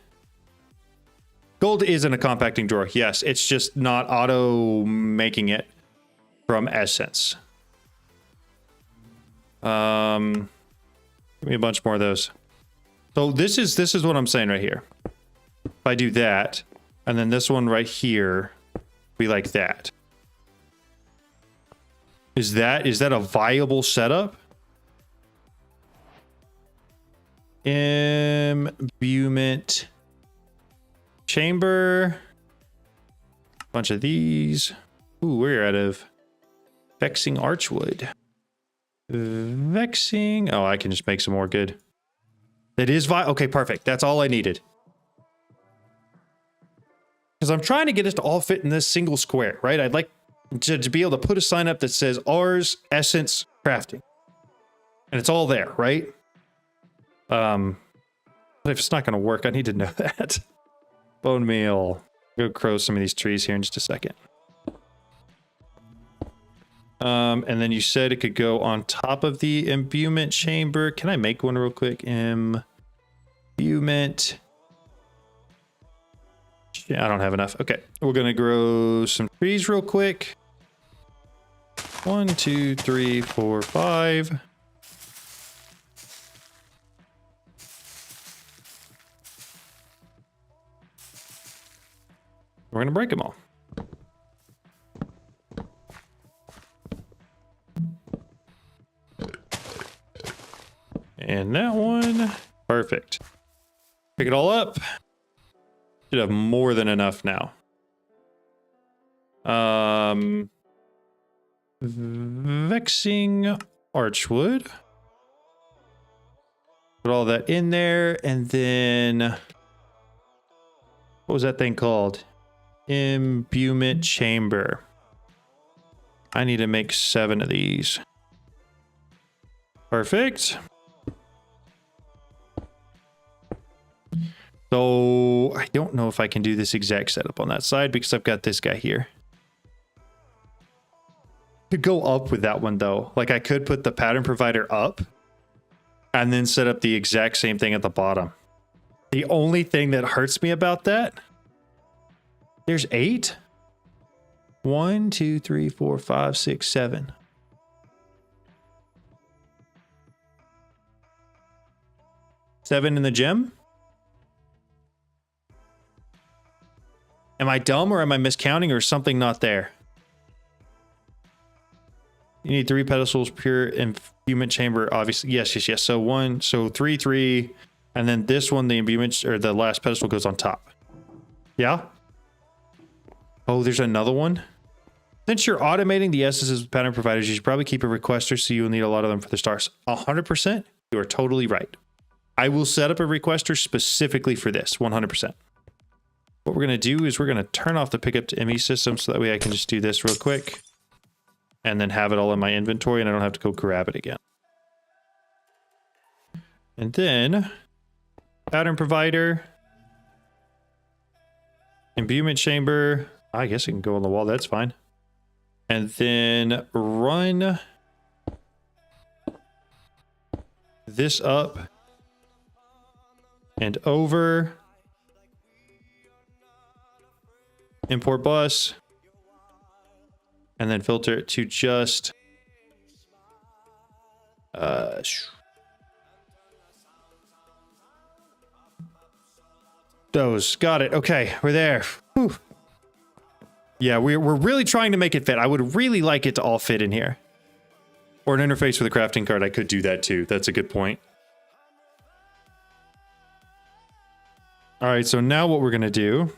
Gold is in a compacting drawer. Yes, it's just not auto making it from essence. Give me a bunch more of those. So this is what I'm saying right here. If I do that, and then this one right here, be like that. Is that a viable setup? Imbuement chamber. Bunch of these. Ooh, we're out of vexing archwood. Vexing. Oh, I can just make some more. Good. That is okay, perfect. That's all I needed. Because I'm trying to get us to all fit in this single square, right? I'd like to be able to put a sign up that says ours essence crafting. And it's all there, right? But if it's not going to work, I need to know that. Bone meal. Go crow some of these trees here in just a second. And then you said it could go on top of the imbuement chamber. Can I make one real quick? Imbuement. Yeah, I don't have enough. Okay, we're gonna grow some trees real quick. 1, 2, 3, 4, 5. We're gonna break them all. And that one, perfect. Pick it all up. Should have more than enough now. Vexing archwood. Put all that in there, and then what was that thing called? Imbuement chamber. I need to make 7 of these. Perfect. So I don't know if I can do this exact setup on that side because I've got this guy here. Could go up with that one though. Like I could put the pattern provider up and then set up the exact same thing at the bottom. The only thing that hurts me about that, there's 8. 1, 2, 3, 4, 5, 6, 7. Seven in the gem? Am I dumb or am I miscounting or is something not there? You need 3 pedestals, pure imbuement chamber, obviously. Yes. So 3, 3, and then this one, the imbuement, or the last pedestal goes on top. Yeah? Oh, there's another one? Since you're automating the essences with pattern providers, you should probably keep a requester so you will need a lot of them for the stars. 100%? You are totally right. I will set up a requester specifically for this, 100%. What we're going to do is we're going to turn off the pickup to ME system so that way I can just do this real quick and then have it all in my inventory and I don't have to go grab it again. And then pattern provider, imbuement chamber. I guess it can go on the wall. That's fine. And then run this up and over. Import bus, and then filter it to just those. Got it. Okay, we're there. Whew. Yeah, we're really trying to make it fit. I would really like it to all fit in here. Or an interface with a crafting card. I could do that too. That's a good point. All right, so now what we're gonna do,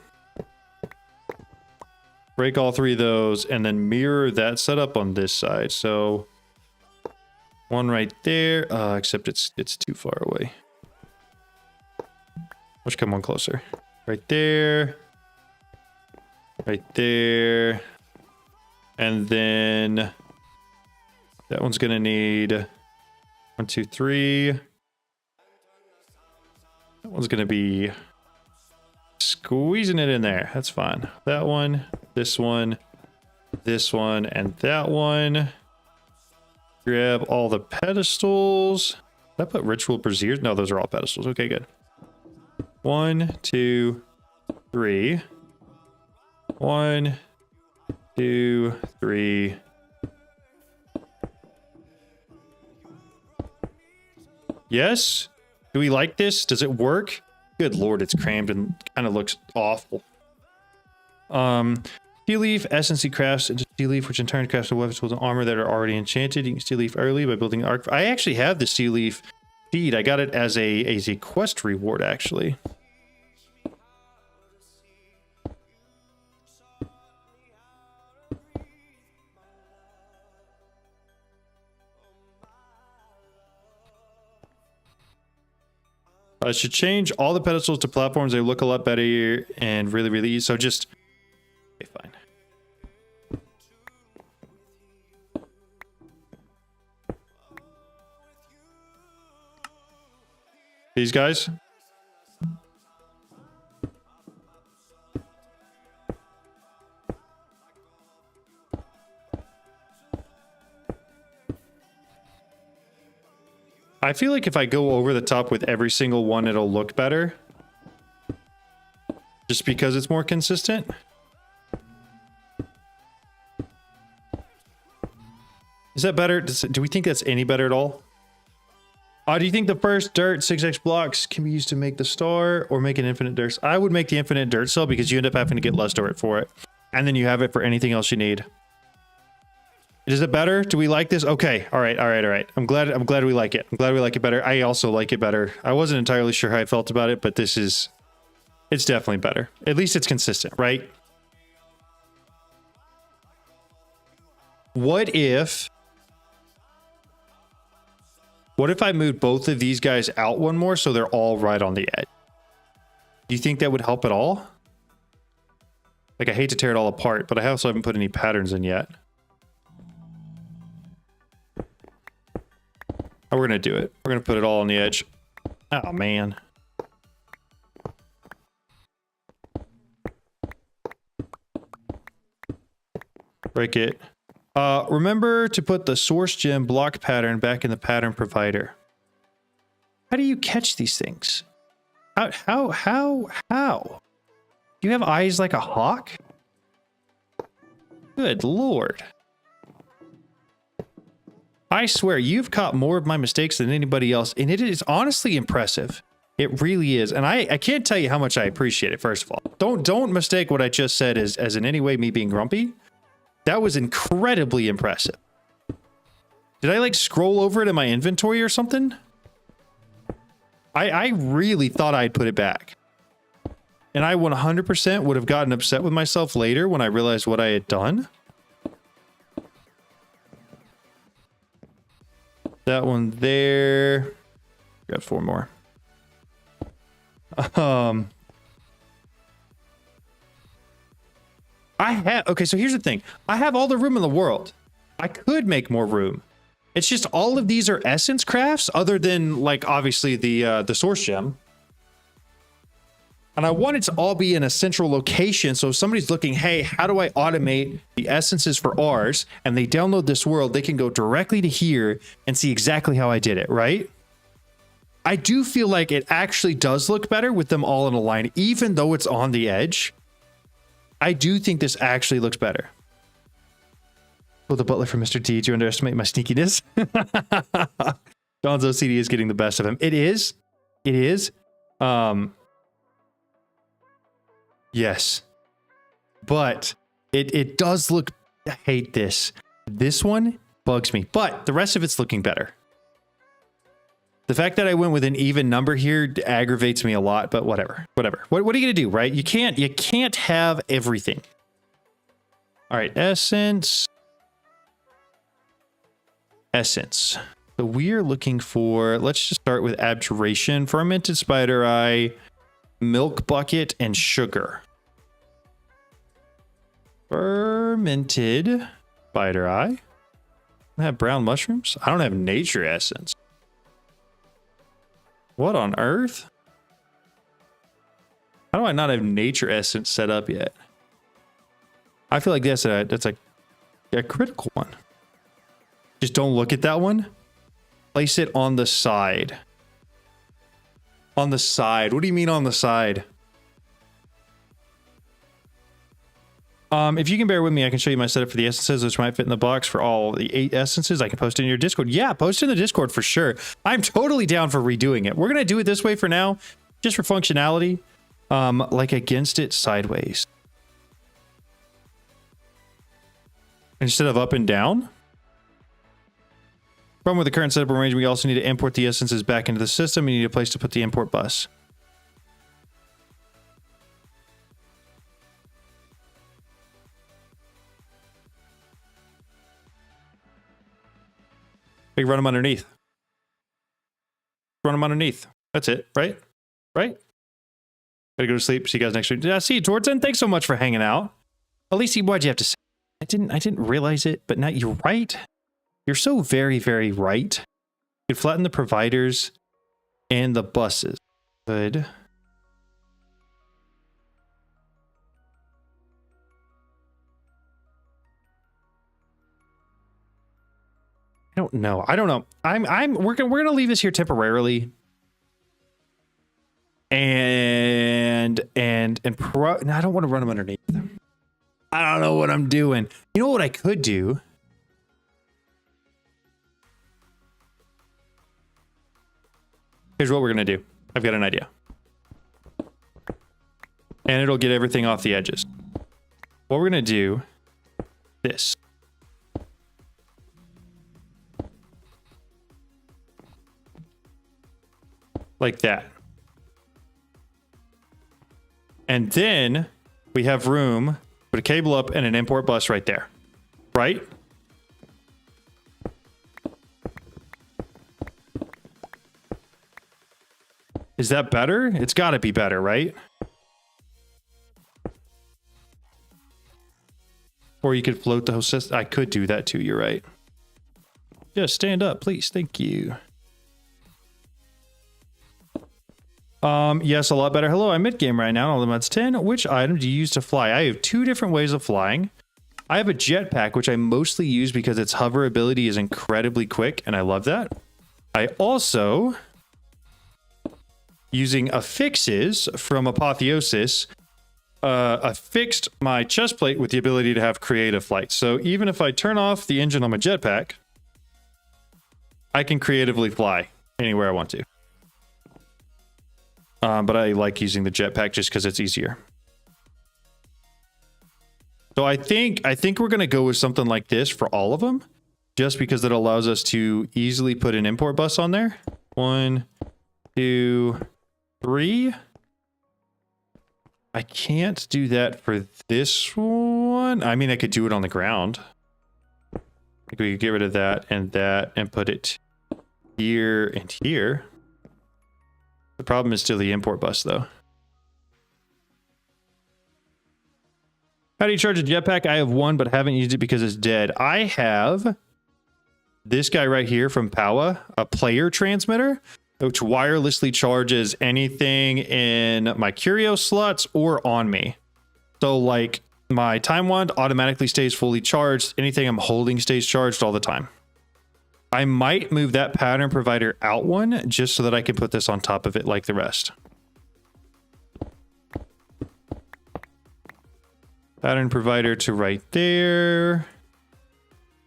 break all 3 of those and then mirror that setup on this side. So one right there, except it's too far away. Let's come one closer. Right there. Right there. And then that one's gonna need 1, 2, 3. That one's gonna be squeezing it in there. That's fine. That one, this one, and that one. Grab all the pedestals. Did I put ritual braziers? No, those are all pedestals. Okay, good. 1, 2, 3. 1, 2, 3. Yes? Do we like this? Does it work? Good lord, it's crammed and kind of looks awful. Steel leaf, essence crafts into steel leaf, which in turn crafts the weapons, tools, and armor that are already enchanted. You can steel leaf early by building arc. I actually have the steel leaf feed. I got it as a quest reward, actually. I should change all the pedestals to platforms. They look a lot better and really easy. So just, okay, fine. These guys. I feel like if I go over the top with every single one, it'll look better. Just because it's more consistent. Is that better? Do we think that's any better at all? Do you think the first dirt 6x blocks can be used to make the star or make an infinite dirt? I would make the infinite dirt cell because you end up having to get less dirt for it. And then you have it for anything else you need. Is it better? Do we like this? Okay. All right. I'm glad we like it. I'm glad we like it better. I also like it better. I wasn't entirely sure how I felt about it, but it's definitely better. At least it's consistent, right? What if I moved both of these guys out one more so they're all right on the edge? Do you think that would help at all? Like, I hate to tear it all apart, but I also haven't put any patterns in yet. Oh, we're going to do it. We're going to put it all on the edge. Oh, man. Break it. Remember to put the source gem block pattern back in the pattern provider. How do you catch these things? How? Do you have eyes like a hawk? Good Lord. I swear, you've caught more of my mistakes than anybody else, and it is honestly impressive. It really is. And I can't tell you how much I appreciate it, first of all. Don't mistake what I just said as in any way me being grumpy. That was incredibly impressive. Did I like scroll over it in my inventory or something? I really thought I'd put it back. And I 100% would have gotten upset with myself later when I realized what I had done. That one there. Got 4 more. Okay, so here's the thing. I have all the room in the world. I could make more room. It's just all of these are essence crafts other than like obviously the source gem. And I want it to all be in a central location. So if somebody's looking, hey, how do I automate the essences for ours? And they download this world, they can go directly to here and see exactly how I did it, right? I do feel like it actually does look better with them all in a line, even though it's on the edge. I do think this actually looks better. Oh, the butler from Mr. D, do you underestimate my sneakiness? Don's OCD is getting the best of him. It is. It is. Yes. But it does look... I hate this. This one bugs me. But the rest of it's looking better. The fact that I went with an even number here aggravates me a lot, but whatever. Whatever. What are you going to do, right? You can't have everything. All right, essence. Essence. So we're looking for, let's just start with abjuration, fermented spider eye, milk bucket, and sugar. Fermented spider eye. I have brown mushrooms. I don't have nature essence. What on earth? How do I not have nature essence set up yet? I feel like that's a critical one. Just don't look at that one. Place it on the side. On the side. What do you mean on the side? If you can bear with me, I can show you my setup for the essences, which might fit in the box for all the 8 essences. I can post it in your Discord. Yeah, post it in the Discord for sure. I'm totally down for redoing it. We're going to do it this way for now, just for functionality. Like against it sideways. Instead of up and down. Problem with the current setup arrangement, we also need to import the essences back into the system. You need a place to put the import bus. Big run them underneath. Run them underneath. That's it, right? Right? Gotta go to sleep. See you guys next week. Yeah, see you, Jordan. Thanks so much for hanging out. Alicia, why'd you have to say? I didn't realize it, but now you're right. You're so very, very right. You could flatten the providers and the buses. Good. I don't know. We're gonna leave this here temporarily. And no, I don't want to run them underneath. I don't know what I'm doing. You know what I could do? Here's what we're gonna do. I've got an idea. And it'll get everything off the edges. What we're gonna do, this. Like that. And then we have room, put a cable up and an import bus right there. Right? Is that better? It's got to be better, right? Or you could float the whole system. I could do that too, you're right. Yeah, stand up, please. Thank you. Yes, a lot better. Hello, I'm mid-game right now. Alodium 10. Which item do you use to fly? I have two different ways of flying. I have a jetpack, which I mostly use because its hover ability is incredibly quick, and I love that. I also, using affixes from Apotheosis, affixed my chest plate with the ability to have creative flight. So even if I turn off the engine on my jetpack, I can creatively fly anywhere I want to. But I like using the jetpack just because it's easier. So I think we're going to go with something like this for all of them, just because it allows us to easily put an import bus on there. 1, 2, 3. I can't do that for this one. I mean, I could do it on the ground. We could get rid of that and put it here and here. The problem is still the import bus, though. How do you charge a jetpack? I have one, but haven't used it because it's dead. I have this guy right here from Powa, a player transmitter, which wirelessly charges anything in my curio slots or on me. So, like, my time wand automatically stays fully charged. Anything I'm holding stays charged all the time. I might move that pattern provider out one just so that I can put this on top of it like the rest. Pattern provider to right there.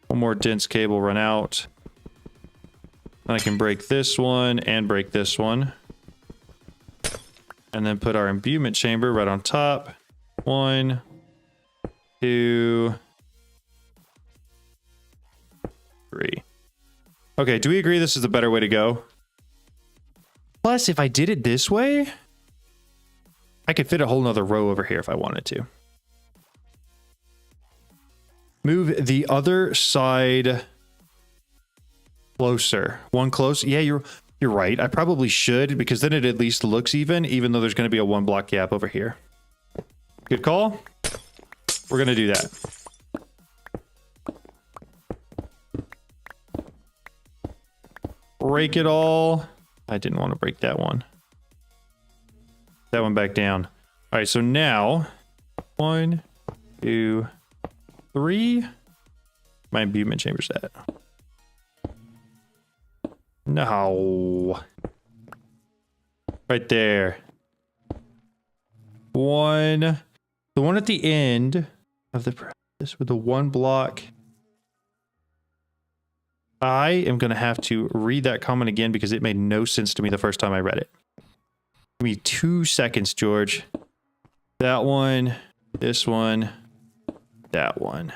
One more dense cable run out. Then I can break this one and break this one. And then put our imbuement chamber right on top. 1, 2, 3. Okay, do we agree this is the better way to go? Plus, if I did it this way, I could fit a whole nother row over here if I wanted to. Move the other side closer. One close. Yeah, you're right. I probably should, because then it at least looks even though there's going to be a 1 block gap over here. Good call. We're going to do that. Break it all. I didn't want to break that one. That one back down. All right, so now 1, 2, 3. My imbuement chamber's at. No. Right there. 1. The one at the end of the practice with the 1 block. I am going to have to read that comment again because it made no sense to me the first time I read it. Give me 2 seconds, George. That one, this one, that one.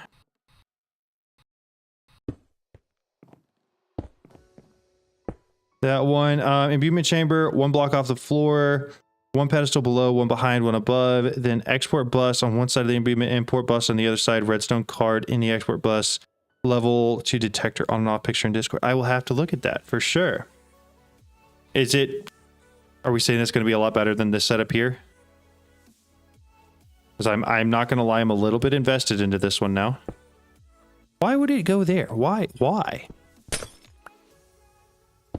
That one, imbuement chamber, 1 block off the floor, 1 pedestal below, 1 behind, 1 above, then export bus on one side of the imbuement, import bus on the other side, redstone card in the export bus. Level 2 detector on and off picture in Discord. I will have to look at that for sure. Is it... Are we saying that's going to be a lot better than this setup here? Because I'm not going to lie, I'm a little bit invested into this one now. Why would it go there? Why? Why?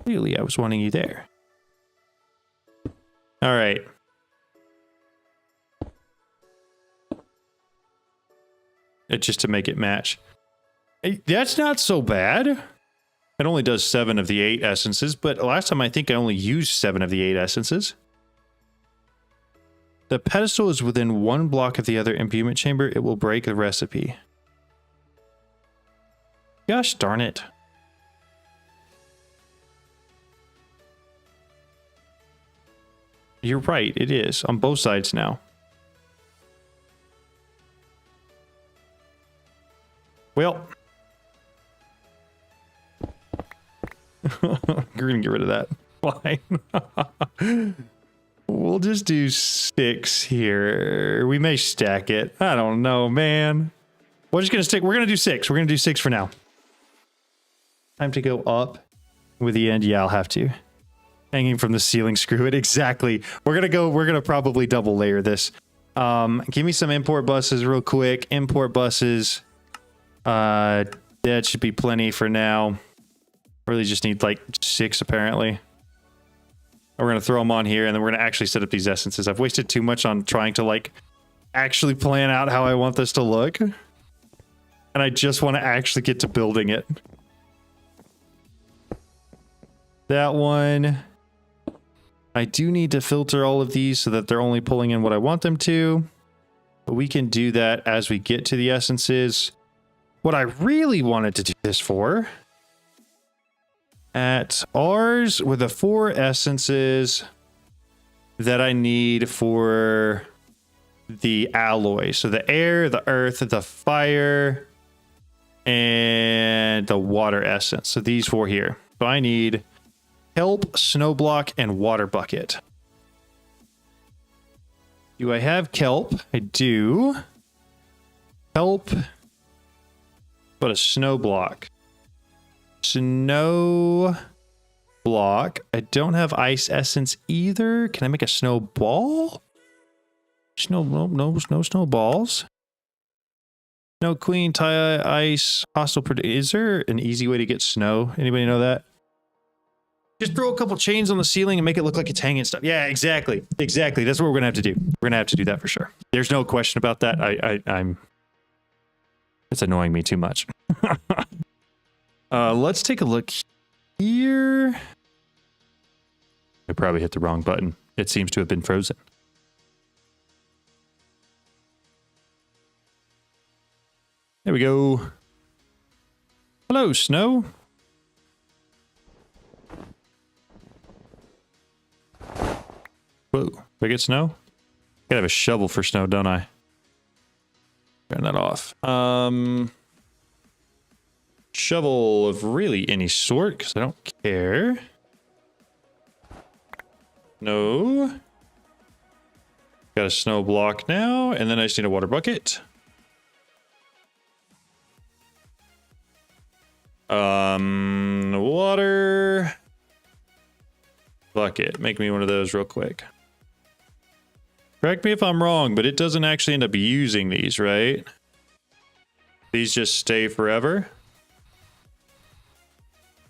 Clearly, I was wanting you there. All right. Just to make it match. That's not so bad. It only does 7 of the 8 essences, but last time I think I only used 7 of the 8 essences. The pedestal is within 1 block of the other imbuement chamber. It will break the recipe. Gosh darn it. You're right, it is on both sides now. Well, we're gonna get rid of that. Fine. We'll just do 6 here. We may stack it. I don't know, man. We're just gonna stick. We're gonna do 6. We're gonna do 6 for now. Time to go up with the end. Yeah, I'll have to. Hanging from the ceiling, screw it. Exactly. We're gonna probably double layer this. Give me some import buses real quick. Import buses. That should be plenty for now. Really just need like 6 apparently. We're going to throw them on here, and then we're going to actually set up these essences. I've wasted too much on trying to like actually plan out how I want this to look. And I just want to actually get to building it. That one. I do need to filter all of these so that they're only pulling in what I want them to. But we can do that as we get to the essences. What I really wanted to do this for, at ours with the 4 essences that I need for the alloy. So the air, the earth, the fire, and the water essence. So these 4 here. So I need kelp, snow block, and water bucket. Do I have kelp? I do. Kelp. But a snow block. Snow block. I don't have ice essence either. Can I make a snowball? No snowballs. No queen, tie ice, hostile. Is there an easy way to get snow? Anybody know that? Just throw a couple chains on the ceiling and make it look like it's hanging stuff. Yeah, exactly. Exactly. That's what we're gonna have to do. We're gonna have to do that for sure. There's no question about that. I'm. It's annoying me too much. Let's take a look here. I probably hit the wrong button. It seems to have been frozen. There we go. Hello, snow. Whoa, do I get snow? Gotta have a shovel for snow, don't I? Turn that off. Shovel of really any sort, because I don't care. No. Got a snow block now, and then I just need a water bucket. Water bucket. Make me one of those real quick. Correct me if I'm wrong, but it doesn't actually end up using these, right? These just stay forever.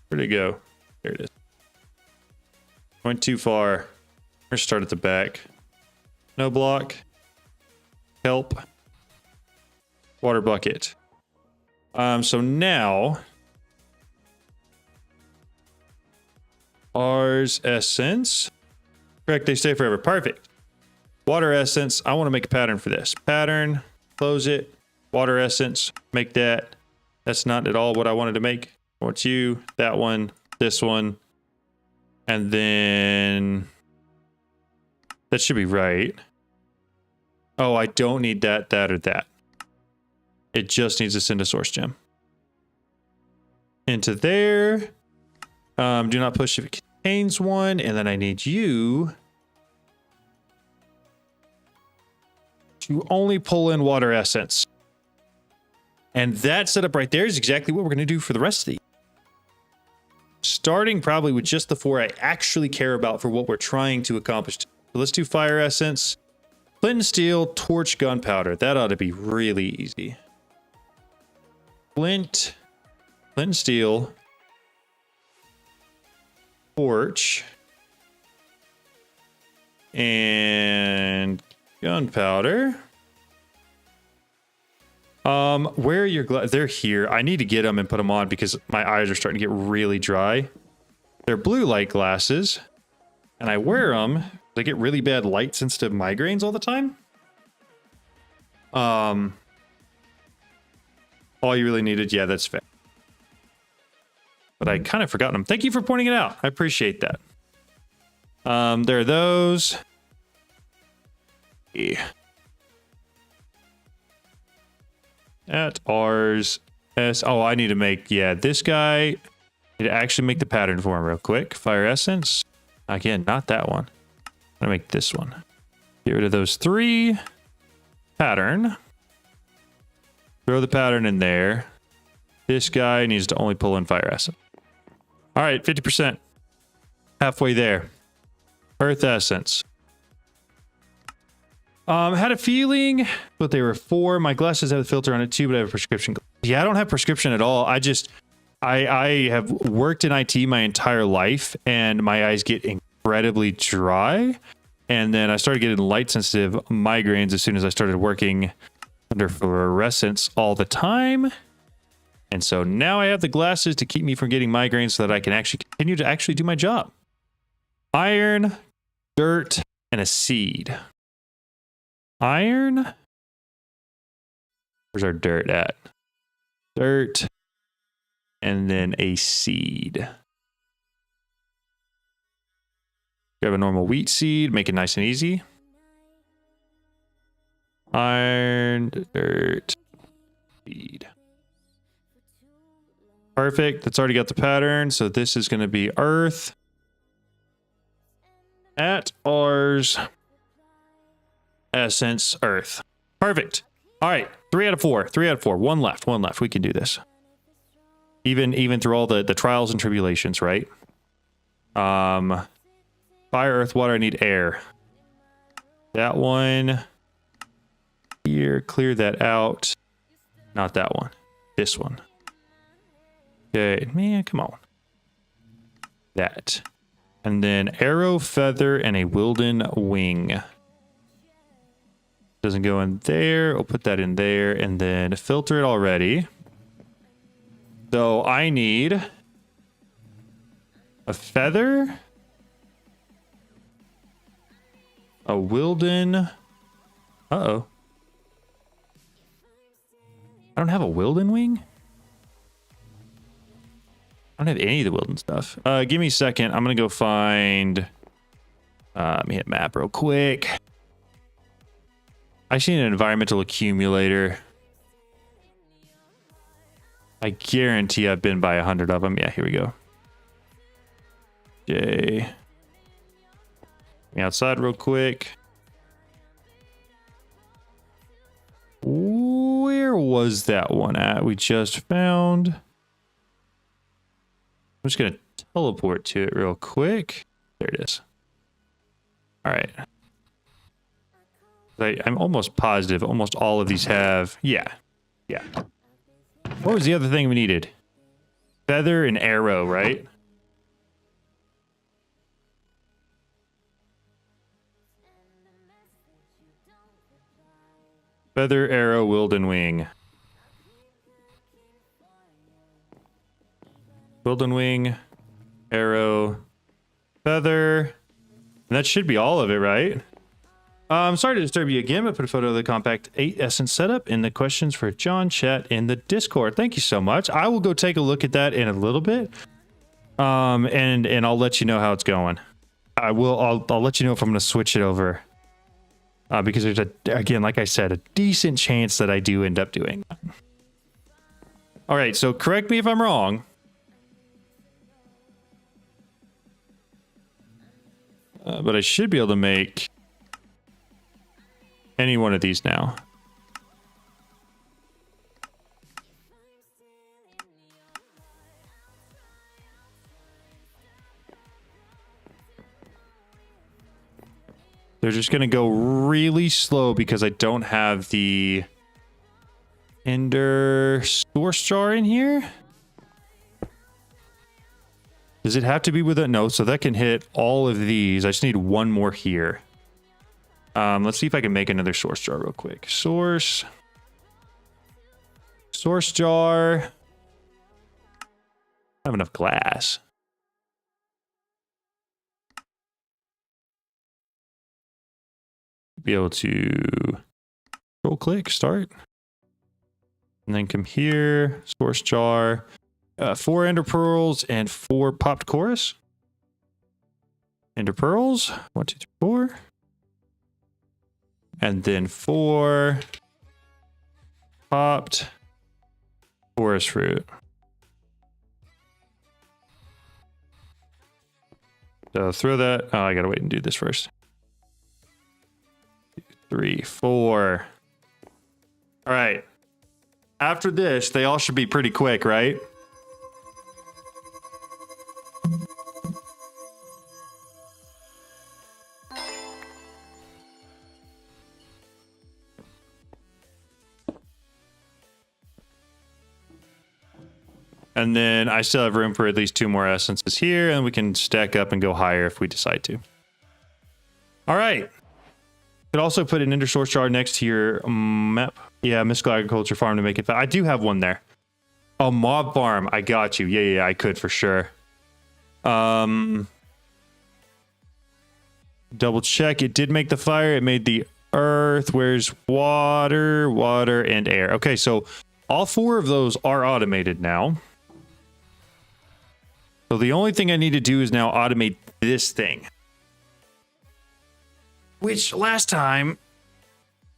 Where'd it go? There it is. Went too far. Let's start at the back. No block. Help. Water bucket. So now ours essence. Correct, they stay forever. Perfect. Water essence. I want to make a pattern for this. Pattern. Close it. Water essence. Make that. That's not at all what I wanted to make. I want you, that one, this one, and then that should be right. Oh, I don't need that, that, or that. It just needs to send a source gem. Into there. Do not push if it contains one, and then I need you to only pull in water essence. And that setup right there is exactly what we're going to do for the rest of these. Starting probably with just the 4 I actually care about for what we're trying to accomplish. So let's do fire essence, flint and steel, torch, gunpowder. That ought to be really easy. Flint and steel, torch, and gunpowder. Where are your they're here. I need to get them and put them on because my eyes are starting to get really dry. They're blue light glasses, and I wear them. I get really bad light sensitive migraines all the time. All you really needed, yeah, that's fair. But I kind of forgotten them. Thank you for pointing it out. I appreciate that. There are those. Yeah. At ours. Oh, I need to make, yeah, this guy. I need to actually make the pattern for him real quick. Fire essence. Again, not that one. I'm going to make this one. Get rid of those 3. Pattern. Throw the pattern in there. This guy needs to only pull in fire essence. All right, 50%. Halfway there. Earth essence. Had a feeling what they were for. My glasses have a filter on it too, but I have a prescription. Yeah, I don't have prescription at all. I have worked in IT my entire life, and my eyes get incredibly dry. And then I started getting light sensitive migraines as soon as I started working under fluorescence all the time. And so now I have the glasses to keep me from getting migraines so that I can actually continue to actually do my job. Iron, dirt, and a seed. Iron. Where's our dirt at? Dirt. And then a seed. Grab a normal wheat seed, make it nice and easy. Iron, dirt, seed. Perfect. That's already got the pattern. So this is going to be earth. At ours. Essence, earth. Perfect. All right. 3 out of 4. 3 out of 4. One left. One left. We can do this. Even through all the trials and tribulations, right? Fire, earth, water. I need air. That one. Here. Clear that out. Not that one. This one. Okay. Man, come on. That. And then arrow, feather, and a wilden wing. Doesn't go in there. I'll put that in there and then filter it already. So I need a feather, a wilden. Uh-oh. I don't have a wilden wing? I don't have any of the wilden stuff. Give me a second. I'm going to go find... let me hit map real quick. I see an environmental accumulator. I guarantee I've been by 100 of them. Yeah, here we go. J. Me outside real quick. Where was that one at? We just found. I'm just going to teleport to it real quick. There it is. All right. I'm almost positive almost all of these have. Yeah. Yeah. What was the other thing we needed? Feather and arrow, right? Feather, arrow, wilden wing. Wilden wing, arrow, feather. And that should be all of it, right? I'm sorry to disturb you again, but put a photo of the Compact 8 Essence setup in the questions for John chat in the Discord. Thank you so much. I will go take a look at that in a little bit. And I'll let you know how it's going. I'll let you know if I'm going to switch it over. Because there's again, like I said, a decent chance that I do end up doing that. All right, so correct me if I'm wrong. But I should be able to make any one of these now. They're just going to go really slow because I don't have the Ender source jar in here. Does it have to be with it? No, so that can hit all of these. I just need one more here. Let's see if I can make another source jar real quick. Source jar. I don't have enough glass. Be able to control click, start. And then come here, source jar. 4 ender pearls and 4 popped chorus. Ender pearls. 1, 2, 3, 4. And then 4 popped chorus fruit. So throw that. Oh, I gotta wait and do this first. 2, 3, 4. All right. After this, they all should be pretty quick, right? And then I still have room for at least 2 more essences here, and we can stack up and go higher if we decide to. All right. Could also put an ender source jar next to your map. Yeah, mystical agriculture farm to make it. I do have one there. Oh, mob farm. I got you. Yeah, I could for sure. Double check. It did make the fire. It made the earth. Where's water, water, and air? Okay, so all 4 of those are automated now. So the only thing I need to do is now automate this thing. Which last time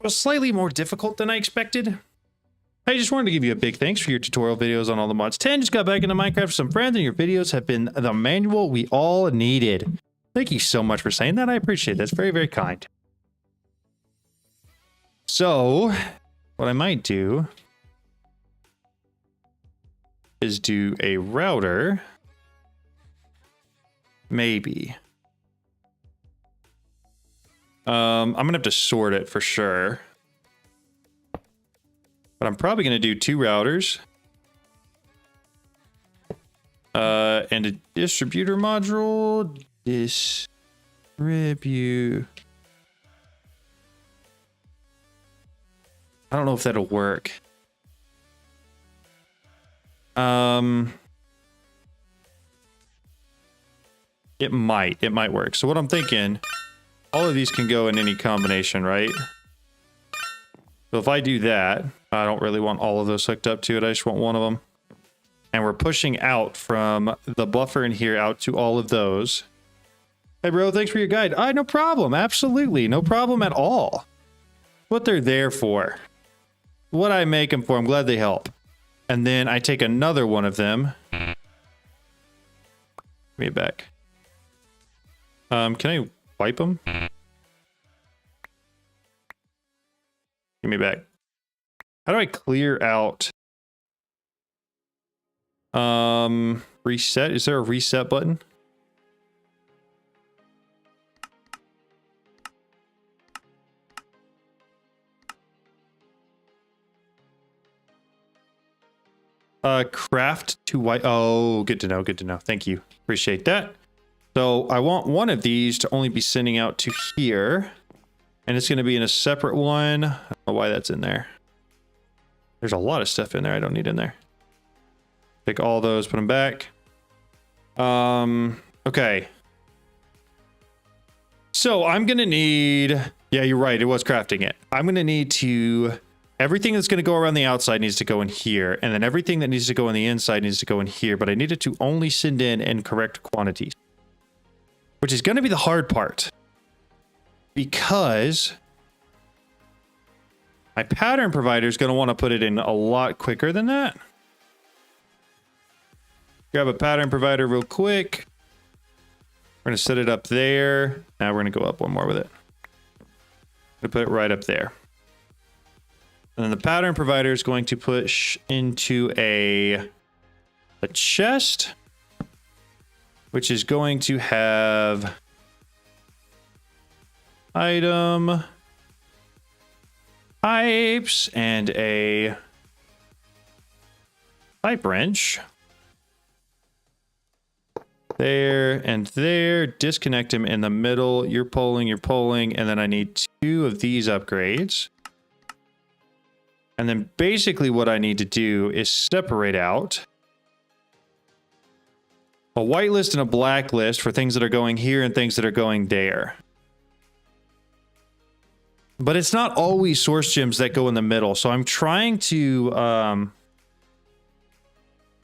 was slightly more difficult than I expected. I just wanted to give you a big thanks for your tutorial videos on all the mods. 10 just got back into Minecraft with some friends, and your videos have been the manual we all needed. Thank you so much for saying that. I appreciate it. That's very, very kind. So, what I might do is do a router. Maybe. I'm gonna have to sort it for sure. But I'm probably gonna do 2 routers. And a distributor module. Distribute. I don't know if that'll work. It might work. So what I'm thinking, all of these can go in any combination, right? So if I do that, I don't really want all of those hooked up to it. I just want one of them. And we're pushing out from the buffer in here out to all of those. Hey, bro, thanks for your guide. No problem. Absolutely. No problem at all. What they're there for. What I make them for. I'm glad they help. And then I take another one of them. Give me it back. Can I wipe them? Give me back. How do I clear out? Reset. Is there a reset button? Craft to wipe. Oh, good to know. Good to know. Thank you. Appreciate that. So I want one of these to only be sending out to here. And it's going to be in a separate one. I don't know why that's in there. There's a lot of stuff in there I don't need in there. Take all those, put them back. Okay. So I'm going to need... Yeah, you're right. It was crafting it. I'm going to need to... Everything that's going to go around the outside needs to go in here. And then everything that needs to go on the inside needs to go in here. But I need it to only send in correct quantities. Which is going to be the hard part. Because my pattern provider is going to want to put it in a lot quicker than that. Grab a pattern provider real quick. We're going to set it up there. Now we're going to go up one more with it. I'm going to put it right up there. And then the pattern provider is going to push into a chest, which is going to have item, pipes, and a pipe wrench. There and there. Disconnect him in the middle. You're pulling, and then I need 2 of these upgrades. And then basically what I need to do is separate out a whitelist and a blacklist for things that are going here and things that are going there. But it's not always source gems that go in the middle. So I'm trying to...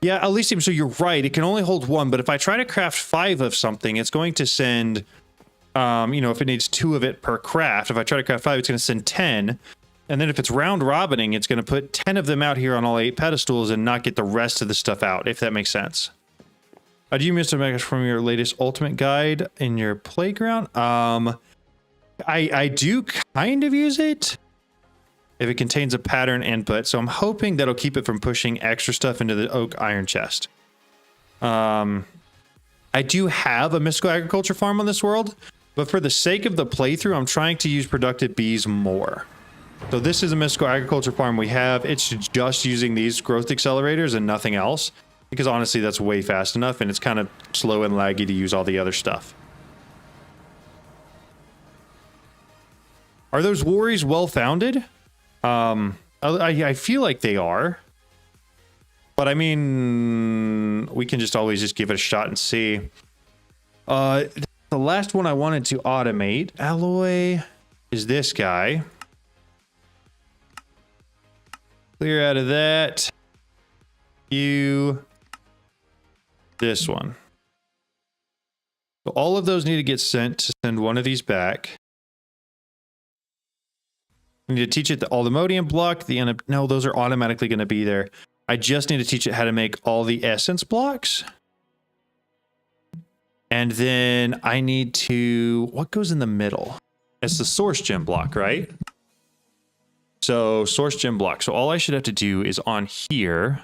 Yeah, Elysium, so you're right. It can only hold 1. But if I try to craft 5 of something, it's going to send... you know, if it needs 2 of it per craft. If I try to craft 5, it's going to send 10. And then if it's round robining, it's going to put 10 of them out here on all 8 pedestals and not get the rest of the stuff out, if that makes sense. Do you miss the from your latest ultimate guide in your playground? I do kind of use it if it contains a pattern input. So I'm hoping that'll keep it from pushing extra stuff into the oak iron chest. I do have a mystical agriculture farm on this world, but for the sake of the playthrough, I'm trying to use productive bees more. So this is a mystical agriculture farm we have. It's just using these growth accelerators and nothing else. Because honestly, that's way fast enough, and it's kind of slow and laggy to use all the other stuff. Are those worries well-founded? I feel like they are. But I mean, we can just always just give it a shot and see. The last one I wanted to automate, alloy, is this guy. Clear out of that. This one. So all of those need to get sent to send one of these back. I need to teach it the Alodium block. No, those are automatically going to be there. I just need to teach it how to make all the essence blocks. And then I need to... What goes in the middle? It's the source gem block, right? So source gem block. So all I should have to do is on here,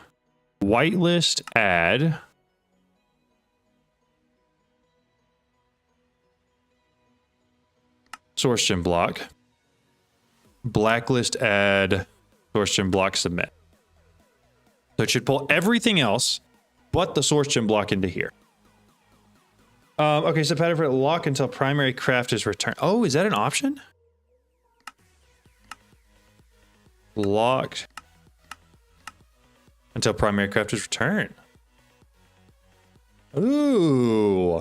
whitelist add. Source gem block. Blacklist add source gem block submit. So it should pull everything else but the source gem block into here. Okay, so pattern for lock until primary craft is returned. Oh, is that an option? Locked until primary craft is returned. Ooh.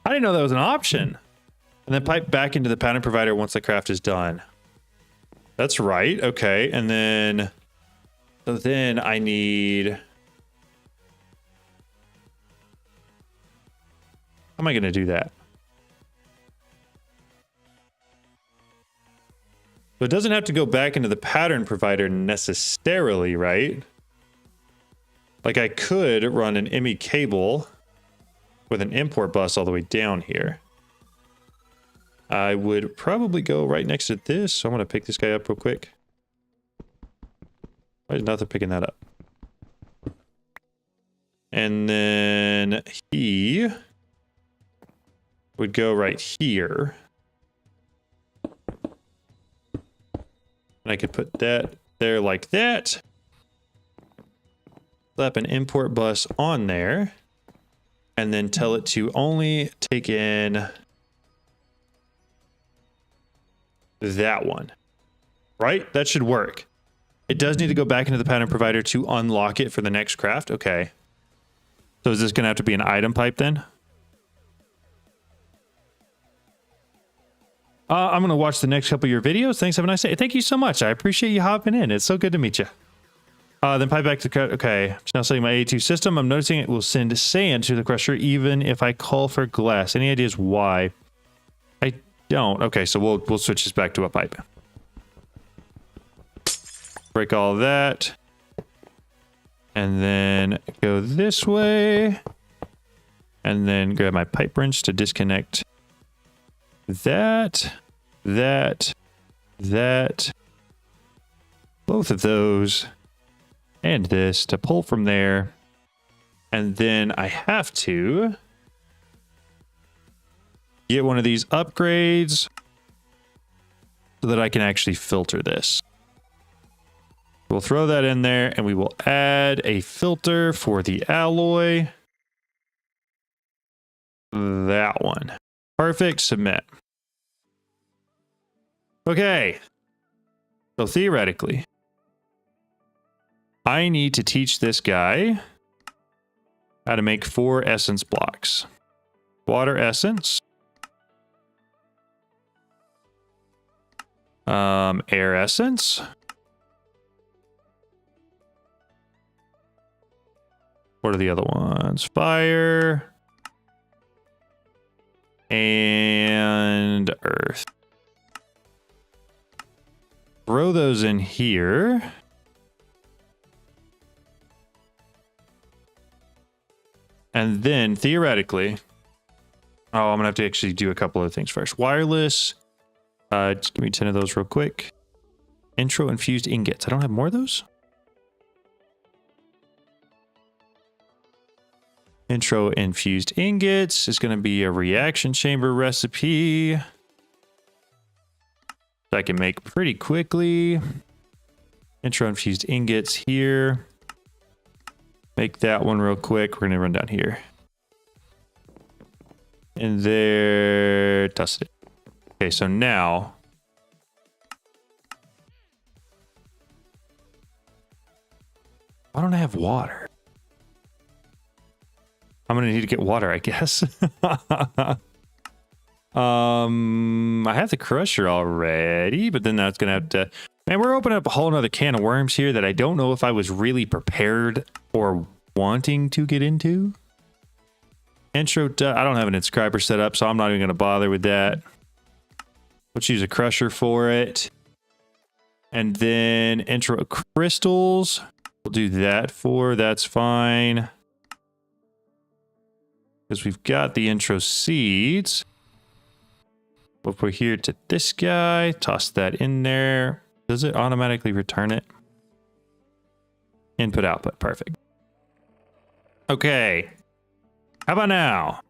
I didn't know that was an option. And then pipe back into the pattern provider once the craft is done. That's right. Okay. And then, so then I need, how am I going to do that? So it doesn't have to go back into the pattern provider necessarily, right? Like I could run an ME cable with an import bus all the way down here. I would probably go right next to this. So I'm going to pick this guy up real quick. Why is nothing picking that up? And then he would go right here. And I could put that there like that. Slap an import bus on there. And then tell it to only take in that one. Right? That should work. It does need to go back into the pattern provider to unlock it for the next craft. Okay. So is this going to have to be an item pipe then? I'm going to watch the next couple of your videos. Thanks. Have a nice day. Thank you so much. I appreciate you hopping in. It's so good to meet you. Then pipe back to... Okay. Now setting my A2 system. I'm noticing it will send sand to the crusher even if I call for glass. Any ideas why? I don't. Okay, so we'll switch this back to a pipe. Break all of that. And then go this way. And then grab my pipe wrench to disconnect that, both of those, and this to pull from there. And then I have to get one of these upgrades so that I can actually filter this. We'll throw that in there and we will add a filter for the alloy. That one. Perfect. Submit. Okay. So theoretically, I need to teach this guy how to make 4 essence blocks. Water essence. Air essence. What are the other ones? Fire. And earth. Throw those in here. And then theoretically, I'm gonna have to actually do a couple of things first. Wireless. Just give me 10 of those real quick. Intro infused ingots. I don't have more of those. Intro infused ingots is going to be a reaction chamber recipe that I can make pretty quickly. Intro infused ingots here. make that one real quick. We're going to run down here. And there, dust it. Okay, so now why don't I have water? I'm gonna need to get water, I guess. I have the crusher already, but then that's gonna have to. Man, we're opening up a whole nother can of worms here that I don't know if I was really prepared or wanting to get into. Intro, I don't have an inscriber set up, so I'm not even gonna bother with that. Let's use a crusher for it. And then intro crystals. We'll do that for, that's fine. Because we've got the intro seeds. We'll put here to this guy, toss that in there. Does it automatically return it? Input, output, perfect. Okay. How about now?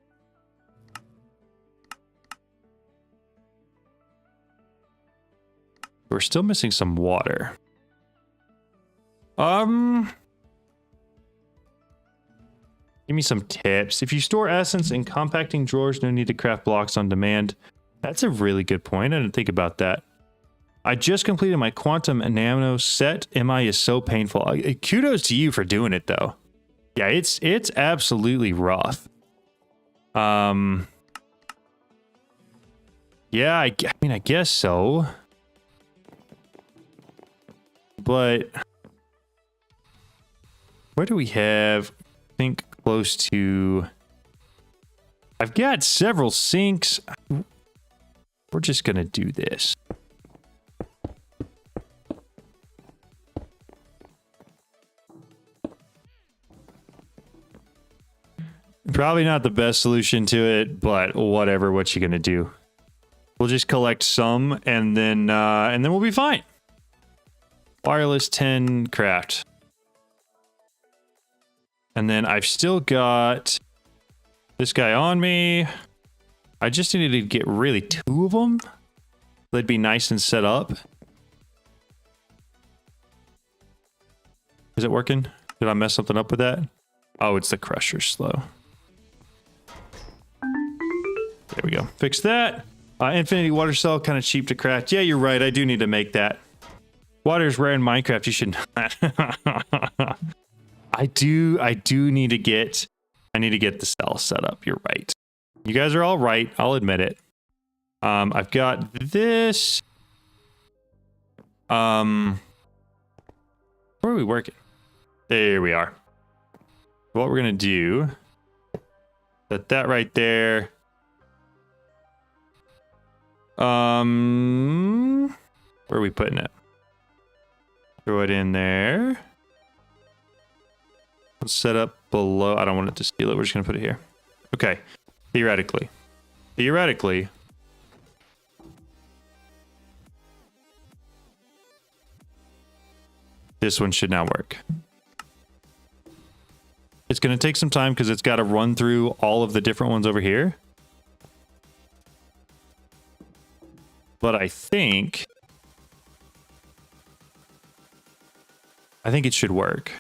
We're still missing some water. Give me some tips. If you store essence in compacting drawers, no need to craft blocks on demand. That's a really good point. I didn't think about that. I just completed my quantum nano set. MI is so painful. Kudos to you for doing it though. Yeah, it's absolutely rough. Yeah, I mean, I guess so. But where do we have? I think close to. I've got several sinks. We're just gonna do this. Probably not the best solution to it, but whatever. What you gonna do? We'll just collect some, and then we'll be fine. Wireless 10 craft. And then I've still got this guy on me. I just needed to get really 2 of them. They'd be nice and set up. Is it working? Did I mess something up with that? Oh, it's the crusher slow. There we go. Fix that. Infinity water cell, kind of cheap to craft. Yeah, you're right. I do need to make that. Water's rare in Minecraft. You should not. I do need to get. I need to get the cell set up. You're right. You guys are all right. I'll admit it. I've got this. Where are we working? There we are. What we're gonna do? Set that right there. Where are we putting it? Throw it in there. Let's set up below. I don't want it to steal it. We're just going to put it here. Okay. Theoretically. This one should now work. It's going to take some time because it's got to run through all of the different ones over here. But I think it should work.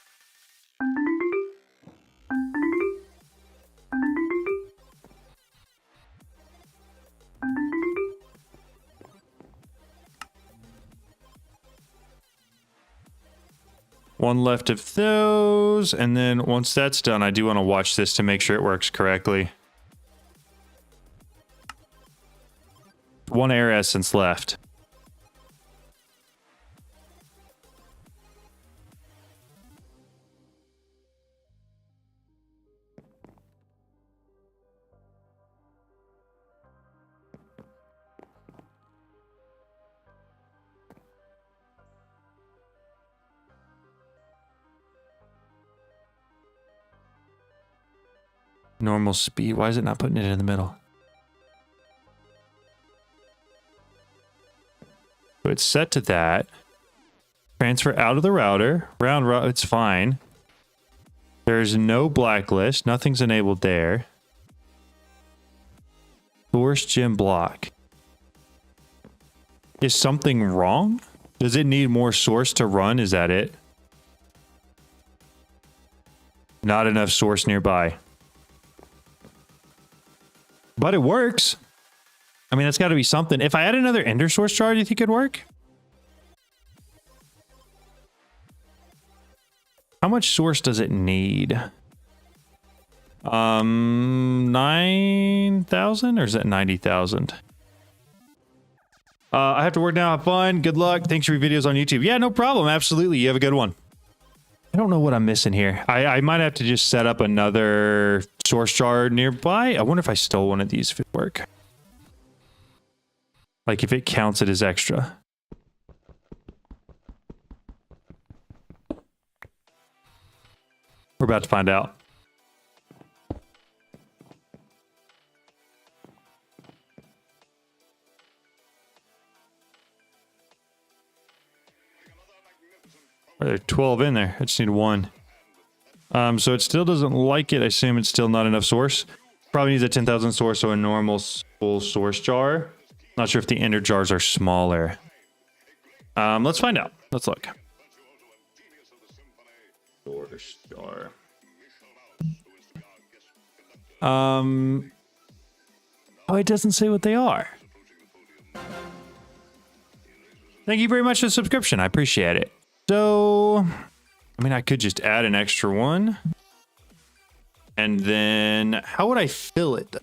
One left of those, and then once that's done, I do want to watch this to make sure it works correctly. 1 air essence left. Normal speed. Why is it not putting it in the middle? So it's set to that. Transfer out of the router. It's fine. There's no blacklist. Nothing's enabled there. Source gem block. Is something wrong? Does it need more source to run? Is that it? Not enough source nearby. But it works. I mean, that's got to be something. If I add another ender source jar, do you think it'd work? How much source does it need? 9,000 or is that 90,000? I have to work now. Have fun. Good luck. Thanks for your videos on YouTube. Yeah, no problem. Absolutely. You have a good one. I don't know what I'm missing here. I might have to just set up another source jar nearby. I wonder if I stole one of these if it work. Like if it counts it as extra. We're about to find out. There are 12 in there. I just need one. So it still doesn't like it. I assume it's still not enough source. Probably needs a 10,000 source, so a normal full source jar. Not sure if the ender jars are smaller. Let's find out. Let's look. Source jar. Oh, it doesn't say what they are. Thank you very much for the subscription. I appreciate it. So, I mean, I could just add an extra one. And then, how would I fill it?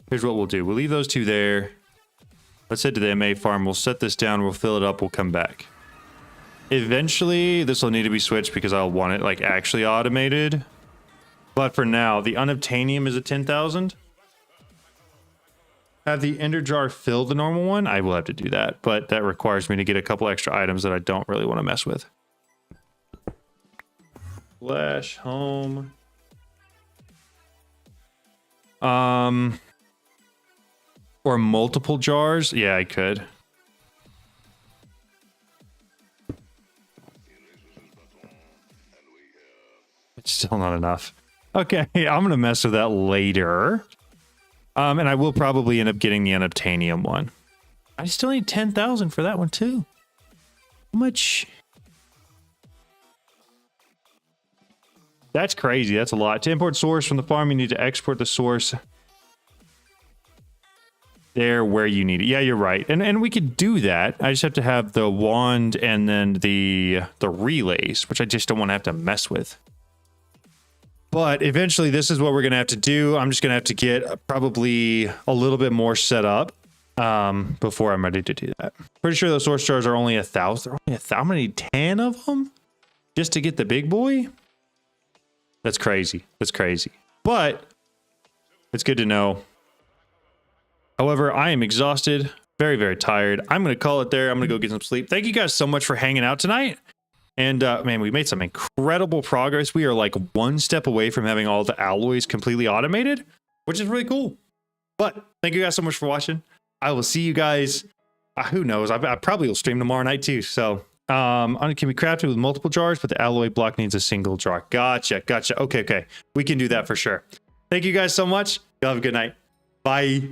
Here's what we'll do. We'll leave those two there. Let's head to the MA farm. We'll set this down. We'll fill it up. We'll come back. Eventually, this will need to be switched because I'll want it, like, actually automated. But for now, the Unobtainium is a 10,000. Have the ender jar fill the normal one? I will have to do that, but that requires me to get a couple extra items that I don't really want to mess with. Flash home. Or multiple jars? Yeah, I could. It's still not enough. Okay, I'm gonna mess with that later. And I will probably end up getting the Unobtainium one. I still need 10,000 for that one too. How much? That's crazy. That's a lot. To import source from the farm, you need to export the source there where you need it. Yeah, you're right. And we could do that. I just have to have the wand and then the relays, which I just don't want to have to mess with. But eventually, this is what we're going to have to do. I'm just going to have to get probably a little bit more set up before I'm ready to do that. Pretty sure those source jars are only 1,000. They're only 1,000. I'm going to need 10 of them just to get the big boy. That's crazy. That's crazy. But it's good to know. However, I am exhausted. Very, very tired. I'm going to call it there. I'm going to go get some sleep. Thank you guys so much for hanging out tonight. And man, we made some incredible progress. We are like one step away from having all the alloys completely automated, which is really cool. But thank you guys so much for watching. I will see you guys. Who knows? I probably will stream tomorrow night too. So it can be crafted with multiple jars, but the alloy block needs a single jar. Gotcha. Gotcha. Okay. Okay. We can do that for sure. Thank you guys so much. Y'all have a good night. Bye.